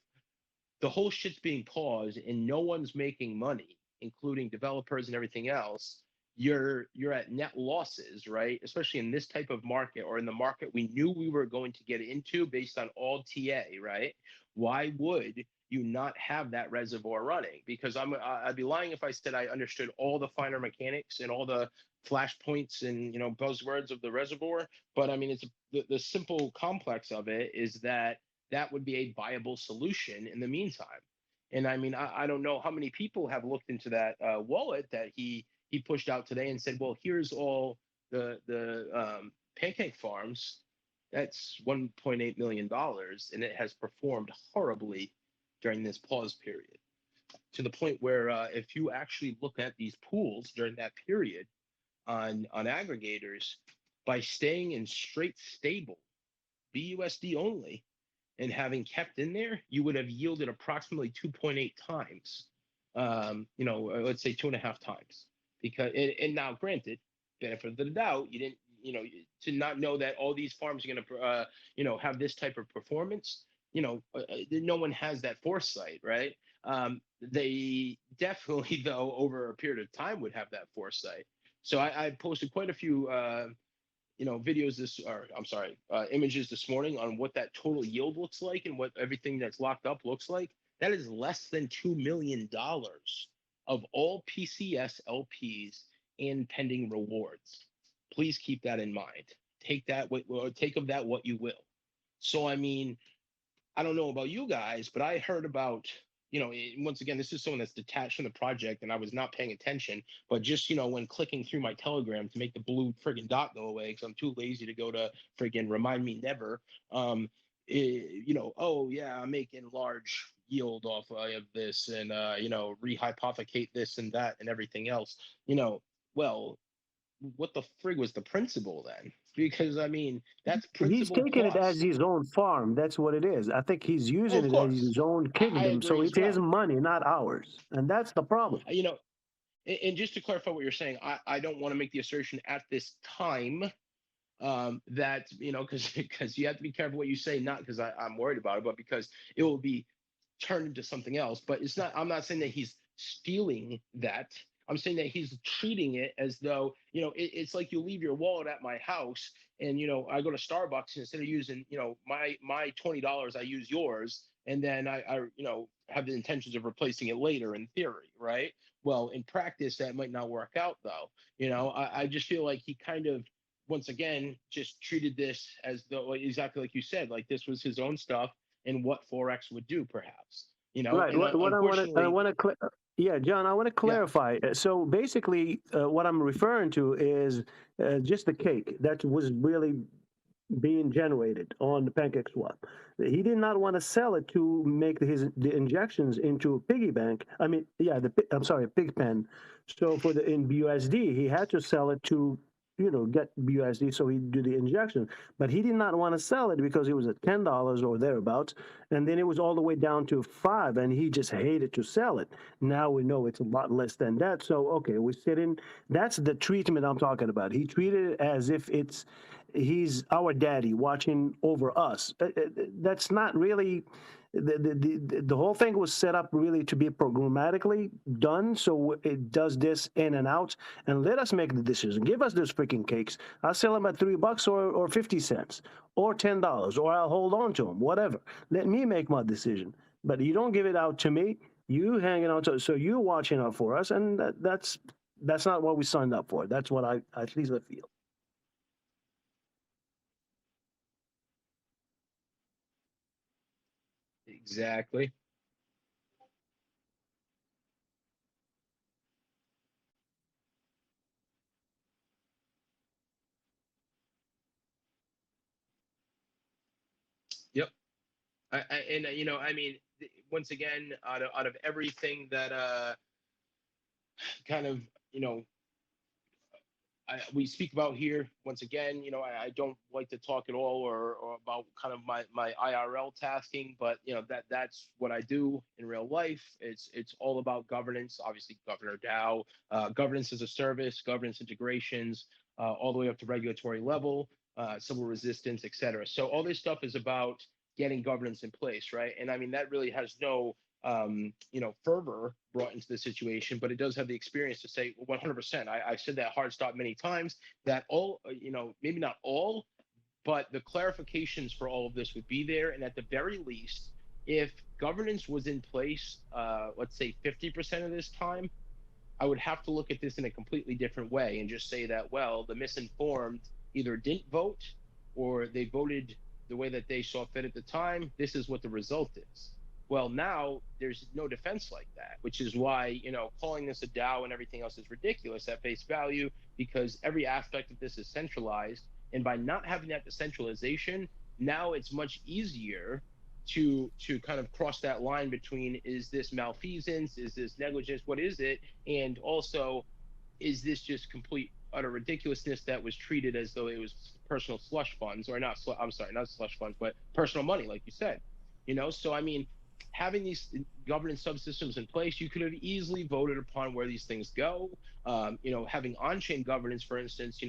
the whole shit's being paused and no one's making money, including developers and everything else, you're at net losses, right? Especially in this type of market, or in the market we knew we were going to get into based on all TA, right? Why would you not have that reservoir running? Because I'd be lying if I said I understood all the finer mechanics and all the flashpoints and buzzwords of the reservoir. But I mean, it's the simple complex of it is that would be a viable solution in the meantime. And I mean, I don't know how many people have looked into that wallet that he pushed out today and said, well, here's all the pancake farms. That's $1.8 million, and it has performed horribly during this pause period, to the point where if you actually look at these pools during that period on aggregators, by staying in straight stable BUSD only, and having kept in there, you would have yielded approximately 2.8 times, let's say 2.5 times. Because, and now granted, benefit of the doubt, you didn't, to not know that all these farms are going to, have this type of performance, no one has that foresight, right? They definitely, though, over a period of time would have that foresight. So I posted quite a few videos images this morning on what that total yield looks like and what everything that's locked up looks like. That is less than $2 million of all PCS LPs and pending rewards. Please keep that in mind. Take of that what you will. So, I mean, I don't know about you guys, but I heard about, once again, this is someone that's detached from the project and I was not paying attention, but just, when clicking through my Telegram to make the blue friggin' dot go away because I'm too lazy to go to friggin' remind me never, oh yeah, I'm making large yield off of this, and rehypothecate this and that and everything else. Well, what the frig was the principle then? Because I mean, that's He's principal taking it as plus. his own farm. That's what it is. I think he's Oh, using of it as course, his own I kingdom. agree So as it's his well. money, not ours. And that's the problem. You know, and just to clarify what you're saying, I don't want to make the assertion at this time that because you have to be careful what you say, not because I'm worried about it, but because it will be turned into something else. But it's not. I'm not saying that he's stealing that. I'm saying that he's treating it as though it's like you leave your wallet at my house, and I go to Starbucks, and instead of using my $20, I use yours, and then I have the intentions of replacing it later in theory, right? Well, in practice, that might not work out though. I just feel like he kind of once again just treated this as though exactly like you said, like this was his own stuff and what forex would do, perhaps. Right. And What I unfortunately, want to, yeah, John, I want to yeah. clarify. So basically, what I'm referring to is just the cake that was really being generated on the pancake swap. He did not want to sell it to make the injections into a piggy bank. I mean, yeah, I'm sorry, pig pen. So for the in BUSD, he had to sell it to get BUSD so he'd do the injection. But he did not want to sell it because it was at $10 or thereabouts, and then it was all the way down to 5, and he just hated to sell it. Now we know it's a lot less than that. So okay, we're sitting. That's the treatment I'm talking about. He treated it as if he's our daddy watching over us. That's not really the whole thing was set up really to be programmatically done, so it does this in and out, and let us make the decision. Give us those freaking cakes. I'll sell them at $3 or 50 cents or $10, or I'll hold on to them, whatever. Let me make my decision. But you don't give it out to me. You hanging out to, so you watching out for us, and that's not what we signed up for. That's what I at least I feel. Exactly. Yep. And I mean, once again, out of everything that kind of you know we speak about here, once again, I don't like to talk at all or about kind of my IRL tasking, but that's what I do in real life. It's all about governance, obviously Governor Dow, governance as a service, governance integrations, all the way up to regulatory level, civil resistance, et cetera. So all this stuff is about getting governance in place, right? And I mean that really has no fervor brought into the situation, but it does have the experience to say 100%. I've said that hard stop many times that all, maybe not all, but the clarifications for all of this would be there. And at the very least, if governance was in place, let's say 50% of this time, I would have to look at this in a completely different way and just say that, well, the misinformed either didn't vote or they voted the way that they saw fit at the time. This is what the result is. Well, now there's no defense like that, which is why, calling this a DAO and everything else is ridiculous at face value, because every aspect of this is centralized. And by not having that decentralization, now it's much easier to kind of cross that line between, is this malfeasance, is this negligence, what is it, and also is this just complete utter ridiculousness that was treated as though it was personal slush funds, or not I'm sorry, not slush funds, but personal money, like you said. So I mean, having these governance subsystems in place, you could have easily voted upon where these things go. Having on-chain governance, for instance,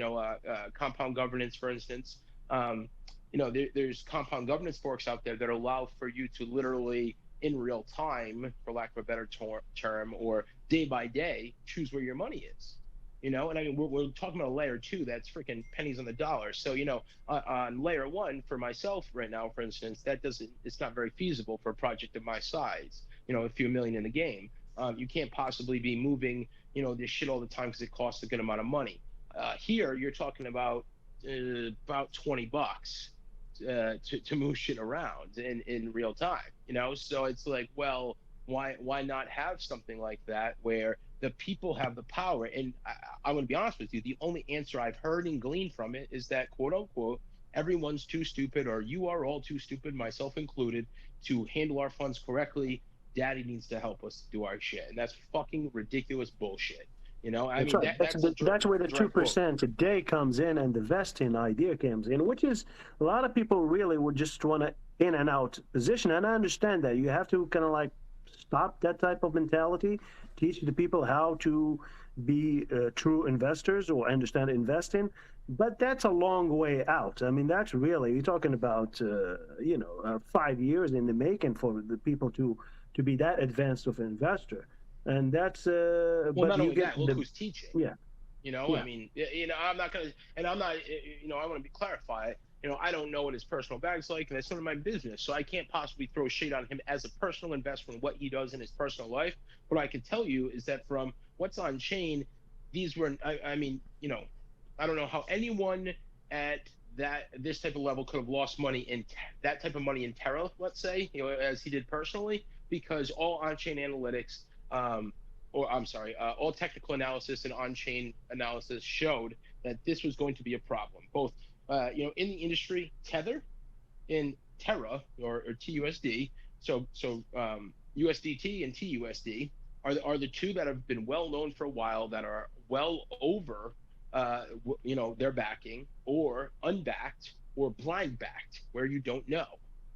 compound governance, for instance. There's compound governance forks out there that allow for you to literally, in real time, for lack of a better term, or day by day, choose where your money is. And I mean, we're talking about a layer 2 that's freaking pennies on the dollar. So, on layer 1 for myself right now, for instance, it's not very feasible for a project of my size, a few million in the game. You can't possibly be moving, this shit all the time because it costs a good amount of money. Here, you're talking about $20 to move shit around in real time, So it's like, well, why not have something like that where the people have the power? And I'm going to be honest with you, the only answer I've heard and gleaned from it is that, quote unquote, everyone's too stupid, or you are all too stupid, myself included, to handle our funds correctly. Daddy needs to help us do our shit, and that's fucking ridiculous bullshit. You know, I That's mean, right. That's where the direct quote. 2% today comes in, and the vesting idea comes in, which is a lot of people really would just want to in and out position, and I understand that you have to kind of like stop that type of mentality, teach the people how to be true investors or understand investing. But that's a long way out. I mean, that's really, you're talking about 5 years in the making for the people to be that advanced of an investor. And that's Well, but not you only get that, look the who's teaching. yeah. You know, Yeah. I mean, you know, I'm not gonna, and I'm not, you know, I want to be clarify. You know, I don't know what his personal bag's like, and that's none of my business. So I can't possibly throw shade on him as a personal investor in what he does in his personal life. What I can tell you is that from what's on chain, these were, I mean, you know, I don't know how anyone at this type of level could have lost money in that type of money in Terra, let's say, you know, as he did personally, because all on-chain analytics, or I'm sorry, all technical analysis and on-chain analysis showed that this was going to be a problem, both you know, in the industry, Tether in Terra or TUSD, so USDT and TUSD are the two that have been well known for a while, that are well over you know, their backing, or unbacked, or blind backed, where you don't know,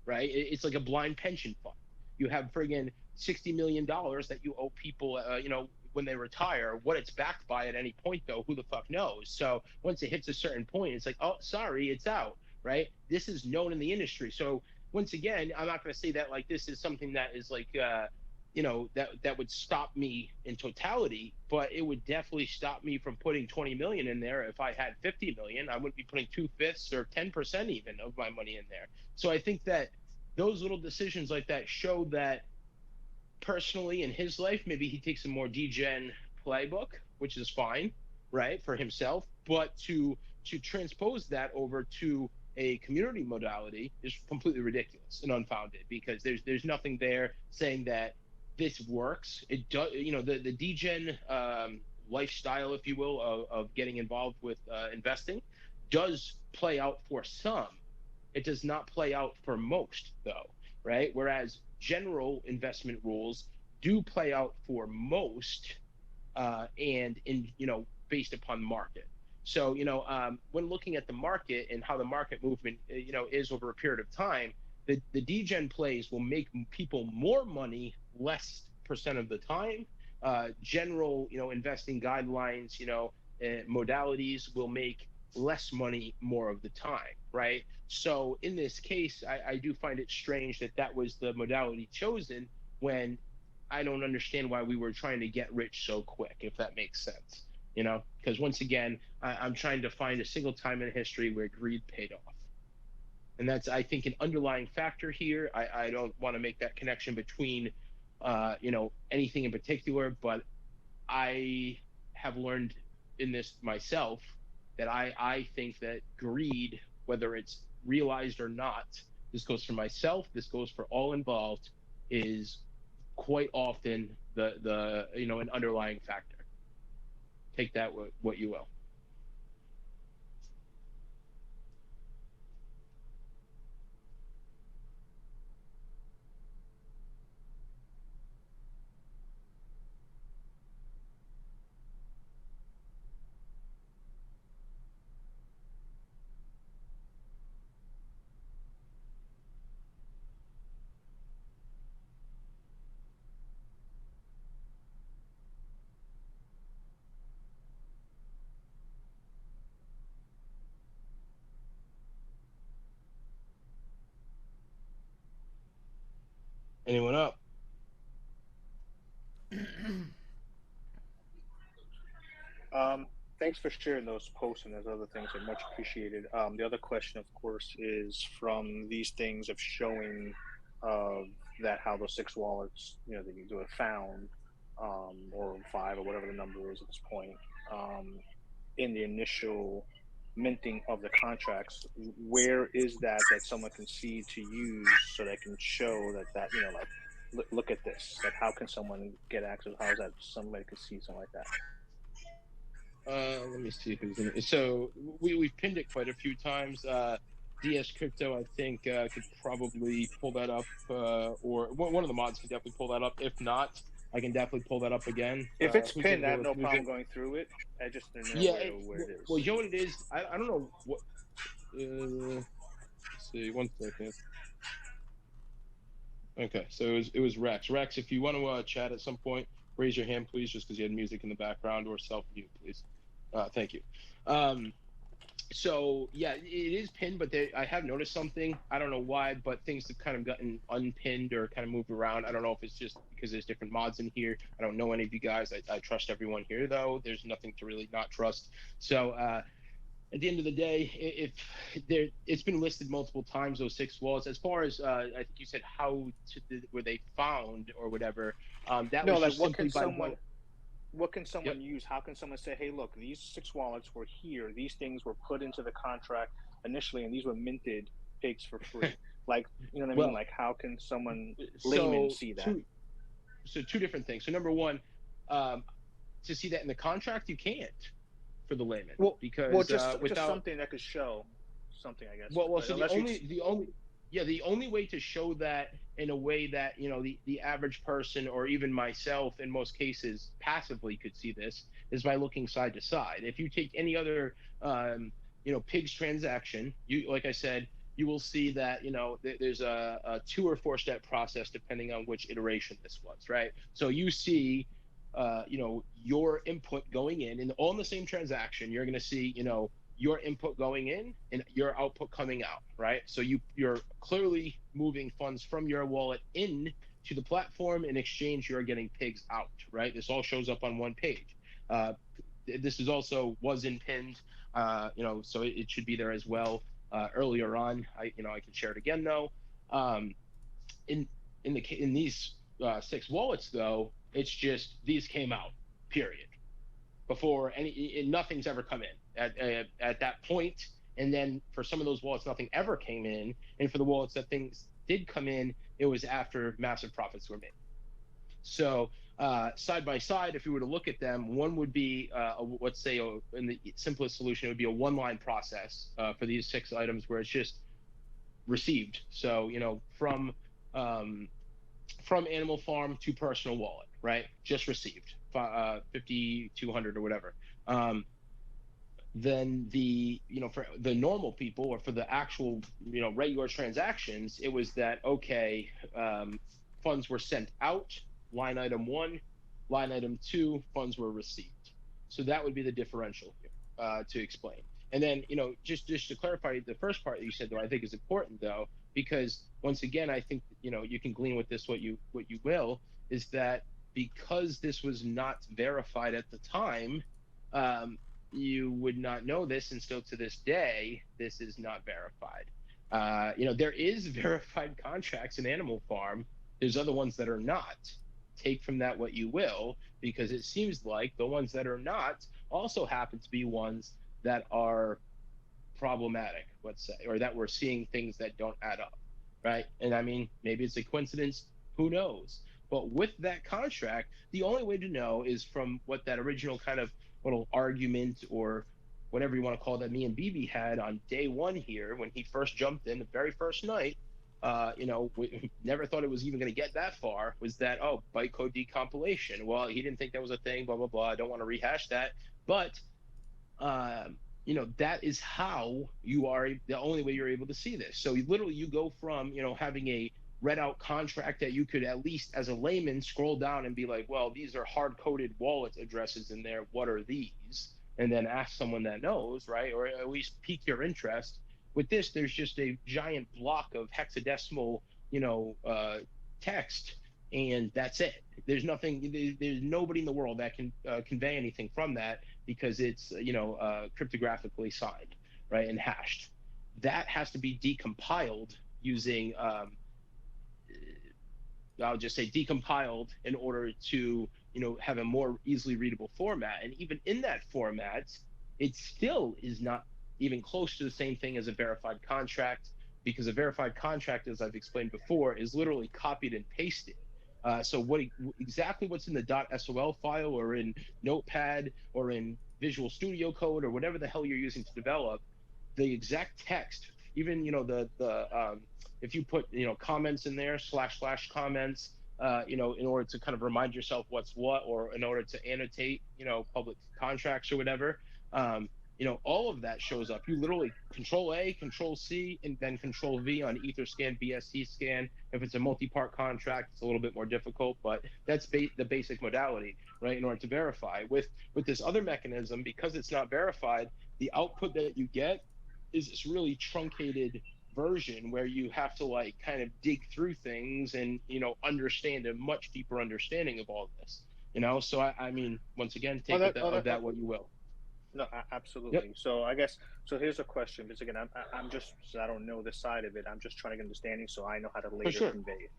right? It's like a blind pension fund. You have friggin' $60 million that you owe people, you know, when they retire. What it's backed by at any point, though, who the fuck knows? So once it hits a certain point, it's like, oh, sorry, it's out, right? This is known in the industry. So once again, I'm not going to say that like this is something that is like, you know, that would stop me in totality, but it would definitely stop me from putting 20 million in there. If I had 50 million, I wouldn't be putting 2/5 or 10% even of my money in there. So I think that those little decisions like that show that personally in his life, maybe he takes a more degen playbook, which is fine, right, for himself. But to transpose that over to a community modality is completely ridiculous and unfounded, because there's nothing there saying that this works. It does, you know, the degen lifestyle, if you will, of getting involved with investing does play out for some. It does not play out for most, though, right? Whereas general investment rules do play out for most, and in, you know, based upon market. So, you know, when looking at the market and how the market movement, you know, is over a period of time, the degen plays will make people more money less percent of the time. General, you know, investing guidelines, you know, modalities will make less money more of the time, right? So in this case, I do find it strange that that was the modality chosen, when I don't understand why we were trying to get rich so quick, if that makes sense. You know, because once again, I'm trying to find a single time in history where greed paid off. And that's, I think, an underlying factor here. I don't want to make that connection between, you know, anything in particular, but I have learned in this myself that I think that greed, whether it's realized or not, this goes for myself, this goes for all involved, is quite often the you know, an underlying factor. Take that what you will. Anyone up? Thanks for sharing those posts and those other things. Are much appreciated. The other question, of course, is from these things of showing that how those 6 wallets, you know, that you have found, or 5 or whatever the number is at this point, in the initial minting of the contracts. Where is that someone can see to use, so they can show that you know, like, look at this. Like, how can someone get access? How is that somebody can see something like that? Let me see who's in it. So we've pinned it quite a few times. DS Crypto, I think, could probably pull that up, or one of the mods can definitely pull that up. If not, I can definitely pull that up again. If it's Who's in pinned, I here have with no me? problem going through it. I just didn't know Yeah, where it well, is. you know what it is? I don't know what. Let's see, 1 second. Okay, so it was Rex. Rex, if you want to chat at some point, raise your hand, please, just because you had music in the background, or self-mute, please. Thank you. So yeah, it is pinned, but I have noticed something. I don't know why, but things have kind of gotten unpinned or kind of moved around. I don't know if it's just because there's different mods in here. I don't know any of you guys. I trust everyone here, though. There's nothing to really not trust. So at the end of the day, if it's been listed multiple times, those 6 wallets. As far as I think you said were they found or whatever, that No, was like just simply by going. what can Yep. someone use? How can someone say, hey, look, these 6 wallets were here. These things were put into the contract initially, and these were minted pigs for free. Like, you know what I mean? Well, Like, how can someone layman so see that? two different things. So number one, to see that in the contract, you can't for the layman, because just without something that could show something, I guess. well, But so the only way to show that in a way that the average person, or even myself in most cases passively, could see this is by looking side to side. If you take any other pigs transaction, like I said, you will see that there's a 2 or 4 step process depending on which iteration this was, right? So you see your input going in, and all in the same transaction, you're going to see your input going in and your output coming out, right? So you're clearly moving funds from your wallet in to the platform. In exchange, you're getting pigs out, right? This all shows up on one page. This is also wasn't pinned, so it should be there as well. Earlier on, I can share it again though. In these 6 wallets though, it's just these came out, period. Before nothing's ever come in at that point. And then for some of those wallets, nothing ever came in. And for the wallets that things did come in, it was after massive profits were made. So side by side, if you were to look at them, one would be, let's say, in the simplest solution, it would be a one-line process for these 6 items where it's just received. So from Animal Farm to personal wallet, right? Just received 5,200 or whatever. Then for the normal people, or for the actual regular transactions, it was that funds were sent out, line item 1, line item 2, funds were received. So that would be the differential here to explain. And then just to clarify the first part that you said, though, I think is important though, because once again, I think you can glean with this what you will, is that because this was not verified at the time, you would not know this, and still to this day, this is not verified. There is verified contracts in Animal Farm. There's other ones that are not. Take from that what you will, because it seems like the ones that are not also happen to be ones that are problematic, let's say, or that we're seeing things that don't add up, right? And I mean, maybe it's a coincidence, who knows? But with that contract, the only way to know is from what that original kind of little argument, or whatever you want to call it, that me and BB had on day 1 here when he first jumped in the very first night. We never thought it was even going to get that far, was that, bytecode decompilation. Well, he didn't think that was a thing, blah, blah, blah. I don't want to rehash that. But that is how you are, the only way you're able to see this. So you go from, having a read out contract that you could, at least as a layman, scroll down and be like, well, these are hard coded wallet addresses in there. What are these? And then ask someone that knows, right? Or at least pique your interest. With this, there's just a giant block of hexadecimal, text, and that's it. There's nothing, there's nobody in the world that can convey anything from that, because it's cryptographically signed, right, and hashed. That has to be decompiled using I'll just say decompiled, in order to have a more easily readable format. And even in that format, it still is not even close to the same thing as a verified contract, because a verified contract, as I've explained before, is literally copied and pasted. So exactly what's in the .sol file, or in Notepad, or in Visual Studio Code, or whatever the hell you're using to develop, the exact text, even if you put comments in there, / comments, in order to kind of remind yourself what's what, or in order to annotate, public contracts or whatever, all of that shows up. You literally Control A, Control C, and then Control V on Etherscan, BSC scan. If it's a multi-part contract, it's a little bit more difficult, but that's the basic modality, right? In order to verify. With this other mechanism, because it's not verified, the output that you get is this really truncated version where you have to like kind of dig through things and understand a much deeper understanding of all this. So I mean, once again, take of that what you will. No, absolutely. Yep. So I guess, here's a question, because again, I'm just, I don't know this side of it. I'm just trying to get understanding so I know how to later convey it.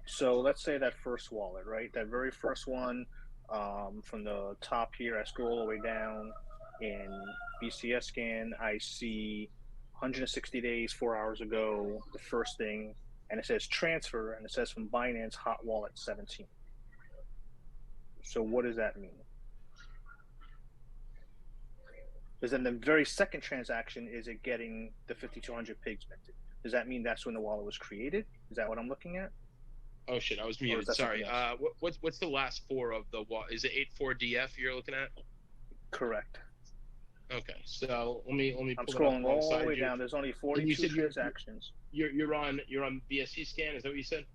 So let's say that first wallet, right? That very first one, from the top here, I scroll all the way down in BCS scan, I see 160 days, 4 hours ago, the first thing, and it says transfer, and it says from Binance hot wallet 17. So what does that mean? Because then the very second transaction is it getting the 5,200 pigs minted. Does that mean that's when the wallet was created? Is that what I'm looking at? Oh shit, I was muted. Sorry. What's the last four of the wallet? Is it 84DF you're looking at? Correct. Okay, so let me I'm scrolling all the way down. There's only 42 transactions. You're on BSC scan. Is that what you said?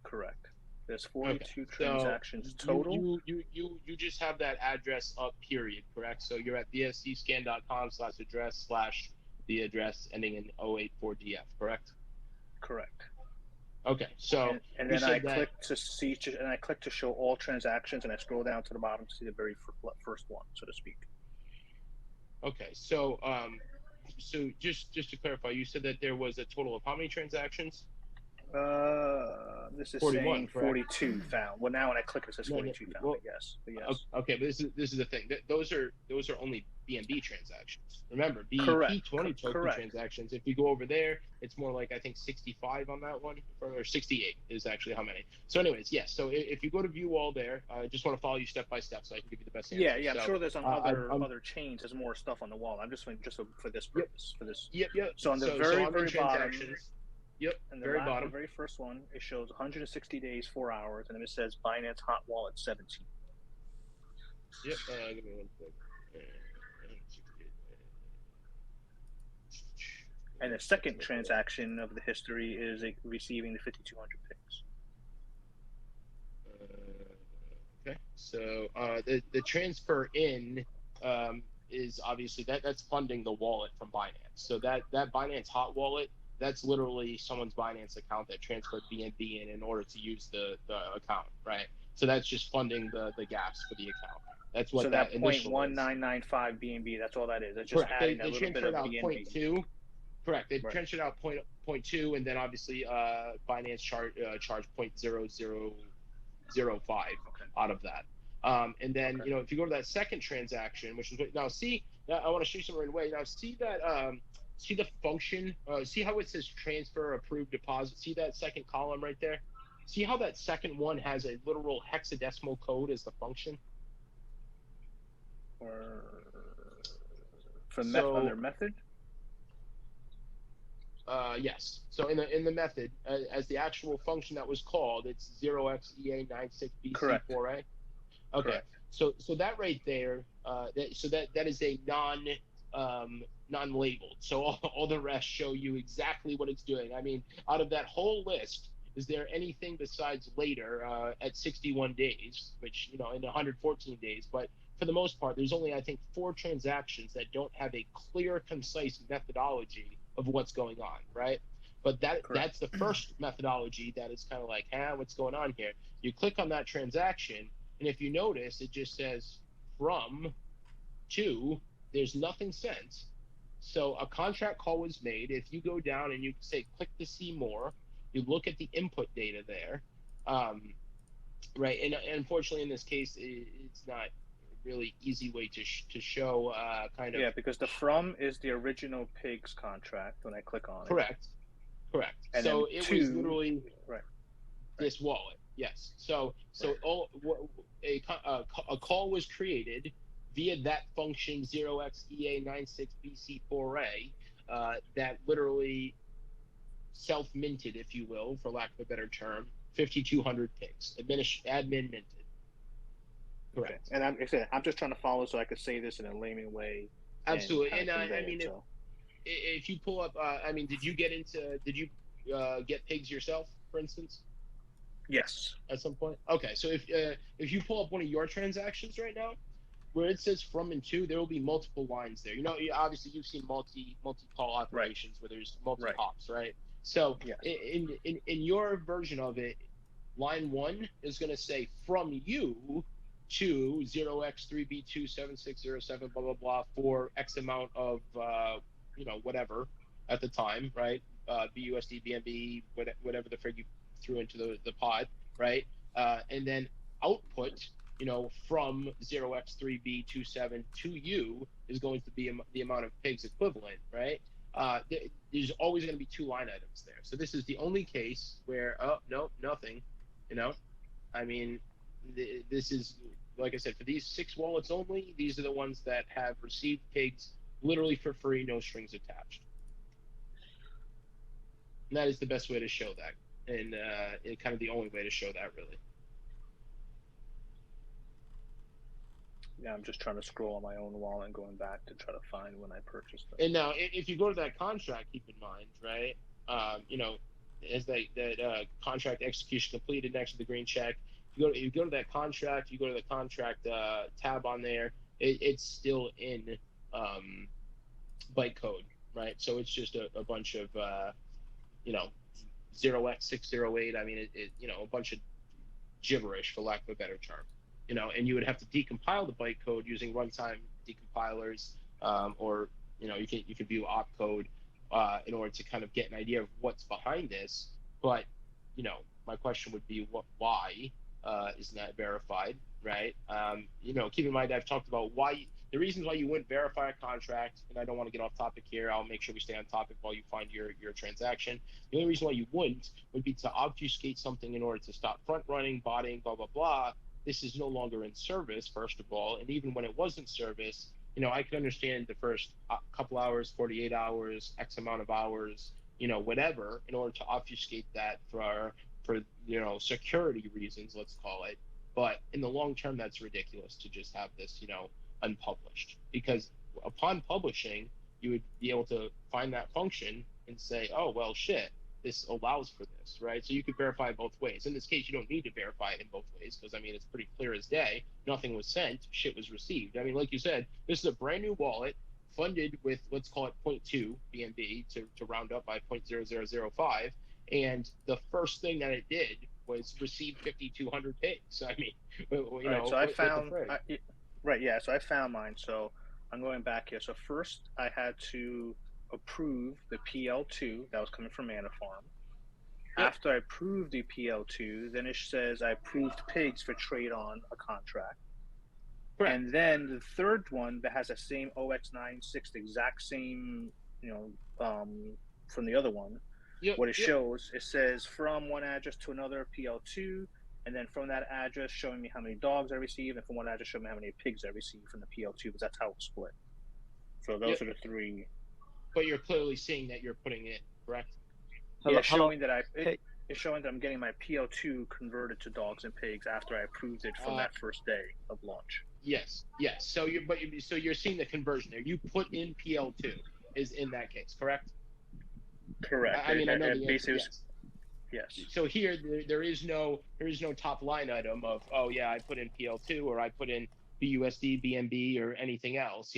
Correct. There's 42 transactions total. You just have that address up, period, correct? So you're at bscscan.com/address/ the address ending in 084DF, correct? Correct. Okay, so and then I click to see, and I click to show all transactions, and I scroll down to the bottom to see the very first one, so to speak. Okay, so so just to clarify, you said that there was a total of how many transactions? This is 41, saying 42 found. Well, now when I click, it says 42 found. I guess. But yes. Okay, but this is the thing. Those are only BNB transactions. Remember, Correct. BEP20 token transactions. If you go over there, it's more like I think 65 on that one, or 68 is actually how many. So, anyways, yes. So if you go to view all there, I just want to follow you step by step so I can give you the best answer. Yeah. I'm sure there's on other chains. There's more stuff on the wall. I'm just for this purpose. For this. Yep. So on the very bottom. Yep. And the very first one, it shows 160 days, 4 hours, and then it says Binance hot wallet 17. Yep. Give me 1 second. And the second transaction of the history is receiving the 5,200 pigs. Okay. So the transfer in is obviously that's funding the wallet from Binance. So that Binance hot wallet, that's literally someone's Binance account that transferred BNB in order to use the account, right? So that's just funding the gas for the account. That's what that initial 0.1995 BNB. That's all that is. It's just adding a little bit of BNB. 0.2. Correct. They transferred out 0.2, and then obviously Binance charged 0.0005 out of that. And then if you go to that second transaction, which is now I want to show you something right away. Now see that. See the function, see how it says transfer approved deposit? See that second column right there? See how that second one has a literal hexadecimal code as the function? Under method? Yes. So in the method, as the actual function that was called, it's 0xEA96BC4A. Okay. Correct. So that right there, that is a non-labeled. So all the rest show you exactly what it's doing. I mean, out of that whole list, is there anything besides later at 61 days, which, in 114 days, but for the most part, there's only, I think, 4 transactions that don't have a clear, concise methodology of what's going on, right? But that's the first methodology that is kind of like, what's going on here? You click on that transaction, and if you notice, it just says from to, there's nothing sent. So a contract call was made. If you go down and you say, click to see more, you look at the input data there, right? And unfortunately, in this case, it's not really easy way to show kind of. Yeah, because the from is the original pigs contract when I click on it. Correct. And so it was literally this wallet. Yes. So a call was created via that function 0xEA96BC4A, that literally self-minted, if you will, for lack of a better term, 5,200 pigs, admin minted. Correct. Okay. And I'm just trying to follow so I could say this in a layman way. Absolutely. And I mean, if you pull up, I mean, did you get pigs yourself, for instance? Yes. At some point? Okay. So if you pull up one of your transactions right now, where it says from and to, there will be multiple lines there. You know, obviously you've seen multi-call operations where there's multi-hops, right? So yes. in your version of it, line 1 is going to say from you to 0x3b27607 blah blah blah for X amount of whatever at the time, right? BUSD, BNB, whatever the frig you threw into the pod, right? And then output, from 0x3b27 to you is going to be the amount of pigs equivalent, right? There's always going to be 2 line items there. So this is the only case where, no, nothing, I mean, this is, like I said, for these 6 wallets only, these are the ones that have received pigs literally for free, no strings attached. And that is the best way to show that, and kind of the only way to show that, really. Yeah, I'm just trying to scroll on my own wallet and going back to try to find when I purchased them. And now, if you go to that contract, keep in mind, right? As that contract execution completed next to the green check, you go to that contract, you go to the contract tab on there, it's still in bytecode, right? So it's just a bunch of 0x608. I mean, a bunch of gibberish, for lack of a better term. And you would have to decompile the bytecode using runtime decompilers, or you can view opcode in order to kind of get an idea of what's behind this. But my question would be, why isn't that verified, right? Keep in mind I've talked about the reasons why you wouldn't verify a contract, and I don't want to get off topic here. I'll make sure we stay on topic while you find your transaction. The only reason why you wouldn't would be to obfuscate something in order to stop front running, botting, blah blah blah. This is no longer in service, first of all, and even when it was in service, I could understand the first couple hours, 48 hours, X amount of hours, whatever, in order to obfuscate that for security reasons, let's call it. But in the long term, that's ridiculous to just have this, unpublished, because upon publishing, you would be able to find that function and say, oh, well, shit, this allows for this, right? So you could verify both ways. In this case, you don't need to verify it in both ways, because, I mean, it's pretty clear as day. Nothing was sent, shit was received. I mean, like you said, this is a brand new wallet funded with, let's call it 0.2 BNB to round up by 0.0005. And the first thing that it did was receive 5,200 pigs. I mean, right, so I found, so I found mine. So I'm going back here. So first I had to approve the PL2 that was coming from Mana Farm. Yep. After I approved the PL2, then it says I approved pigs for trade on a contract. Correct. And then the third one that has the same OX96, the exact same, from the other one. Yep. What it shows, it says from one address to another PL2, and then from that address showing me how many dogs I received, and from one address showing me how many pigs I received from the PL2, because that's how it's split. So those are the 3. But you're clearly seeing that you're putting it, correct? Yeah, it's showing that it's showing that I'm getting my PL2 converted to dogs and pigs after I approved it from that first day of launch. Yes. So you're seeing the conversion there. You put in PL2 is in that case, correct? Correct. I mean, I know the answer, yes. So here there is no top line item of, oh yeah, I put in PL2 or I put in BUSD, BNB, or anything else.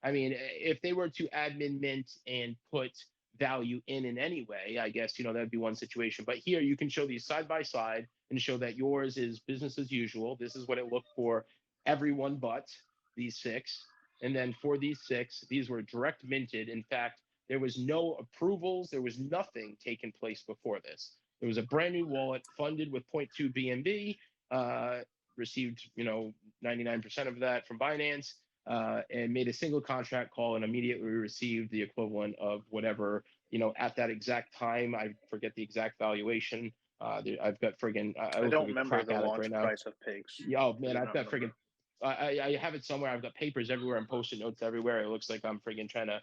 I mean, if they were to admin mint and put value in any way, I guess that'd be one situation. But here you can show these side by side and show that yours is business as usual. This is what it looked for everyone but these 6. And then for these 6, these were direct minted. In fact, there was no approvals. There was nothing taken place before this. It was a brand new wallet funded with 0.2 BNB, received 99% of that from Binance, and made a single contract call and immediately received the equivalent of whatever at that exact time. I forget the exact valuation. I've got friggin' I don't remember the launch price of pigs. Oh man, I've got friggin' I have it somewhere. I've got papers everywhere and post-it notes everywhere. It looks like I'm friggin' trying to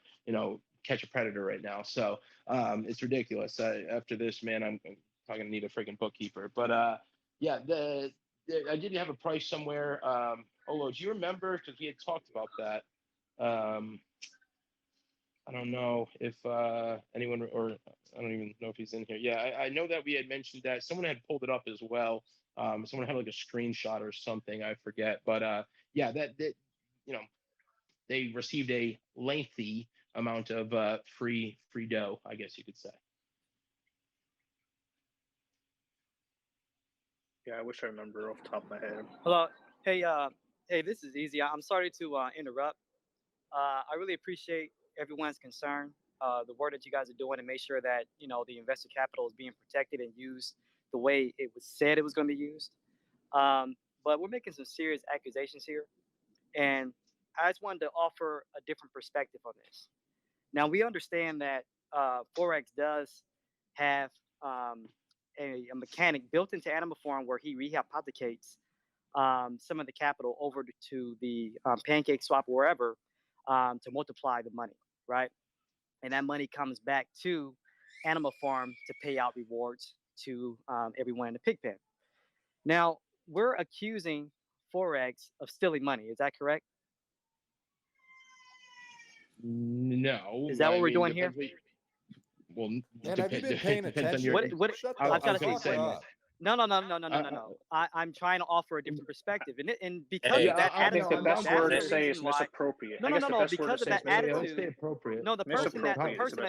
catch a predator right now. So it's ridiculous. After this, man, I'm probably gonna need a freaking bookkeeper. But yeah, I did have a price somewhere. Olo, do you remember? Because we had talked about that. I don't know if anyone, or I don't even know if he's in here. Yeah, I know that we had mentioned that. Someone had pulled it up as well. Someone had like a screenshot or something. I forget. But yeah, that you know, they received a lengthy amount of free dough, I guess you could say. Yeah, I wish I remember off the top of my head. Hello. Hey, this is Easy. I'm sorry to interrupt. I really appreciate everyone's concern, the work that you guys are doing to make sure that, you know, the investor capital is being protected and used the way it was said it was going to be used. But we're making some serious accusations here. And I just wanted to offer a different perspective on this. Now, we understand that Forex does have a mechanic built into Animal Farm where he rehypothecates some of the capital over to the pancake swap or wherever to multiply the money, right? And that money comes back to Animal Farm to pay out rewards to everyone in the pig pen. Now, we're accusing Forex of stealing money. Is that correct? No. Is that what we're doing here? Well, Man, have you been paying attention? Shut the I've got to fuck say up. No. I'm trying to offer a different perspective, and because Hey, of that I attitude, think the best that's word the to say is reason why. misappropriate. No, because of that attitude. appropriate. No, the person that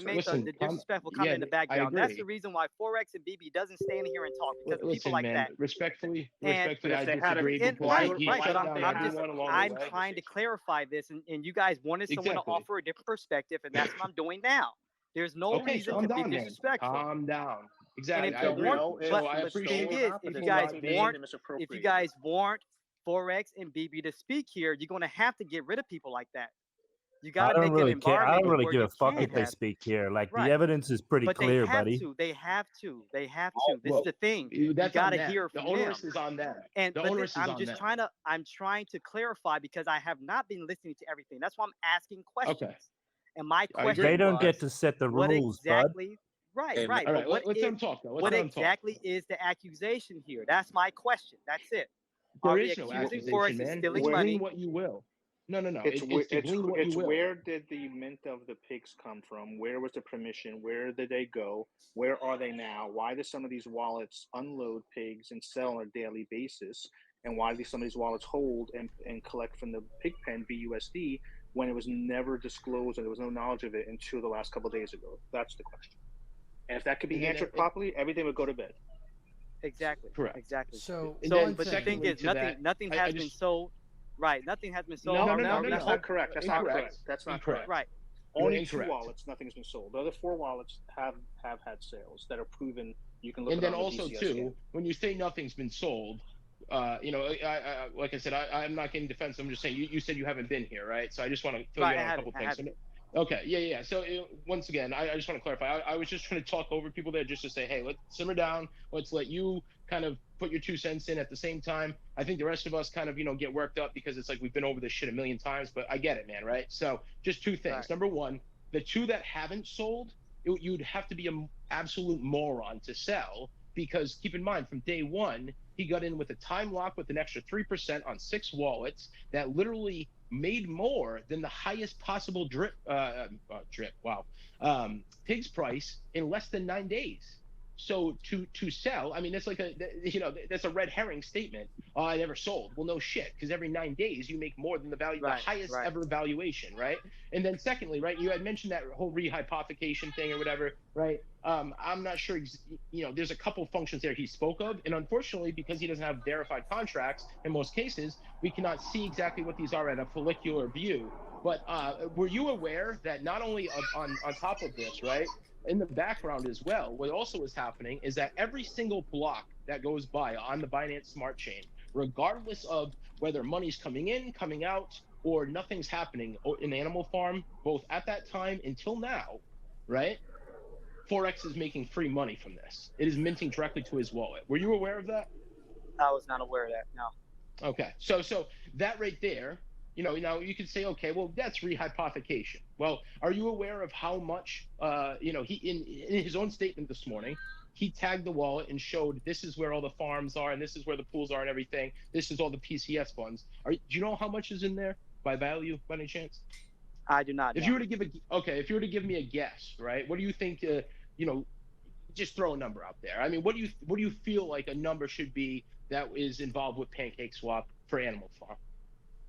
made the disrespectful comment in the background. That's the reason why Forex and BB doesn't stand here and talk, because of people like that. Respectfully, And- I disagree. I'm trying to clarify this, and you guys wanted someone to offer a different perspective, and that's what I'm doing now. There's no reason to be disrespectful. Calm down. Exactly. And if you guys want Forex and BB to speak here, you're going to have to get rid of people like that. You got to make an environment. I don't really where give you a fuck can if they have- speak here. Like Right. the evidence is pretty But clear, they have buddy. to. They have to. This is the thing. You That's got on to them. hear The from onus them. is on them. And The but onus is I'm on just them. I'm trying to clarify because I have not been listening to everything. That's why I'm asking questions. Okay. And my question They don't was, get to set the what rules, exactly? Right. All But right. what Let is- them talk, though. what exactly is the accusation here? That's my question. That's it. Are There we is no accusing accusation, Forex of man. stealing It's money? glean what you will. No. It's to glean what you will. where did the mint of the pigs come from? Where was the permission? Where did they go? Where are they now? Why do some of these wallets unload pigs and sell on a daily basis? And why do some of these wallets hold and collect from the pig pen BUSD when it was never disclosed and there was no knowledge of it until the last couple of days ago? That's the question. And if that could be answered properly, everything would go to bed. Exactly. Correct. Exactly. So, But the thing is, nothing has been sold. Right. Nothing has been sold. No, Are we that's hoping- not correct. That's not correct. That's not correct. Right. Only incorrect. 2 wallets, nothing's been sold. The other 4 wallets have had sales that are proven. You can look And it then on the also DCS too, scan. when you say nothing's been sold, I like I said, I'm not getting defensive. I'm just saying you said you haven't been here, right? So I just want to fill you in on a couple things. Okay, yeah. So once again, I just want to clarify. I was just trying to talk over people there just to say, hey, let's simmer down. Let's let you kind of put your 2 cents in at the same time. I think the rest of us kind of, get worked up because it's like we've been over this shit a million times, but I get it, man, right? So just 2 things. Right. Number one, the 2 that haven't sold, you'd have to be an absolute moron to sell, because keep in mind, from day one, he got in with a time lock with an extra 3% on 6 wallets that literally made more than the highest possible pigs price in less than 9 days. So to sell, I mean, that's like that's a red herring statement. Oh, I never sold. Well, no shit, because every 9 days you make more than the value, the highest ever valuation, right? And then secondly, right, you had mentioned that whole rehypothecation thing or whatever, right? I'm not sure, there's a couple functions there he spoke of, and unfortunately, because he doesn't have verified contracts in most cases, we cannot see exactly what these are at a follicular view. But were you aware that not only on top of this, right, in the background as well, what also is happening is that every single block that goes by on the Binance Smart Chain, regardless of whether money's coming in, coming out, or nothing's happening in Animal Farm, both at that time until now, right? Forex is making free money from this. It is minting directly to his wallet. Were you aware of that? I was not aware of that. No. Okay, so that right there now you could say, okay, well, that's rehypothecation. Well, are you aware of how much, he in his own statement this morning, he tagged the wallet and showed this is where all the farms are and this is where the pools are and everything. This is all the PCS funds. Do you know how much is in there by value, by any chance? I do not. If you were to give me a guess, right? What do you think? Just throw a number out there. I mean, what do you feel like a number should be that is involved with Pancake Swap for Animal Farm?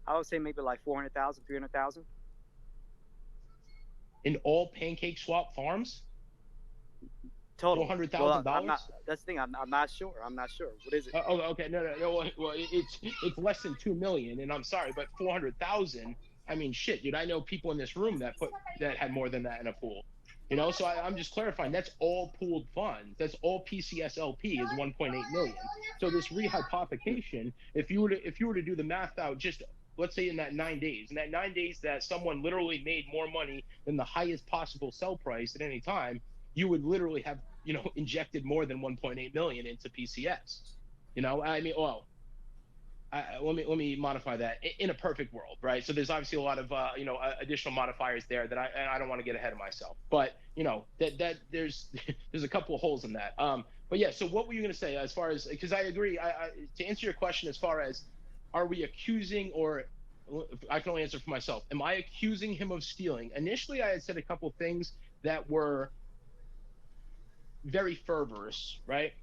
I would say maybe like 400,000, 300,000. In all Pancake Swap farms? Total. $400,000. That's the thing. I'm not sure. I'm not sure. What is it? Okay. No. Well, it's less than 2 million, and I'm sorry, but 400,000. I mean, shit, dude. I know people in this room that had more than that in a pool. So I'm just clarifying. That's all pooled funds. That's all PCS LP is 1.8 million. So this rehypothecation, if you were to do the math out, just let's say in that 9 days, that someone literally made more money than the highest possible sell price at any time, you would literally have injected more than 1.8 million into PCS. I mean, well, let me modify that. In a perfect world, right? So there's obviously a lot of additional modifiers there that I don't want to get ahead of myself. But that there's a couple of holes in that. But yeah. So what were you going to say as far as, because I agree. To answer your question as far as are we accusing, or I can only answer for myself. Am I accusing him of stealing? Initially, I had said a couple of things that were very fervorous, right?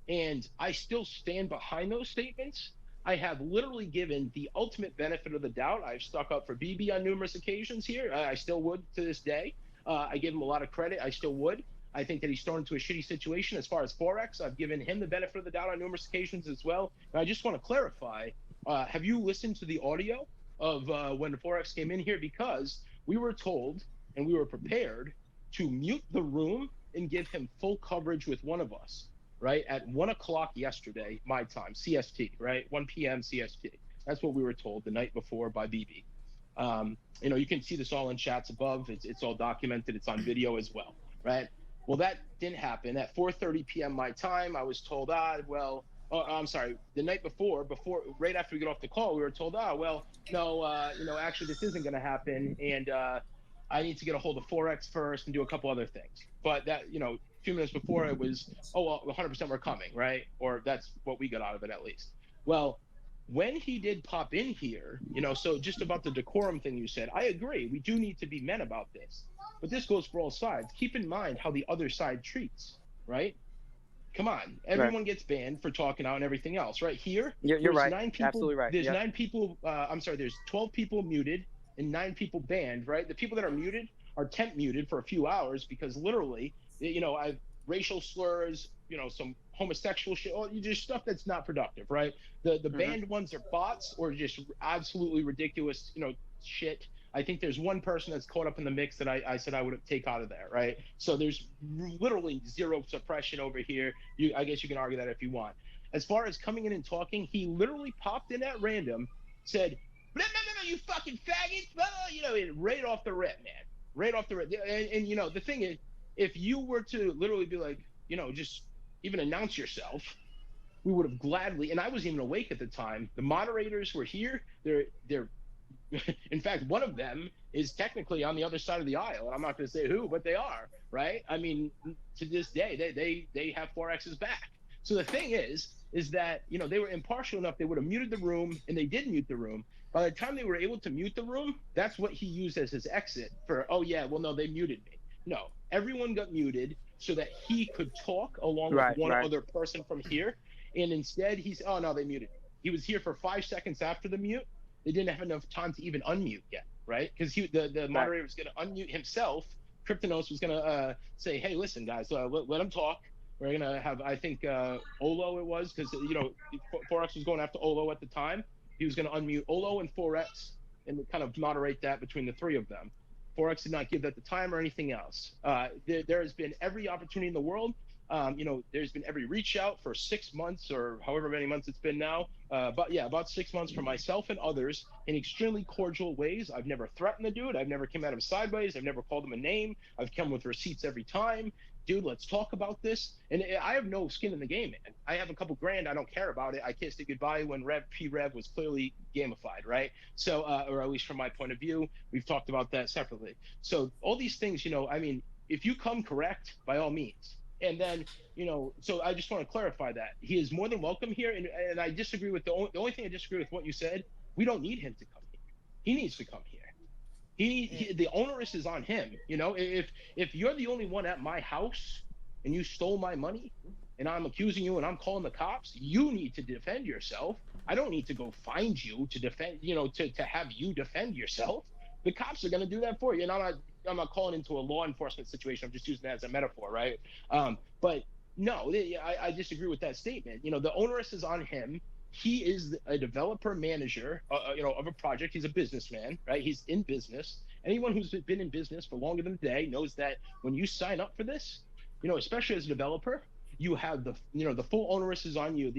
And I still stand behind those statements. I have literally given the ultimate benefit of the doubt. I've stuck up for BB on numerous occasions here. I still would to this day. I give him a lot of credit. I still would. I think that he's thrown into a shitty situation as far as forex. I've given him the benefit of the doubt on numerous occasions as well. And I just want to clarify. Have you listened to the audio of when the forex came in here? Because we were told and we were prepared to mute the room and give him full coverage with one of us. Right at 1 o'clock yesterday, my time, CST, right? 1 p.m. CST. That's what we were told the night before by BB. You can see this all in chats above. It's all documented. It's on video as well, right? Well, that didn't happen. At 4:30 p.m. my time, I was told, I'm sorry, the night before, right after we get off the call, we were told, no, actually this isn't going to happen, and I need to get a hold of forex first and do a couple other things. But that, a few minutes before it was, 100% we're coming, right? Or that's what we got out of it at least. Well, when he did pop in here, so just about the decorum thing you said, I agree. We do need to be men about this. But this goes for all sides. Keep in mind how the other side treats, right? Come on. Everyone gets banned for talking out and everything else, right? Here, you're right. 9 people, absolutely right. There's 9 people, there's 12 people muted and 9 people banned, right? The people that are muted are temp muted for a few hours because literally, I've racial slurs, some homosexual shit, just stuff that's not productive, right? The banned ones are bots or just absolutely ridiculous, shit. I think there's one person that's caught up in the mix that I said I would take out of there, right? So there's literally zero suppression over here. I guess you can argue that if you want. As far as coming in and talking, he literally popped in at random, said, no, you fucking faggot, right off the rip, man. Right off the rip. And the thing is, if you were to literally be like, just even announce yourself, we would have gladly, and I wasn't even awake at the time. The moderators were here. They're in fact, one of them is technically on the other side of the aisle, and I'm not going to say who, but they are, right? I mean, to this day, they have forex's back. So the thing is that, they were impartial enough, they would have muted the room, and they did mute the room. By the time they were able to mute the room, that's what he used as his exit for, no, they muted me. No, everyone got muted so that he could talk along with one other person from here. And instead, no, they muted me. He was here for 5 seconds after the mute. They didn't have enough time to even unmute yet, right? Because the moderator was going to unmute himself. Kryptonos was going to say, hey, listen, guys, let him talk. We're going to have, I think, Olo it was, because, Forex was going after Olo at the time. He was going to unmute Olo and Forex and kind of moderate that between the three of them. Forex did not give that the time or anything else. There has been every opportunity in the world. There's been every reach out for 6 months or however many months it's been now. About 6 months for myself and others in extremely cordial ways. I've never threatened the dude. I've never come at him sideways. I've never called him a name. I've come with receipts every time dude, let's talk about this. And I have no skin in the game, man. I have a couple grand. I don't care about it. I kissed it goodbye when P-Rev was clearly gamified, right? So, or at least from my point of view, we've talked about that separately. So all these things, you know, I mean, if you come correct, by all means. And then, you know, so I just want to clarify that. He is more than welcome here. And I disagree with the only thing I disagree with what you said, we don't need him to come here. He needs to come here. The onerous is on him. You know, if you're the only one at my house and you stole my money and I'm accusing you and I'm calling the cops, you need to defend yourself. I don't need to go find you to defend, you know, to have you defend yourself. The cops are going to do that for you. And I'm not calling into a law enforcement situation. I'm just using that as a metaphor, right? But no, I disagree with that statement. You know, the onerous is on him. He is a developer manager, you know, of a project. He's a businessman, right? He's in business. Anyone who's been in business for longer than a day knows that when you sign up for this, you know, especially as a developer, you have the, you know, the full onerous is on you.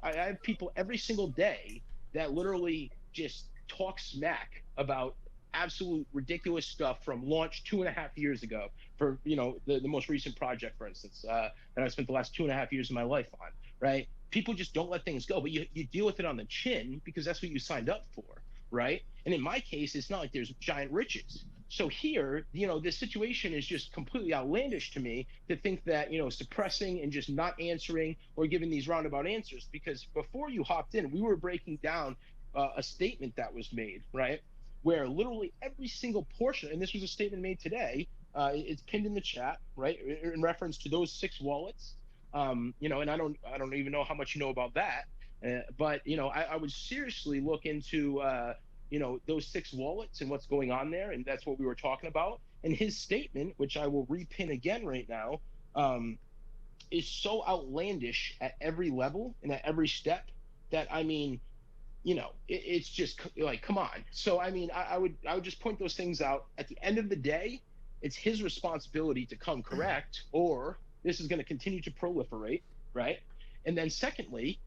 I have people every single day that literally just talk smack about absolute ridiculous stuff from launch 2.5 years ago for, you know, the most recent project, for instance, that I spent the last 2.5 years of my life on, right? People just don't let things go, but you deal with it on the chin because that's what you signed up for, right? And in my case, it's not like there's giant riches. So here, you know, this situation is just completely outlandish to me to think that, you know, suppressing and just not answering or giving these roundabout answers, because before you hopped in, we were breaking down a statement that was made, right? Where literally every single portion, and this was a statement made today, it's pinned in the chat, right? In reference to those 6 wallets. You know, and I don't even know how much you know about that, but you know, I would seriously look into you know, those 6 wallets and what's going on there, and that's what we were talking about. And his statement, which I will repin again right now, is so outlandish at every level and at every step that, I mean, you know, it's just like, come on. So I mean, I would just point those things out. At the end of the day, it's his responsibility to come correct, or this is going to continue to proliferate, right? And then secondly,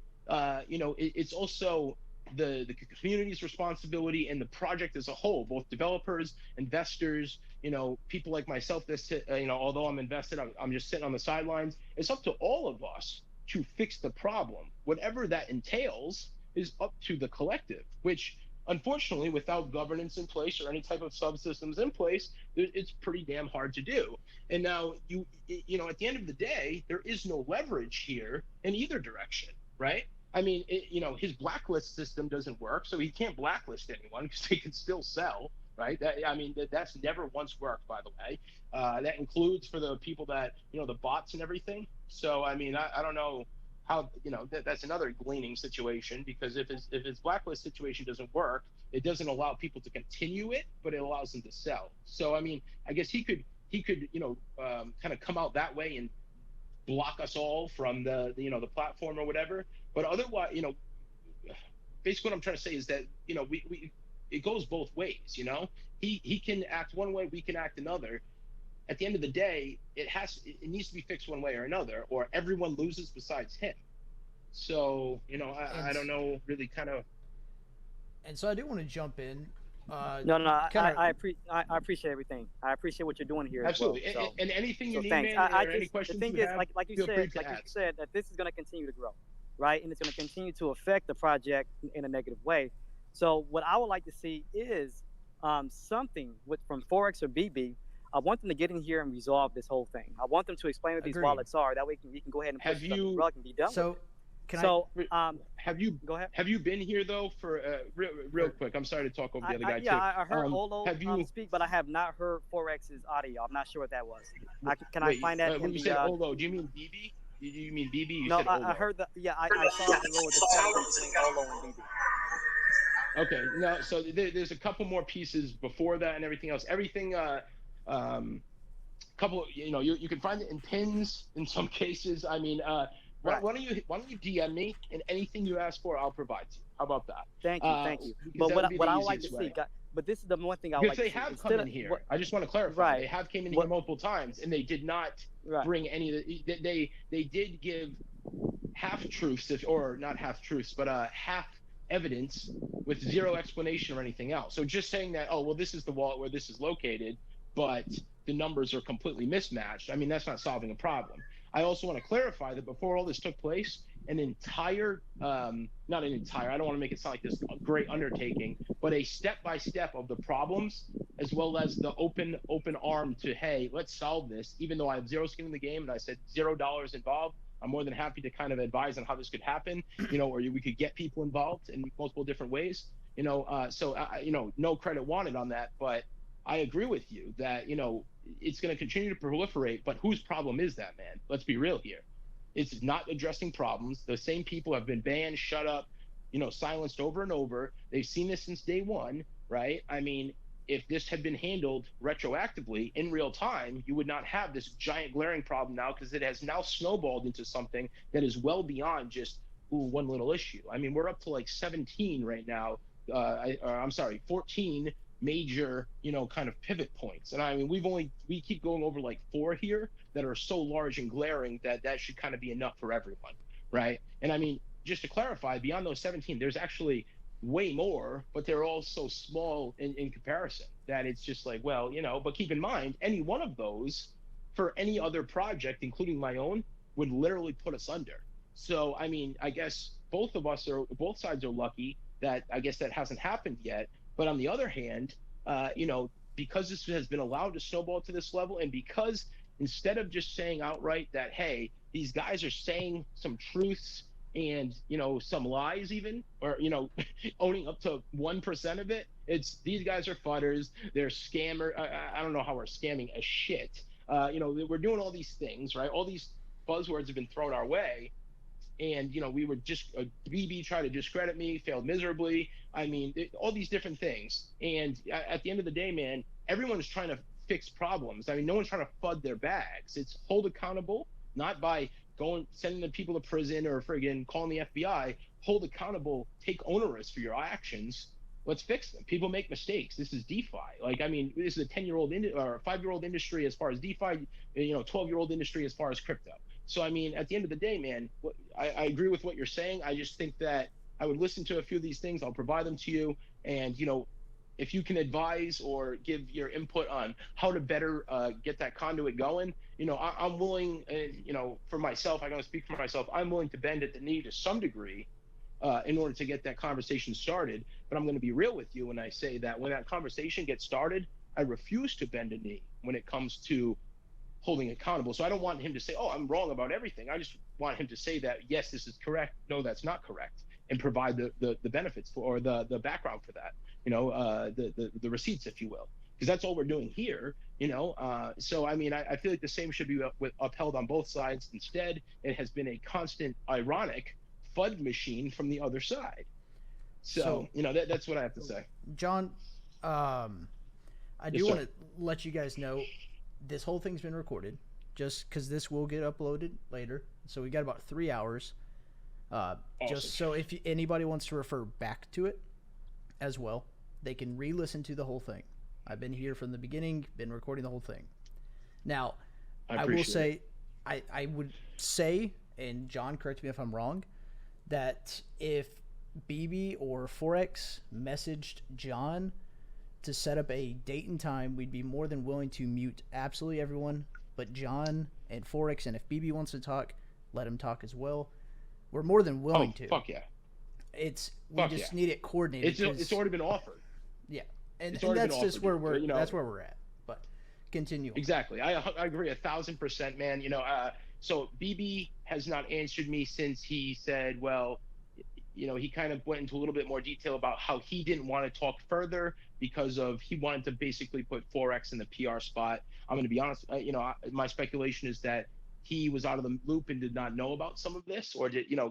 you know, it's also the community's responsibility and the project as a whole, both developers, investors, you know, people like myself. This, you know, although I'm invested, I'm just sitting on the sidelines. It's up to all of us to fix the problem, whatever that entails. Is up to the collective, which unfortunately, without governance in place or any type of subsystems in place, it's pretty damn hard to do. And now you know, at the end of the day, there is no leverage here in either direction, right? I mean, you know, his blacklist system doesn't work, so he can't blacklist anyone because they can still sell, right? I mean, that's never once worked, by the way. That includes for the people that, you know, the bots and everything. So, I mean, I don't know how, you know, that's another gleaning situation, because if his blacklist situation doesn't work, it doesn't allow people to continue it, but it allows them to sell. So, I mean, I guess he could, you know, kind of come out that way and block us all from the you know, the platform or whatever. But otherwise, you know, basically what I'm trying to say is that, you know, we it goes both ways, you know. He can act one way, we can act another. At the end of the day, it needs to be fixed one way or another, or everyone loses besides him. So, you know, I don't know really kind of. And so I do want to jump in. No, I appreciate everything. I appreciate what you're doing here. Absolutely. As well, so, and anything you need, thanks. man, or any questions the thing you is, have, like you feel free said, to ask. that this is going to continue to grow, right? And it's going to continue to affect the project in a negative way. So what I would like to see is something from Forex or BB. I want them to get in here and resolve this whole thing. I want them to explain what these wallets are. That way we can go ahead and push it under the rug and be done with it. Have you go ahead? Have you been here though for real quick? I'm sorry to talk over the other guy too. Yeah, I heard Olo speak, but I have not heard Forex's audio. I'm not sure what that was. Can I find that? When you say Olo, do you mean BB? You mean BB? You no, said Olo. I heard that. Yeah, I saw the little distinction between Olo and BB. Okay, no. So there's a couple more pieces before that and everything else. Everything. Couple, you know, you can find it in pins in some cases. I mean, why don't you DM me, and anything you ask for, I'll provide to you. How about that? Thank you. But what I would like to see, but this is the one thing I would like to see. Because they have come in here. I just want to clarify. Right. They have came in here multiple times, and they did not bring any of the. They did give half truths, or not half truths, but half evidence with zero explanation or anything else. So just saying that, oh well, this is the wallet where this is located, but the numbers are completely mismatched. I mean, that's not solving a problem. I also want to clarify that before all this took place, an entire, not an entire, I don't want to make it sound like this great undertaking, but a step-by-step of the problems, as well as the open arm to, hey, let's solve this, even though I have zero skin in the game and I said $0 involved. I'm more than happy to kind of advise on how this could happen, or we could get people involved in multiple different ways, so no credit wanted on that, but I agree with you that, it's going to continue to proliferate, but whose problem is that, man? Let's be real here. It's not addressing problems. The same people have been banned, shut up, silenced over and over. They've seen this since day one, right? I mean, if this had been handled retroactively in real time, you would not have this giant glaring problem now, because it has now snowballed into something that is well beyond just one little issue. I mean, we're up to like 17 right now. I'm sorry, 14 major, kind of pivot points. And I mean, we keep going over like 4 here that are so large and glaring that should kind of be enough for everyone, right? And I mean, just to clarify, beyond those 17, there's actually way more, but they're all so small in comparison that it's just like, well, but keep in mind, any one of those for any other project, including my own, would literally put us under. So, I mean, I guess both sides are lucky that I guess that hasn't happened yet. But on the other hand, because this has been allowed to snowball to this level, and because instead of just saying outright that, hey, these guys are saying some truths and, some lies even, or, owning up to 1% of it, it's these guys are fudders, they're scammer. I don't know how we're scamming a shit. We're doing all these things, right? All these buzzwords have been thrown our way. And, we were just, BB tried to discredit me, failed miserably. I mean, all these different things. And at the end of the day, man, everyone's trying to fix problems. I mean, no one's trying to FUD their bags. It's hold accountable, not by sending the people to prison or friggin' calling the FBI. Hold accountable, take onerous for your actions. Let's fix them. People make mistakes. This is DeFi. Like, I mean, this is a 10-year-old or a 5-year-old industry as far as DeFi, 12-year-old industry as far as crypto. So, I mean, at the end of the day, man, I agree with what you're saying. I just think that I would listen to a few of these things. I'll provide them to you. And, if you can advise or give your input on how to better get that conduit going, I'm willing, for myself, I got to speak for myself, I'm willing to bend at the knee to some degree in order to get that conversation started. But I'm going to be real with you when I say that when that conversation gets started, I refuse to bend a knee when it comes to holding accountable. So I don't want him to say, oh, I'm wrong about everything. I just want him to say that, yes, this is correct. No, that's not correct. And provide the benefits or the background for that, the receipts, if you will, because that's all we're doing here, So, I mean, I feel like the same should be upheld on both sides. Instead, it has been a constant, ironic FUD machine from the other side. So that's what I have to say. John, I do want to let you guys know this whole thing's been recorded just because this will get uploaded later. So we got about 3 hours. Awesome. Just so if anybody wants to refer back to it as well, they can re-listen to the whole thing. I've been here from the beginning, been recording the whole thing. Now, I will say, I would say, and John, correct me if I'm wrong, that if BB or forex messaged John to set up a date and time, we'd be more than willing to mute absolutely everyone but John and forex. And if BB wants to talk, let him talk as well. We're more than willing to. Fuck yeah. We just need it coordinated. It's already been offered. Yeah, and that's just where we're. That's where we're at. But continue. Exactly. I agree 1,000%, man. So BB has not answered me since he said, well, he kind of went into a little bit more detail about how he didn't want to talk further because he wanted to basically put forex in the PR spot. I'm going to be honest. My speculation is that he was out of the loop and did not know about some of this, or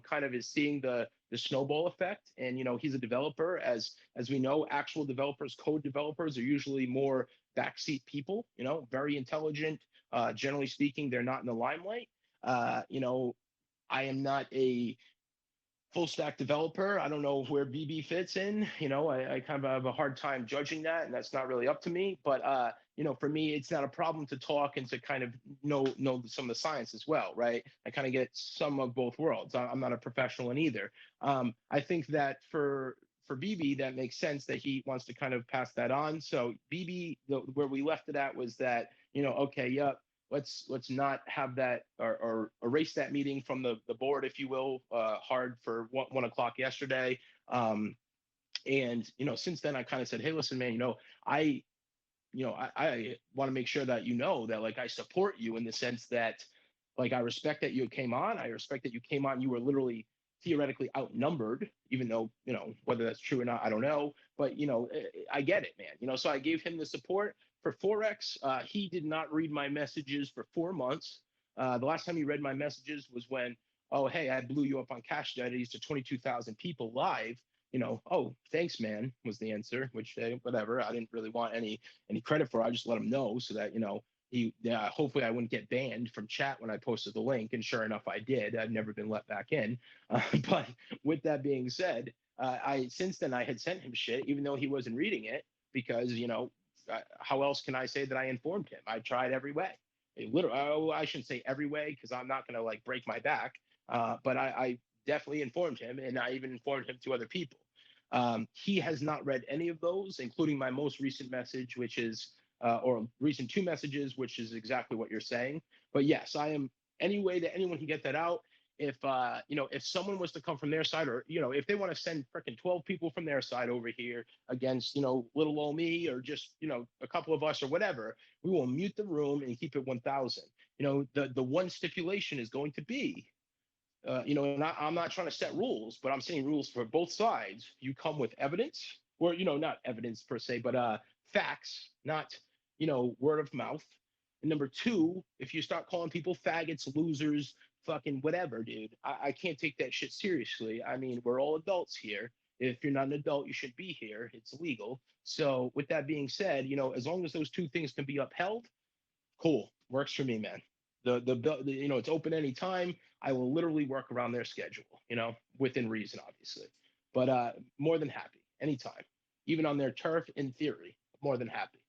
kind of is seeing the snowball effect. And, he's a developer. As we know, actual developers, code developers are usually more backseat people, very intelligent. Generally speaking, they're not in the limelight. I am not a full stack developer. I don't know where BB fits in. I kind of have a hard time judging that, and that's not really up to me. But for me, it's not a problem to talk and to kind of know some of the science as well, right? I kind of get some of both worlds. I'm not a professional in either. I think that for for BB, that makes sense that he wants to kind of pass that on. So BB, where we left it at was that, okay, yep, let's not have that or erase that meeting from the board, if you will, hard for 1 o'clock yesterday. And since then I kind of said, hey, listen, man, I want to make sure that that like I support you in the sense that like I respect that you came on. I respect that you came on. You were literally theoretically outnumbered, even though whether that's true or not, I don't know. But I get it, man. So I gave him the support for forex. He did not read my messages for 4 months. The last time he read my messages was when, oh hey, I blew you up on cash studies to 22,000 people live. Oh, thanks, man, was the answer, which whatever. I didn't really want any credit for. I just let him know so that, hopefully I wouldn't get banned from chat when I posted the link. And sure enough, I did. I've never been let back in. But with that being said, since then I had sent him shit, even though he wasn't reading it, because, how else can I say that I informed him? I tried every way. I shouldn't say every way, because I'm not going to like break my back. But I definitely informed him, and I even informed him to other people. He has not read any of those, including my most recent message, which is, or recent 2 messages, which is exactly what you're saying. But yes, I am any way that anyone can get that out. If if someone was to come from their side, or if they want to send freaking 12 people from their side over here against little old me, or just a couple of us or whatever, we will mute the room and keep it 1,000. The one stipulation is going to be, and I'm not trying to set rules, but I'm saying rules for both sides. You come with evidence, or not evidence per se, but facts, not word of mouth. And number 2, if you start calling people faggots, losers, fucking whatever, dude, I can't take that shit seriously. I mean, we're all adults here. If you're not an adult, you shouldn't be here. It's illegal. So with that being said, as long as those 2 things can be upheld, cool, works for me, man. The it's open anytime. I will literally work around their schedule, within reason, obviously. But more than happy, anytime, even on their turf, in theory, more than happy.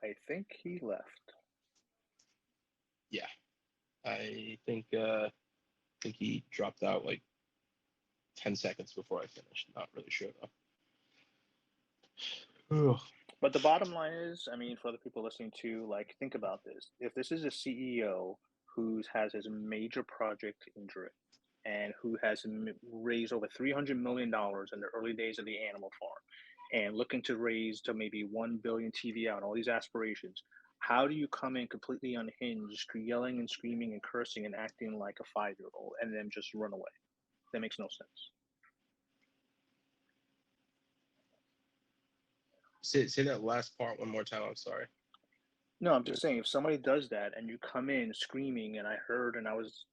I think he left. Yeah, I think he dropped out like 10 seconds before I finished. Not really sure though. But the bottom line is, I mean, for other people listening to, like, think about this. If this is a CEO who has his major project in drip and who has raised over $300 million in the early days of the animal farm and looking to raise to maybe 1 billion TV out, all these aspirations, how do you come in completely unhinged, yelling and screaming and cursing and acting like a 5-year-old and then just run away? That makes no sense. Say that last part one more time. I'm sorry. No, I'm just saying, if somebody does that and you come in screaming, and I heard, and I was,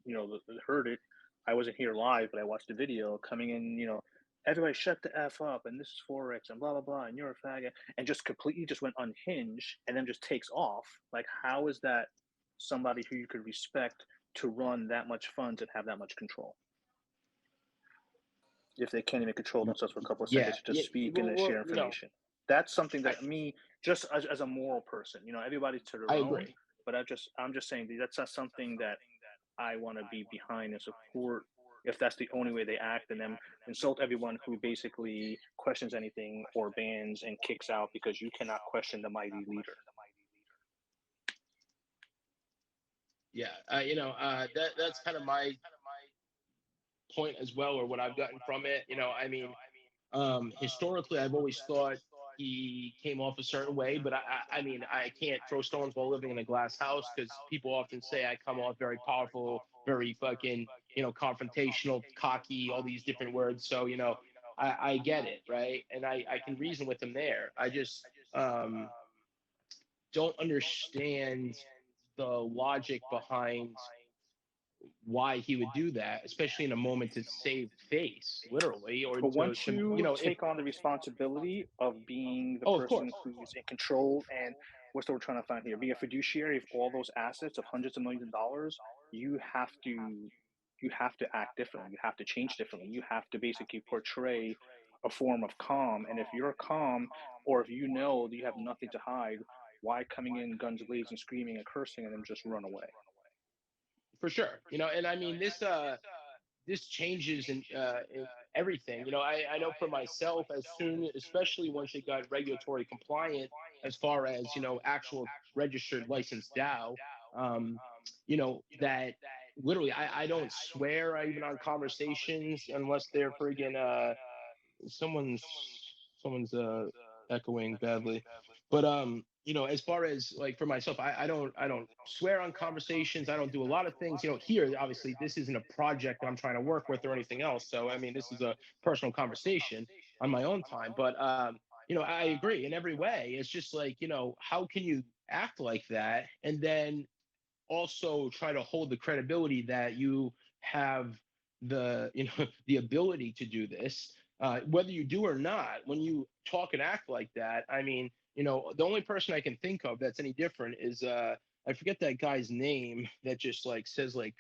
heard it, I wasn't here live, but I watched the video coming in, everybody shut the F up, and this is forex, and blah, blah, blah, and you're a faggot, and just completely just went unhinged, and then just takes off. Like, how is that somebody who you could respect to run that much funds and have that much control? If they can't even control themselves for a couple of seconds to speak and to share information. That's something that just as a moral person, everybody's to their own. Agree. But I'm just saying that's not something that I want to be behind and support. If that's the only way they act, and then insult everyone who basically questions anything or bans and kicks out because you cannot question the mighty leader. Yeah, that's kind of my point as well, or what I've gotten from it. I mean, historically, I've always thought he came off a certain way, but I mean, I can't throw stones while living in a glass house, because people often say I come off very powerful, very fucking, confrontational, cocky, all these different words. So, I get it, right? And I can reason with him there. I just don't understand the logic behind why he would do that, especially in a moment to save face, literally. Or but once you take on the responsibility of being the person who's in control, and what's what we're trying to find here, being a fiduciary of all those assets of hundreds of millions of dollars, you have to act differently. You have to change differently. You have to basically portray a form of calm. And if you're calm, or if you know that you have nothing to hide, why coming in guns blazing, screaming and cursing, and then just run away? For sure. And I mean this changes in everything. I know for myself, as soon, especially once it got regulatory compliant, as far as actual registered licensed DAO, that literally I don't swear even on conversations unless they're friggin' someone's someone's echoing badly. But as far as like for myself, I don't swear on conversations. I don't do a lot of things. Here obviously this isn't a project that I'm trying to work with or anything else. So I mean this is a personal conversation on my own time. But I agree in every way. It's just like, how can you act like that and then also try to hold the credibility that you have the the ability to do this, whether you do or not. When you talk and act like that, I mean, the only person I can think of that's any different is I forget that guy's name that just like says like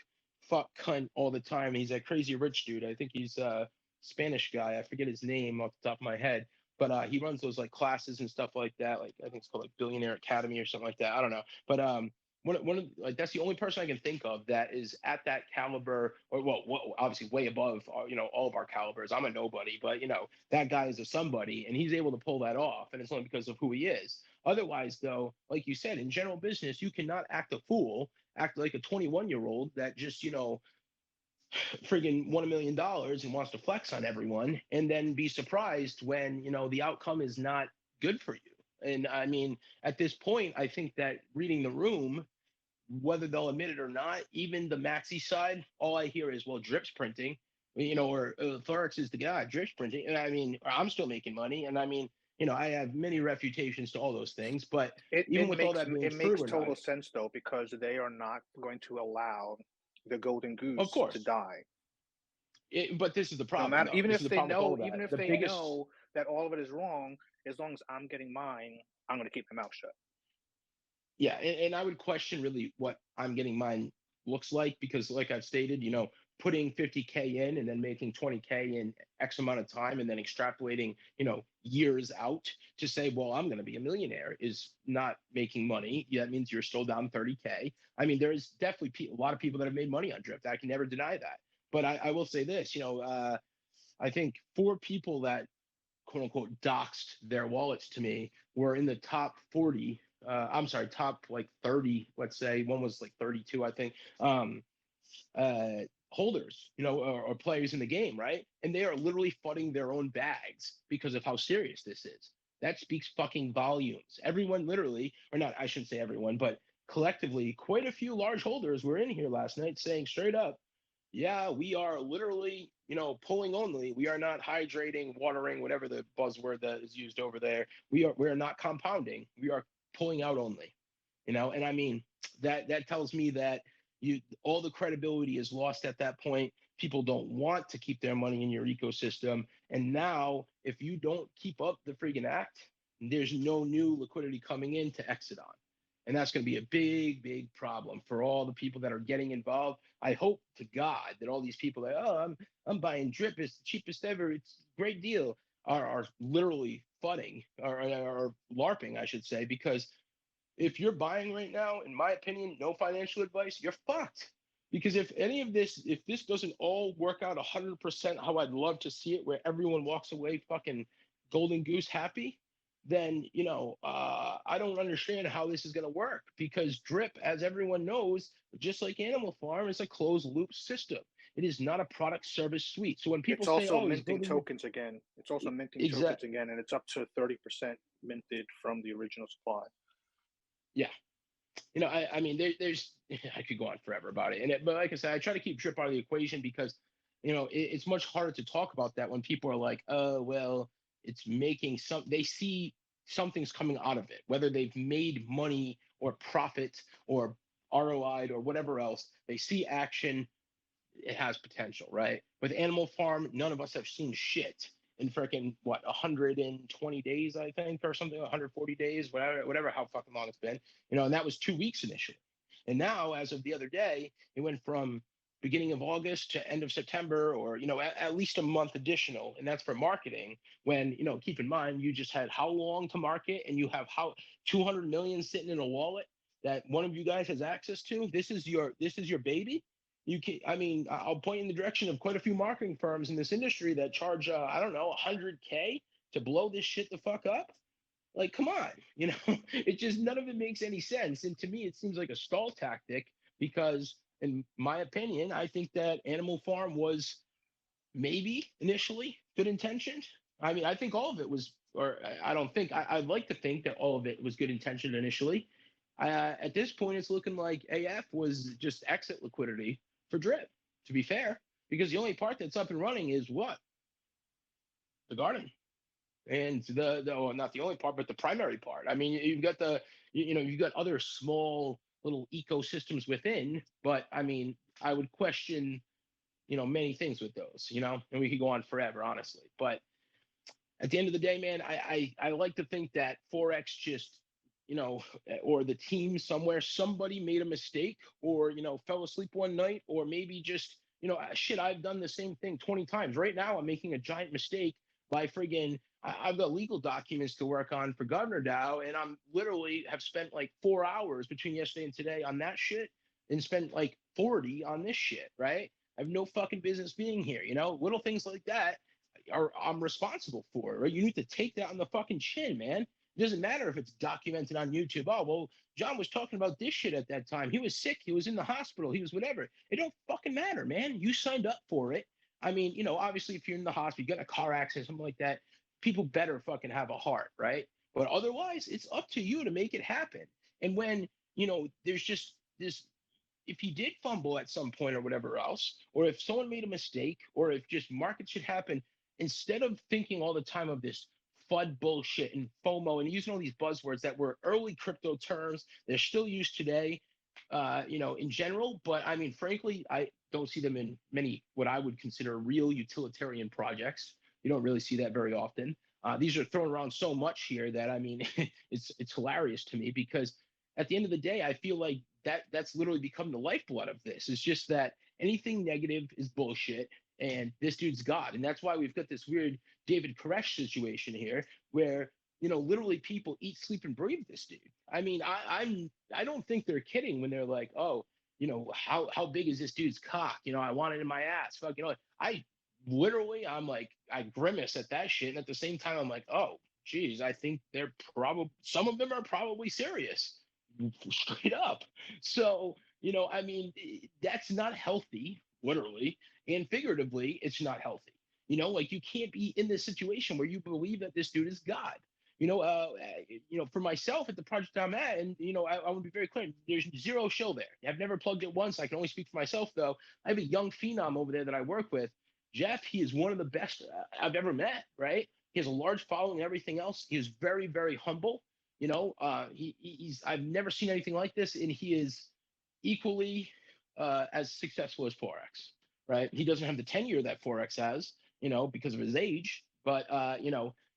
fuck cunt all the time. He's that crazy rich dude. I think he's a Spanish guy. I forget his name off the top of my head, but he runs those like classes and stuff like that. Like I think it's called like Billionaire Academy or something like that. I don't know, but one of like that's the only person I can think of that is at that caliber, or well, obviously way above all of our calibers. I'm a nobody, but that guy is a somebody, and he's able to pull that off, and it's only because of who he is. Otherwise, though, like you said, in general business, you cannot act a fool, act like a 21-year-old that just friggin' won $1 million and wants to flex on everyone, and then be surprised when the outcome is not good for you. And I mean, at this point, I think that reading the room, whether they'll admit it or not, even the maxi side, all I hear is, well, drip's printing, or forex is the guy, drip's printing. And I mean, I'm still making money. And I mean, I have many refutations to all those things. But even with all that being true, makes total sense though, because they are not going to allow the golden goose to die. But this is the problem. No matter, even if they know, know that all of it is wrong, as long as I'm getting mine, I'm going to keep my mouth shut. Yeah, and I would question really what I'm getting mine looks like, because like I've stated, putting 50K in and then making 20K in X amount of time and then extrapolating, years out to say, well, I'm going to be a millionaire is not making money. Yeah, that means you're still down 30K. I mean, there's definitely a lot of people that have made money on drift. I can never deny that. But I will say this, I think 4 people that quote unquote doxed their wallets to me were in the top 40. I'm sorry, top like 30, let's say. One was like 32, I think. Holders, or players in the game, right? And they are literally funding their own bags because of how serious this is. That speaks fucking volumes. Everyone literally, or not, I shouldn't say everyone, but collectively, quite a few large holders were in here last night saying straight up, yeah, we are literally, pulling only. We are not hydrating, watering, whatever the buzzword that is used over there. We are not compounding. We are pulling out only. And I mean, that tells me that all the credibility is lost at that point. People don't want to keep their money in your ecosystem. And now, if you don't keep up the freaking act, there's no new liquidity coming in to exit on. And that's going to be a big, big problem for all the people that are getting involved. I hope to God that all these people that, I'm buying drip, it's the cheapest ever, it's a great deal, are literally fudding or LARPing, I should say, because if you're buying right now, in my opinion, no financial advice, you're fucked. Because if this doesn't all work out 100% how I'd love to see it, where everyone walks away fucking golden goose happy, then, I don't understand how this is going to work, because drip, as everyone knows, just like Animal Farm, is a closed loop system. It is not a product service suite. So when people it's say, also minting tokens again. It's also minting tokens again, and it's up to 30% minted from the original supply. Yeah. I mean, there's I could go on forever about it. But like I said, I try to keep drip out of the equation because, it's much harder to talk about that when people are like, oh, well, it's making they see something's coming out of it, whether they've made money or profit or ROI'd or whatever else. They see action, it has potential, right? With Animal Farm, none of us have seen shit in freaking 120 days, I think, or something, 140 days, whatever, how fucking long it's been, and that was 2 weeks initially. And now, as of the other day, it went from beginning of August to end of September, or at least a month additional, and that's for marketing. When keep in mind, you just had how long to market, and you have how 200 million sitting in a wallet that one of you guys has access to. This is your baby. You can, I mean, I'll point in the direction of quite a few marketing firms in this industry that charge I don't know, 100K to blow this shit the fuck up. Like, come on, it just, none of it makes any sense. And to me, it seems like a stall tactic because, in my opinion, I think that Animal Farm was maybe initially good intentioned. I mean, I think all of it was, or I don't think, I'd like to think that all of it was good intentioned initially. At this point, it's looking like AF was just exit liquidity for Drip, to be fair, because the only part that's up and running is what? The garden. And well, not the only part, but the primary part. I mean, you've got you've got other small little ecosystems within, but I mean, I would question, many things with those, and we could go on forever, honestly. But at the end of the day, man, I like to think that forex just, or the team somewhere, somebody made a mistake, or fell asleep one night, or maybe just, shit, I've done the same thing 20 times. Right now, I'm making a giant mistake by friggin'. I've got legal documents to work on for Governor Dow, and I'm literally have spent like 4 hours between yesterday and today on that shit, and spent like 40 on this shit, right? I have no fucking business being here, little things like that I'm responsible for, right? You need to take that on the fucking chin, man. It doesn't matter if it's documented on YouTube. Oh, well, John was talking about this shit at that time. He was sick. He was in the hospital. He was whatever. It don't fucking matter, man. You signed up for it. I mean, obviously, if you're in the hospital, you get in a car accident, something like that, people better fucking have a heart, right? But otherwise, it's up to you to make it happen. And when, there's just this, if he did fumble at some point or whatever else, or if someone made a mistake, or if just market should happen, instead of thinking all the time of this FUD bullshit and FOMO and using all these buzzwords that were early crypto terms, they're still used today, in general. But I mean, frankly, I don't see them in many what I would consider real utilitarian projects. You don't really see that very often. These are thrown around so much here that, I mean, it's hilarious to me, because at the end of the day, I feel like that's literally become the lifeblood of this. It's just that anything negative is bullshit, and this dude's God. And that's why we've got this weird David Koresh situation here, where literally people eat, sleep, and breathe this dude. I mean, I don't think they're kidding when they're like, oh, how big is this dude's cock? I want it in my ass. Fuck, I literally, I'm like, I grimace at that shit, and at the same time, I'm like, oh, geez, I think they're probably, some of them are probably serious, straight up. So, I mean, that's not healthy, literally, and figuratively, it's not healthy. Like, you can't be in this situation where you believe that this dude is God. For myself at the project I'm at, and I want to be very clear, there's zero shill there. I've never plugged it once. I can only speak for myself, though. I have a young phenom over there that I work with. Jeff, he is one of the best I've ever met, right? He has a large following and everything else. He is very, very humble. He's I've never seen anything like this, and he is equally as successful as forex, right? He doesn't have the tenure that forex has, because of his age, but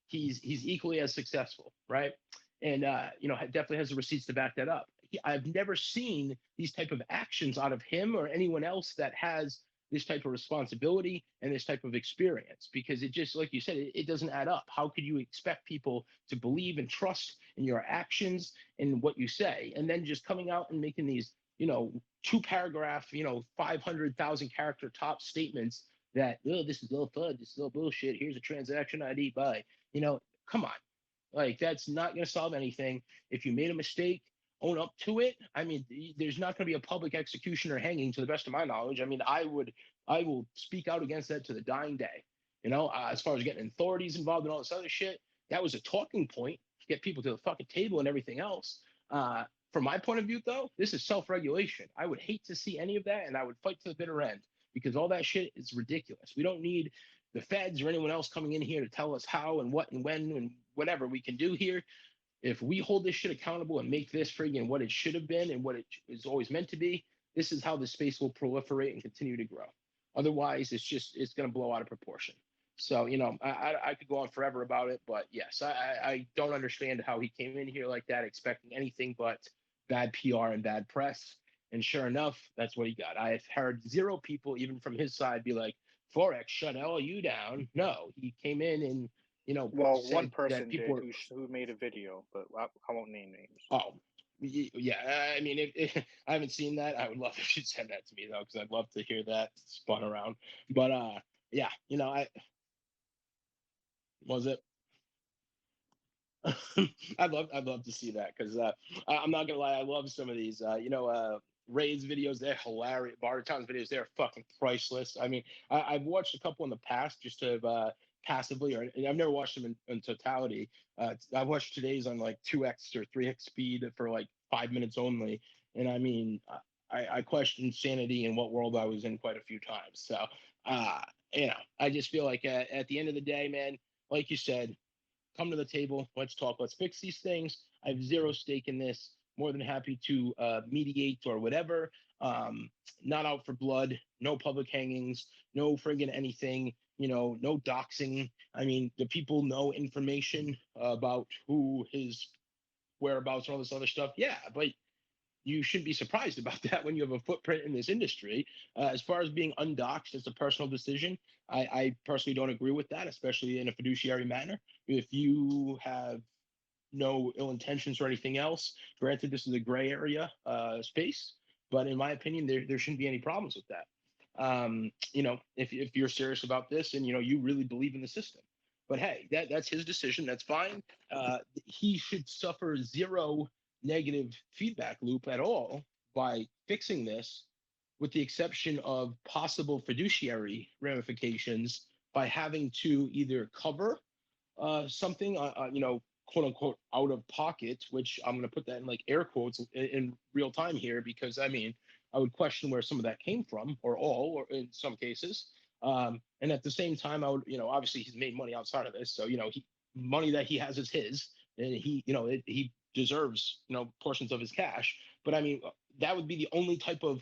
he's equally as successful, right? And definitely has the receipts to back that up. I've never seen these type of actions out of him or anyone else that has this type of responsibility and this type of experience, because it just, like you said, it doesn't add up. How could you expect people to believe and trust in your actions and what you say, and then just coming out and making these 2-paragraph 500,000 character top statements that, oh, this is all FUD, this is all bullshit, here's a transaction ID, buy. Come on, like, that's not going to solve anything. If you made a mistake, own up to it. I mean, there's not going to be a public execution or hanging, to the best of my knowledge. I mean, I will speak out against that to the dying day. As far as getting authorities involved and all this other shit, that was a talking point to get people to the fucking table and everything else. From my point of view, though, this is self-regulation. I would hate to see any of that, and I would fight to the bitter end, because all that shit is ridiculous. We don't need the feds or anyone else coming in here to tell us how and what and when and whatever we can do here. If we hold this shit accountable and make this friggin' what it should have been and what it is always meant to be, this is how the space will proliferate and continue to grow. Otherwise, it's going to blow out of proportion. So, I could go on forever about it, but yes, I don't understand how he came in here like that, expecting anything but bad PR and bad press. And sure enough, that's what he got. I've heard zero people, even from his side, be like, forex shut LU down. No, he came in and Well, one said that person people did were. who made a video, but I won't name names. Oh, yeah. I mean, if I haven't seen that, I would love if you'd send that to me though, because I'd love to hear that spun around. But yeah, I was it. I'd love to see that because I'm not gonna lie, I love some of these. Ray's videos, they're hilarious. Bartertown's videos, they're fucking priceless. I mean, I've watched a couple in the past just to passively, or I've never watched them in totality. I've watched today's on like 2x or 3x speed for like 5 minutes only, and I mean, I questioned sanity and what world I was in quite a few times. So, I just feel like at the end of the day, man, like you said, come to the table. Let's talk. Let's fix these things. I have zero stake in this. More than happy to mediate or whatever. Not out for blood. No public hangings. No friggin' anything. No doxing. I mean, the people know information about who his whereabouts and all this other stuff. Yeah, but you shouldn't be surprised about that when you have a footprint in this industry. As far as being undoxed, it's a personal decision. I personally don't agree with that, especially in a fiduciary manner. If you have no ill intentions or anything else, granted, this is a gray area space, but in my opinion, there shouldn't be any problems with that. If you're serious about this and you really believe in the system. But hey, that's his decision. That's fine. He should suffer zero negative feedback loop at all by fixing this, with the exception of possible fiduciary ramifications by having to either cover something, quote unquote, out of pocket, which I'm going to put that in like air quotes in real time here, because I mean, I would question where some of that came from, or all, or in some cases. And at the same time, I would, obviously he's made money outside of this. So, money that he has is his, and he deserves, portions of his cash. But I mean, that would be the only type of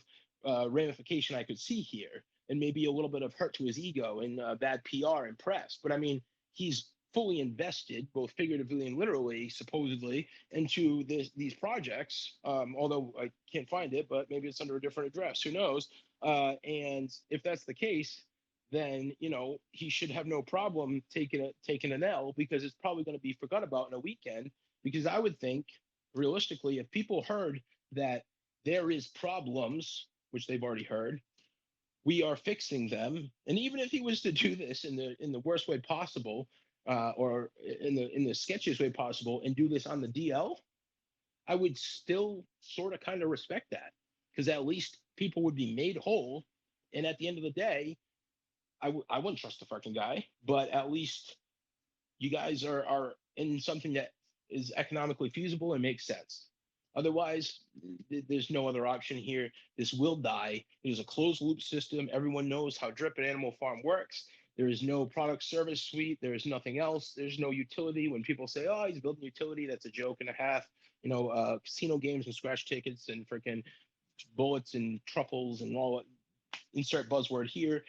ramification I could see here, and maybe a little bit of hurt to his ego and bad PR and press. But I mean, he's fully invested, both figuratively and literally, supposedly, into these projects. Although I can't find it, but maybe it's under a different address. Who knows? And if that's the case, then he should have no problem taking an L, because it's probably going to be forgot about in a weekend. Because I would think, realistically, if people heard that there is problems, which they've already heard, we are fixing them, and even if he was to do this in the worst way possible, or in the sketchiest way possible, and do this on the DL, I would still sort of kind of respect that, because at least people would be made whole. And at the end of the day, I wouldn't trust the fucking guy, but at least you guys are in something that is economically feasible and makes sense. Otherwise, there's no other option here. This will die. It is a closed loop system. Everyone knows how Drip and Animal Farm works. There is no product service suite. There is nothing else. There's no utility. When people say, oh, he's building utility, that's a joke and a half. Casino games and scratch tickets and freaking bullets and truffles and all, insert buzzword here.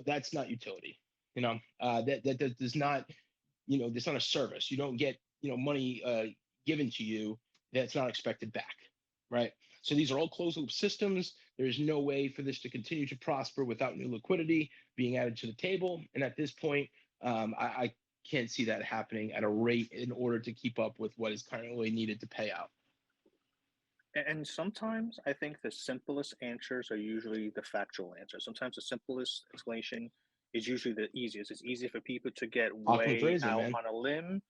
That's not utility. That does not, it's not a service. You don't get, money given to you that's not expected back, right? So these are all closed loop systems. There's no way for this to continue to prosper without new liquidity being added to the table. And at this point, I can't see that happening at a rate in order to keep up with what is currently needed to pay out. And sometimes I think the simplest answers are usually the factual answers. Sometimes the simplest explanation is usually the easiest. It's easy for people to get way out on a limb,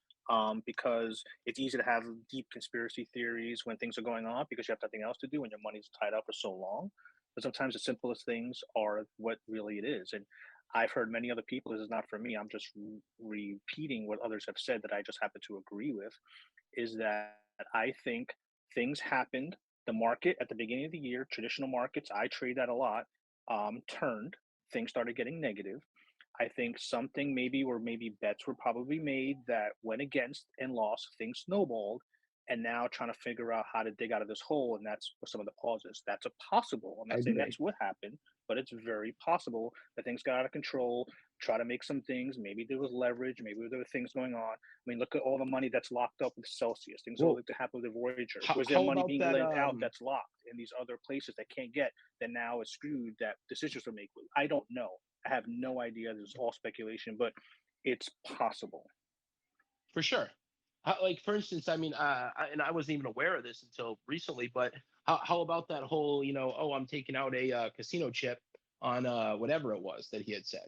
because it's easy to have deep conspiracy theories when things are going on, because you have nothing else to do when your money's tied up for so long. But sometimes the simplest things are what really it is. And I've heard many other people, this is not for me, I'm just repeating what others have said that I just happen to agree with, is that I think things happened. The market at the beginning of the year, traditional markets, I trade that a lot, turned. Things started getting negative. I think something maybe bets were probably made that went against and lost. Things snowballed, and now trying to figure out how to dig out of this hole, and that's what some of the pauses. That's a possible. I'm I not saying agree. that's what happened, but it's very possible that things got out of control. Try to make some things. Maybe there was leverage. Maybe there were things going on. I mean, look at all the money that's locked up with Celsius. Things Well, like to happen with Voyager. how, Was there how money about being that? lent out that's locked in these other places that can't get, that now is screwed, that decisions were made with? I don't know. I have no idea. This is all speculation, but it's possible. For sure. Like for instance, I mean, and I wasn't even aware of this until recently, but how about that whole, oh, I'm taking out a casino chip on whatever it was that he had said,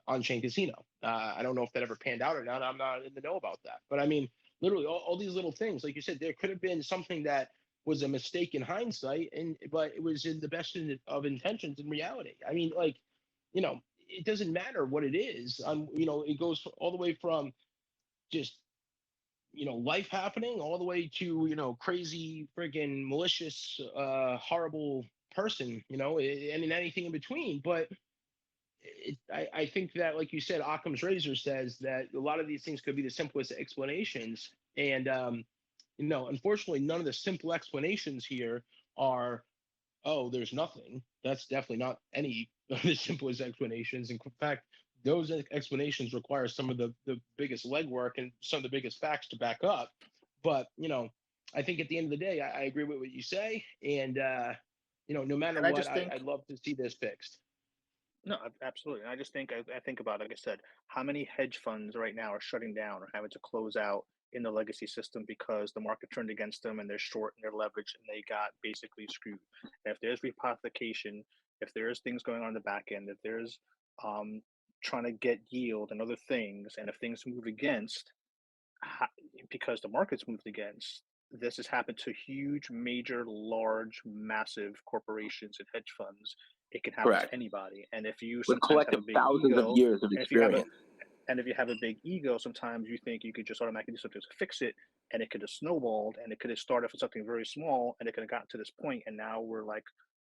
on-chain casino. I don't know if that ever panned out or not. I'm not in the know about that. But I mean, literally all these little things, like you said, there could have been something that was a mistake in hindsight, but it was in the best of intentions in reality. I mean, like, it doesn't matter what it is. It goes all the way from just life happening all the way to crazy friggin' malicious horrible person, I mean anything in between. But I think that, like you said, Occam's razor says that a lot of these things could be the simplest explanations, and unfortunately none of the simple explanations here are, oh, there's nothing. That's definitely not any of the simplest explanations. In fact, those explanations require some of the biggest legwork and some of the biggest facts to back up. But, I think at the end of the day, I agree with what you say. And, no matter And I what, just think, I'd love to see this fixed. no, absolutely. And I just think, I think about, like I said, how many hedge funds right now are shutting down or having to close out in the legacy system because the market turned against them and they're short and they're leveraged and they got basically screwed. And if there's rehypothecation, if there's things going on in the back end, if there's trying to get yield and other things, and if things move against, because the market's moved against, this has happened to huge, major, large, massive corporations and hedge funds. It can happen Correct. to anybody. And if you With sometimes have collective a big thousands ego, of years of and if you have a experience. and if you have a big ego, sometimes you think you could just automatically do something to fix it, and it could have snowballed, and it could have started with something very small, and it could have gotten to this point, and now we're like,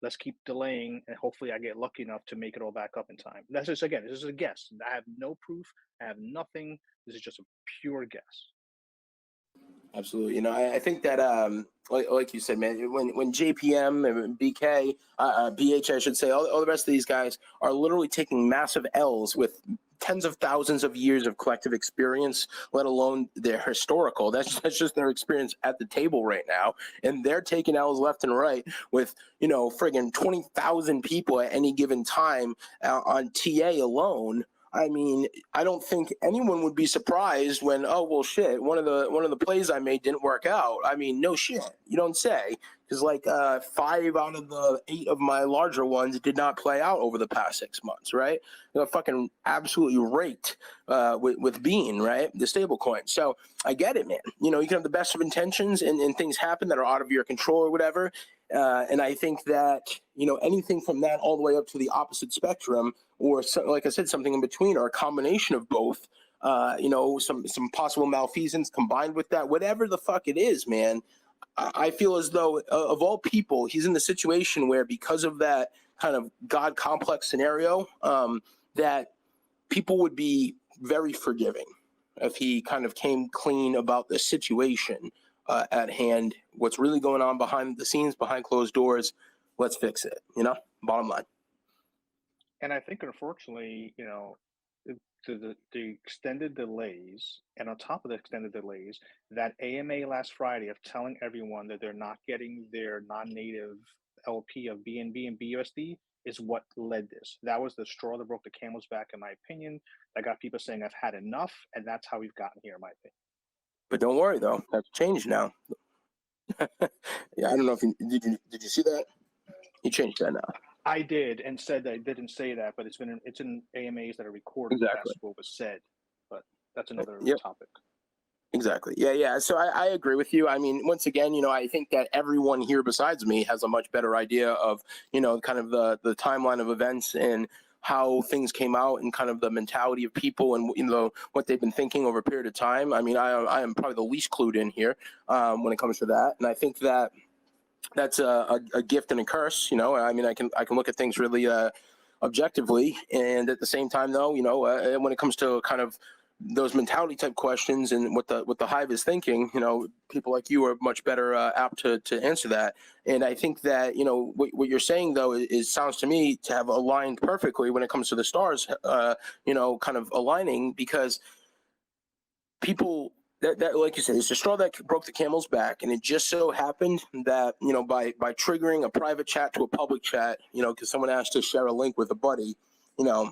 let's keep delaying, and hopefully I get lucky enough to make it all back up in time. That's just, again, this is a guess. I have no proof. I have nothing. This is just a pure guess. Absolutely. I think that, like you said, man, when JPM and BK, BH, I should say, all the rest of these guys are literally taking massive L's with tens of thousands of years of collective experience, let alone their historical. That's just their experience at the table right now. And they're taking L's left and right with, friggin' 20,000 people at any given time on TA alone. I mean, I don't think anyone would be surprised when, oh, well, shit, one of the plays I made didn't work out. I mean, no shit, you don't say. Because 5 out of the 8 of my larger ones did not play out over the past 6 months, right? Fucking absolutely raked with Bean, right? The stable coin. So I get it, man. You can have the best of intentions and things happen that are out of your control or whatever. And I think that, anything from that all the way up to the opposite spectrum, or like I said, something in between, or a combination of both, some possible malfeasance combined with that, whatever the fuck it is, man. I feel as though, of all people, he's in the situation where, because of that kind of God complex scenario, that people would be very forgiving if he kind of came clean about the situation at hand, what's really going on behind the scenes, behind closed doors. Let's fix it, bottom line. And I think, unfortunately, the extended delays, and on top of the extended delays, that AMA last Friday of telling everyone that they're not getting their non-native LP of BNB and BUSD is what led this. That was the straw that broke the camel's back, in my opinion. That got people saying, I've had enough, and that's how we've gotten here, in my opinion. But don't worry, though. That's changed now. Yeah, I don't know if did you see that? He changed that now. I did, and said that I didn't say that, but it's in AMAs that are recorded. Exactly. That's what was said, but that's another topic. Exactly. Yeah. So I agree with you. I mean, once again, I think that everyone here besides me has a much better idea of, kind of the timeline of events and how things came out and kind of the mentality of people and, what they've been thinking over a period of time. I mean, I am probably the least clued in here when it comes to that. And I think that that's a gift and a curse. I mean, I can look at things really objectively. And at the same time, though, when it comes to kind of those mentality type questions and what the hive is thinking, people like you are much better apt to answer that. And I think that, what you're saying, though, is sounds to me to have aligned perfectly when it comes to the stars, kind of aligning, because people that like you said, it's the straw that broke the camel's back. And it just so happened that, by triggering a private chat to a public chat, because someone asked to share a link with a buddy,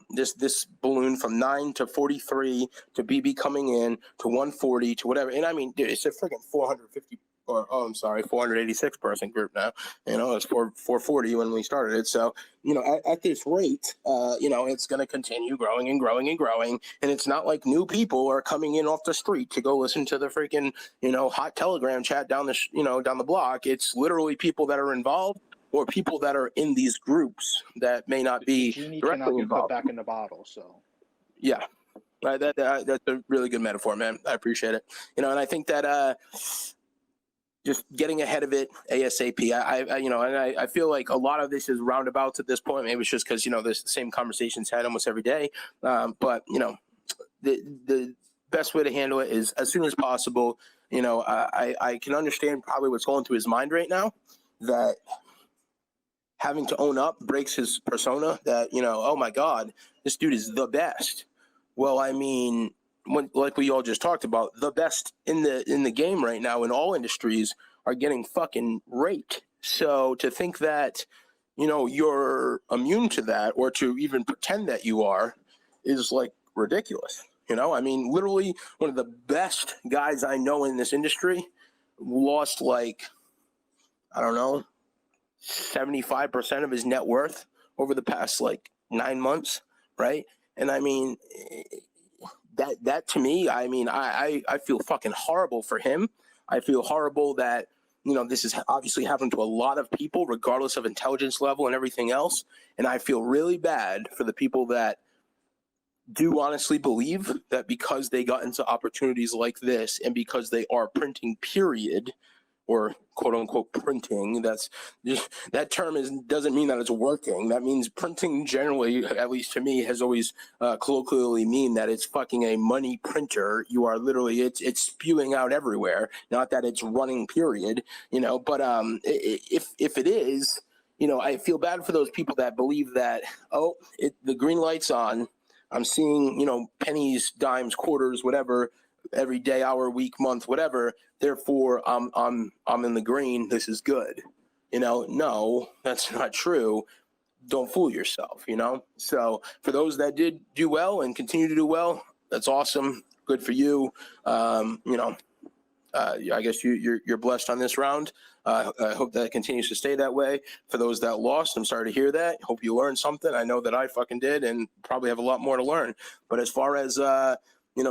this balloon from 9 to 43 to BB coming in to 140 to whatever. And I mean, dude, it's a freaking 486 person group now. It's 440 when we started it. So, at this rate, it's going to continue growing and growing and growing. And it's not like new people are coming in off the street to go listen to the freaking, hot Telegram chat down the block. It's literally people that are involved, or people that are in these groups that may not be directly involved. Put back in the bottle. So, yeah, that's a really good metaphor, man. I appreciate it. And I think that just getting ahead of it ASAP. I feel like a lot of this is roundabouts at this point. Maybe it's just because there's the same conversations had almost every day. But the best way to handle it is as soon as possible. I can understand probably what's going through his mind right now, that having to own up breaks his persona, that, oh my God, this dude is the best. Well, I mean, like we all just talked about, the best in the game right now in all industries are getting fucking raped. So to think that, you're immune to that, or to even pretend that you are, is like ridiculous. I mean, literally one of the best guys I know in this industry lost, like, I don't know, 75% of his net worth over the past 9 months, right? And I mean, that to me, I mean, I feel fucking horrible for him. I feel horrible that, this is obviously happening to a lot of people, regardless of intelligence level and everything else. And I feel really bad for the people that do honestly believe that because they got into opportunities like this, and because they are printing, period, or quote unquote printing, that's just, that term doesn't mean that it's working. That means printing generally, at least to me, has always colloquially mean that it's fucking a money printer. You are literally, it's spewing out everywhere, not that it's running, period, but if it is, I feel bad for those people that believe that, the green light's on, I'm seeing, pennies, dimes, quarters, whatever, every day, hour, week, month, whatever. Therefore, I'm in the green. This is good. No, that's not true. Don't fool yourself. So for those that did do well and continue to do well, that's awesome. Good for you. I guess you're blessed on this round. I hope that continues to stay that way. For those that lost, I'm sorry to hear that. Hope you learned something. I know that I fucking did, and probably have a lot more to learn. But as far as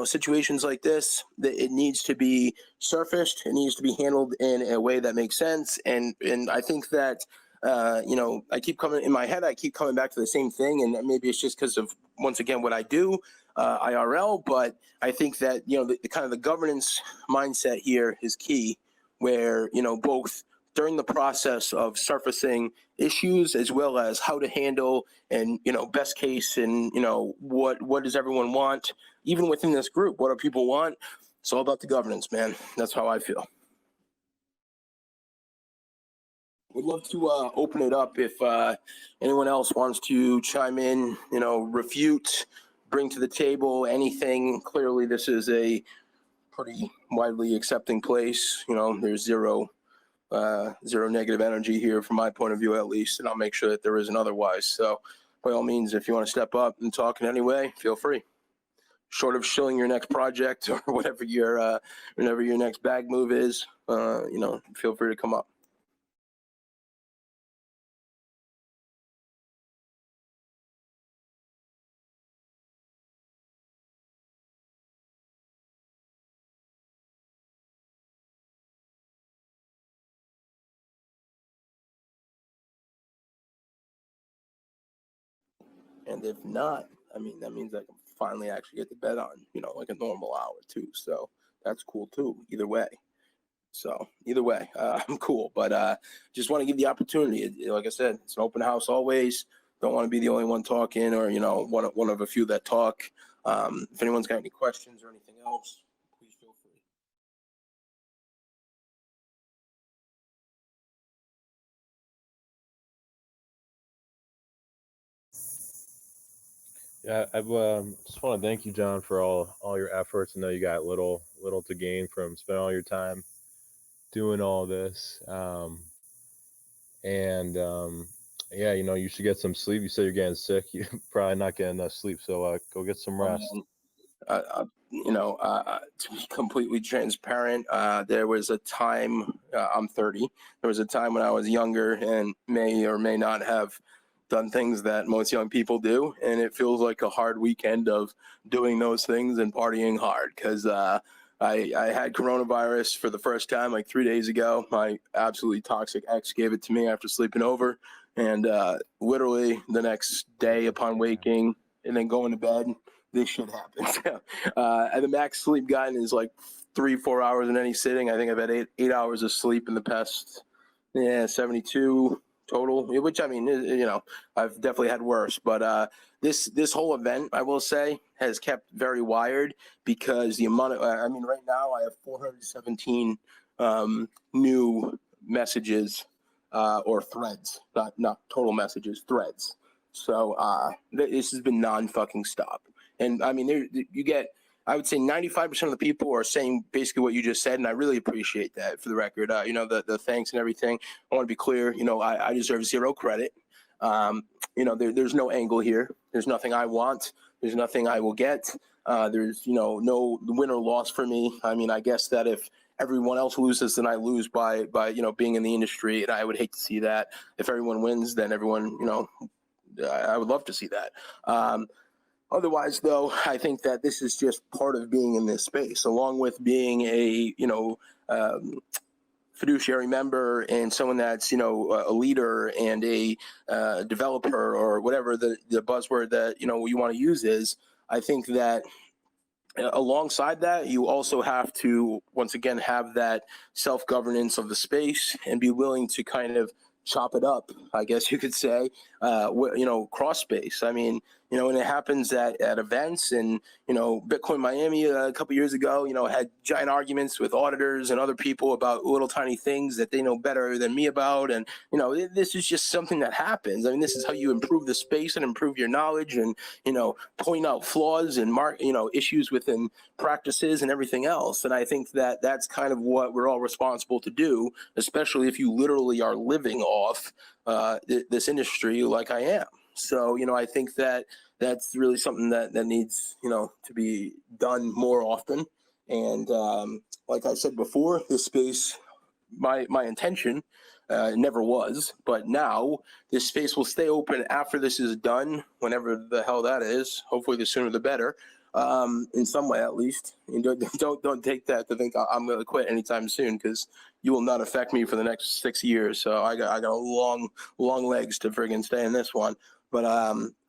situations like this, it needs to be surfaced. It needs to be handled in a way that makes sense. And I think that I keep coming in my head. I keep coming back to the same thing, and maybe it's just because of, once again, what I do. IRL, but I think that the kind of the governance mindset here is key, where both during the process of surfacing issues, as well as how to handle and best case, and what does everyone want, even within this group, what do people want? It's all about the governance, man. That's how I feel. We'd love to open it up if anyone else wants to chime in, refute, bring to the table anything. Clearly, this is a pretty widely accepting place. There's zero negative energy here from my point of view, at least, and I'll make sure that there isn't otherwise. So by all means, if you want to step up and talk in any way, feel free. Short of shilling your next project or whatever your next bag move is, feel free to come up. And if not, I mean, that means I can finally actually get to bed on, like a normal hour too. So that's cool too, either way. So either way, I'm cool. But just want to give the opportunity. Like I said, it's an open house always. Don't want to be the only one talking, or, one of a few that talk. If anyone's got any questions or anything else, please feel free. Yeah, I just want to thank you, John, for all your efforts. I know you got little to gain from spending all your time doing all this. And yeah, you should get some sleep. You said you're getting sick. You're probably not getting enough sleep, so go get some rest. To be completely transparent, there was a time, I'm 30, there was a time when I was younger and may or may not have done things that most young people do, and it feels like a hard weekend of doing those things and partying hard, because I had coronavirus for the first time like 3 days ago. My absolutely toxic ex gave it to me after sleeping over, and literally the next day upon waking and then going to bed, this shit happens. And the max sleep gotten is like 3-4 hours in any sitting. I think I've had eight hours of sleep in the past 72 total, which, I mean, I've definitely had worse, but this whole event, I will say, has kept very wired, because the amount of, right now I have 417 new messages or threads, not total messages, threads. So this has been non-fucking stop. And I mean, you get, I would say 95% of the people are saying basically what you just said, and I really appreciate that, for the record. The thanks and everything. I want to be clear, I deserve zero credit. There's no angle here. There's nothing I want. There's nothing I will get. There's, no win or loss for me. I mean, I guess that if everyone else loses, then I lose by being in the industry, and I would hate to see that. If everyone wins, then everyone, I would love to see that. Otherwise, though, I think that this is just part of being in this space, along with being a, fiduciary member and someone that's, a leader and a developer, or whatever the buzzword that, you want to use is. I think that alongside that, you also have to, once again, have that self-governance of the space and be willing to kind of chop it up, I guess you could say, cross space. I mean, and it happens at events, and, Bitcoin Miami a couple years ago, had giant arguments with auditors and other people about little tiny things that they know better than me about. And, this is just something that happens. I mean, this is how you improve the space and improve your knowledge, and, point out flaws and issues within practices and everything else. And I think that that's kind of what we're all responsible to do, especially if you literally are living off this industry like I am. So, I think that that's really something that needs, to be done more often. And like I said before, this space, my intention never was, but now this space will stay open after this is done, whenever the hell that is. Hopefully the sooner the better, in some way at least. And don't take that to think I'm going to quit anytime soon, because you will not affect me for the next 6 years. So I got long legs to friggin' stay in this one. But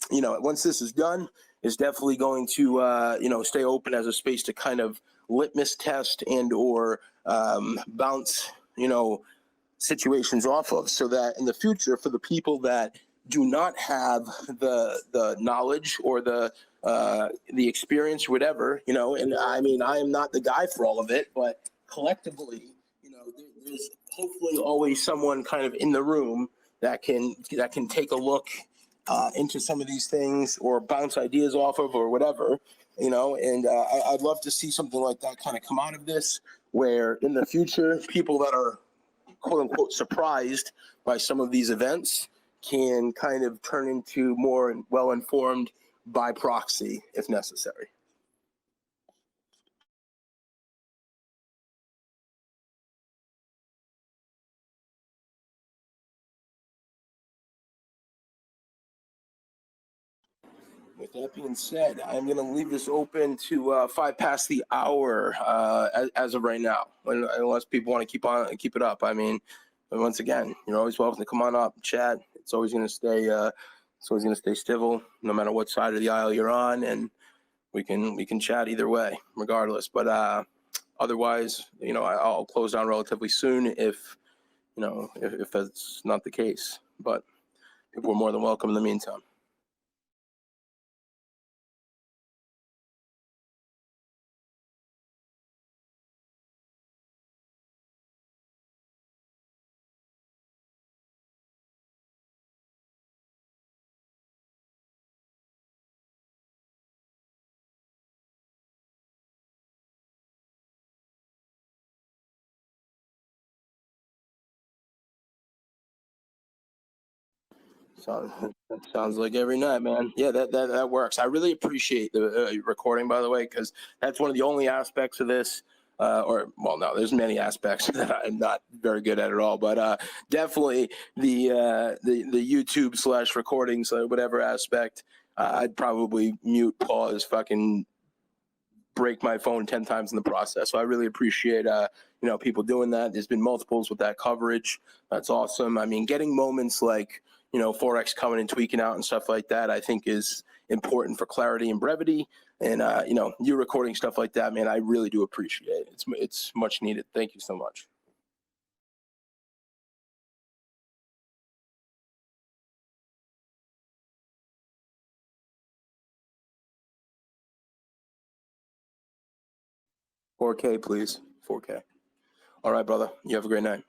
once this is done, it's definitely going to stay open as a space to kind of litmus test and or bounce situations off of, so that in the future, for the people that do not have the knowledge or the experience, or whatever, and I mean, I am not the guy for all of it, but collectively, there's hopefully always someone kind of in the room that can take a look into some of these things, or bounce ideas off of, or whatever, and I'd love to see something like that kind of come out of this, where in the future, people that are quote unquote surprised by some of these events can kind of turn into more well-informed by proxy if necessary. With that being said, I'm going to leave this open to 5 past the hour as of right now, unless people want to keep it up. I mean, once again, you're always welcome to come on up, chat. It's always going to stay civil, no matter what side of the aisle you're on, and we can chat either way, regardless. But otherwise, I'll close down relatively soon if that's not the case. But people are more than welcome in the meantime. Sounds like every night, man. Yeah, that works. I really appreciate the recording, by the way, because that's one of the only aspects of this. No, there's many aspects that I'm not very good at all, but definitely the YouTube / recording, so whatever aspect, I'd probably mute, pause, fucking break my phone 10 times in the process. So I really appreciate people doing that. There's been multiples with that coverage. That's awesome. I mean, getting moments like forex coming and tweaking out and stuff like that, I think is important for clarity and brevity. And you recording stuff like that, man, I really do appreciate it. It's much needed. Thank you so much. $4K, please. $4K. All right, brother. You have a great night.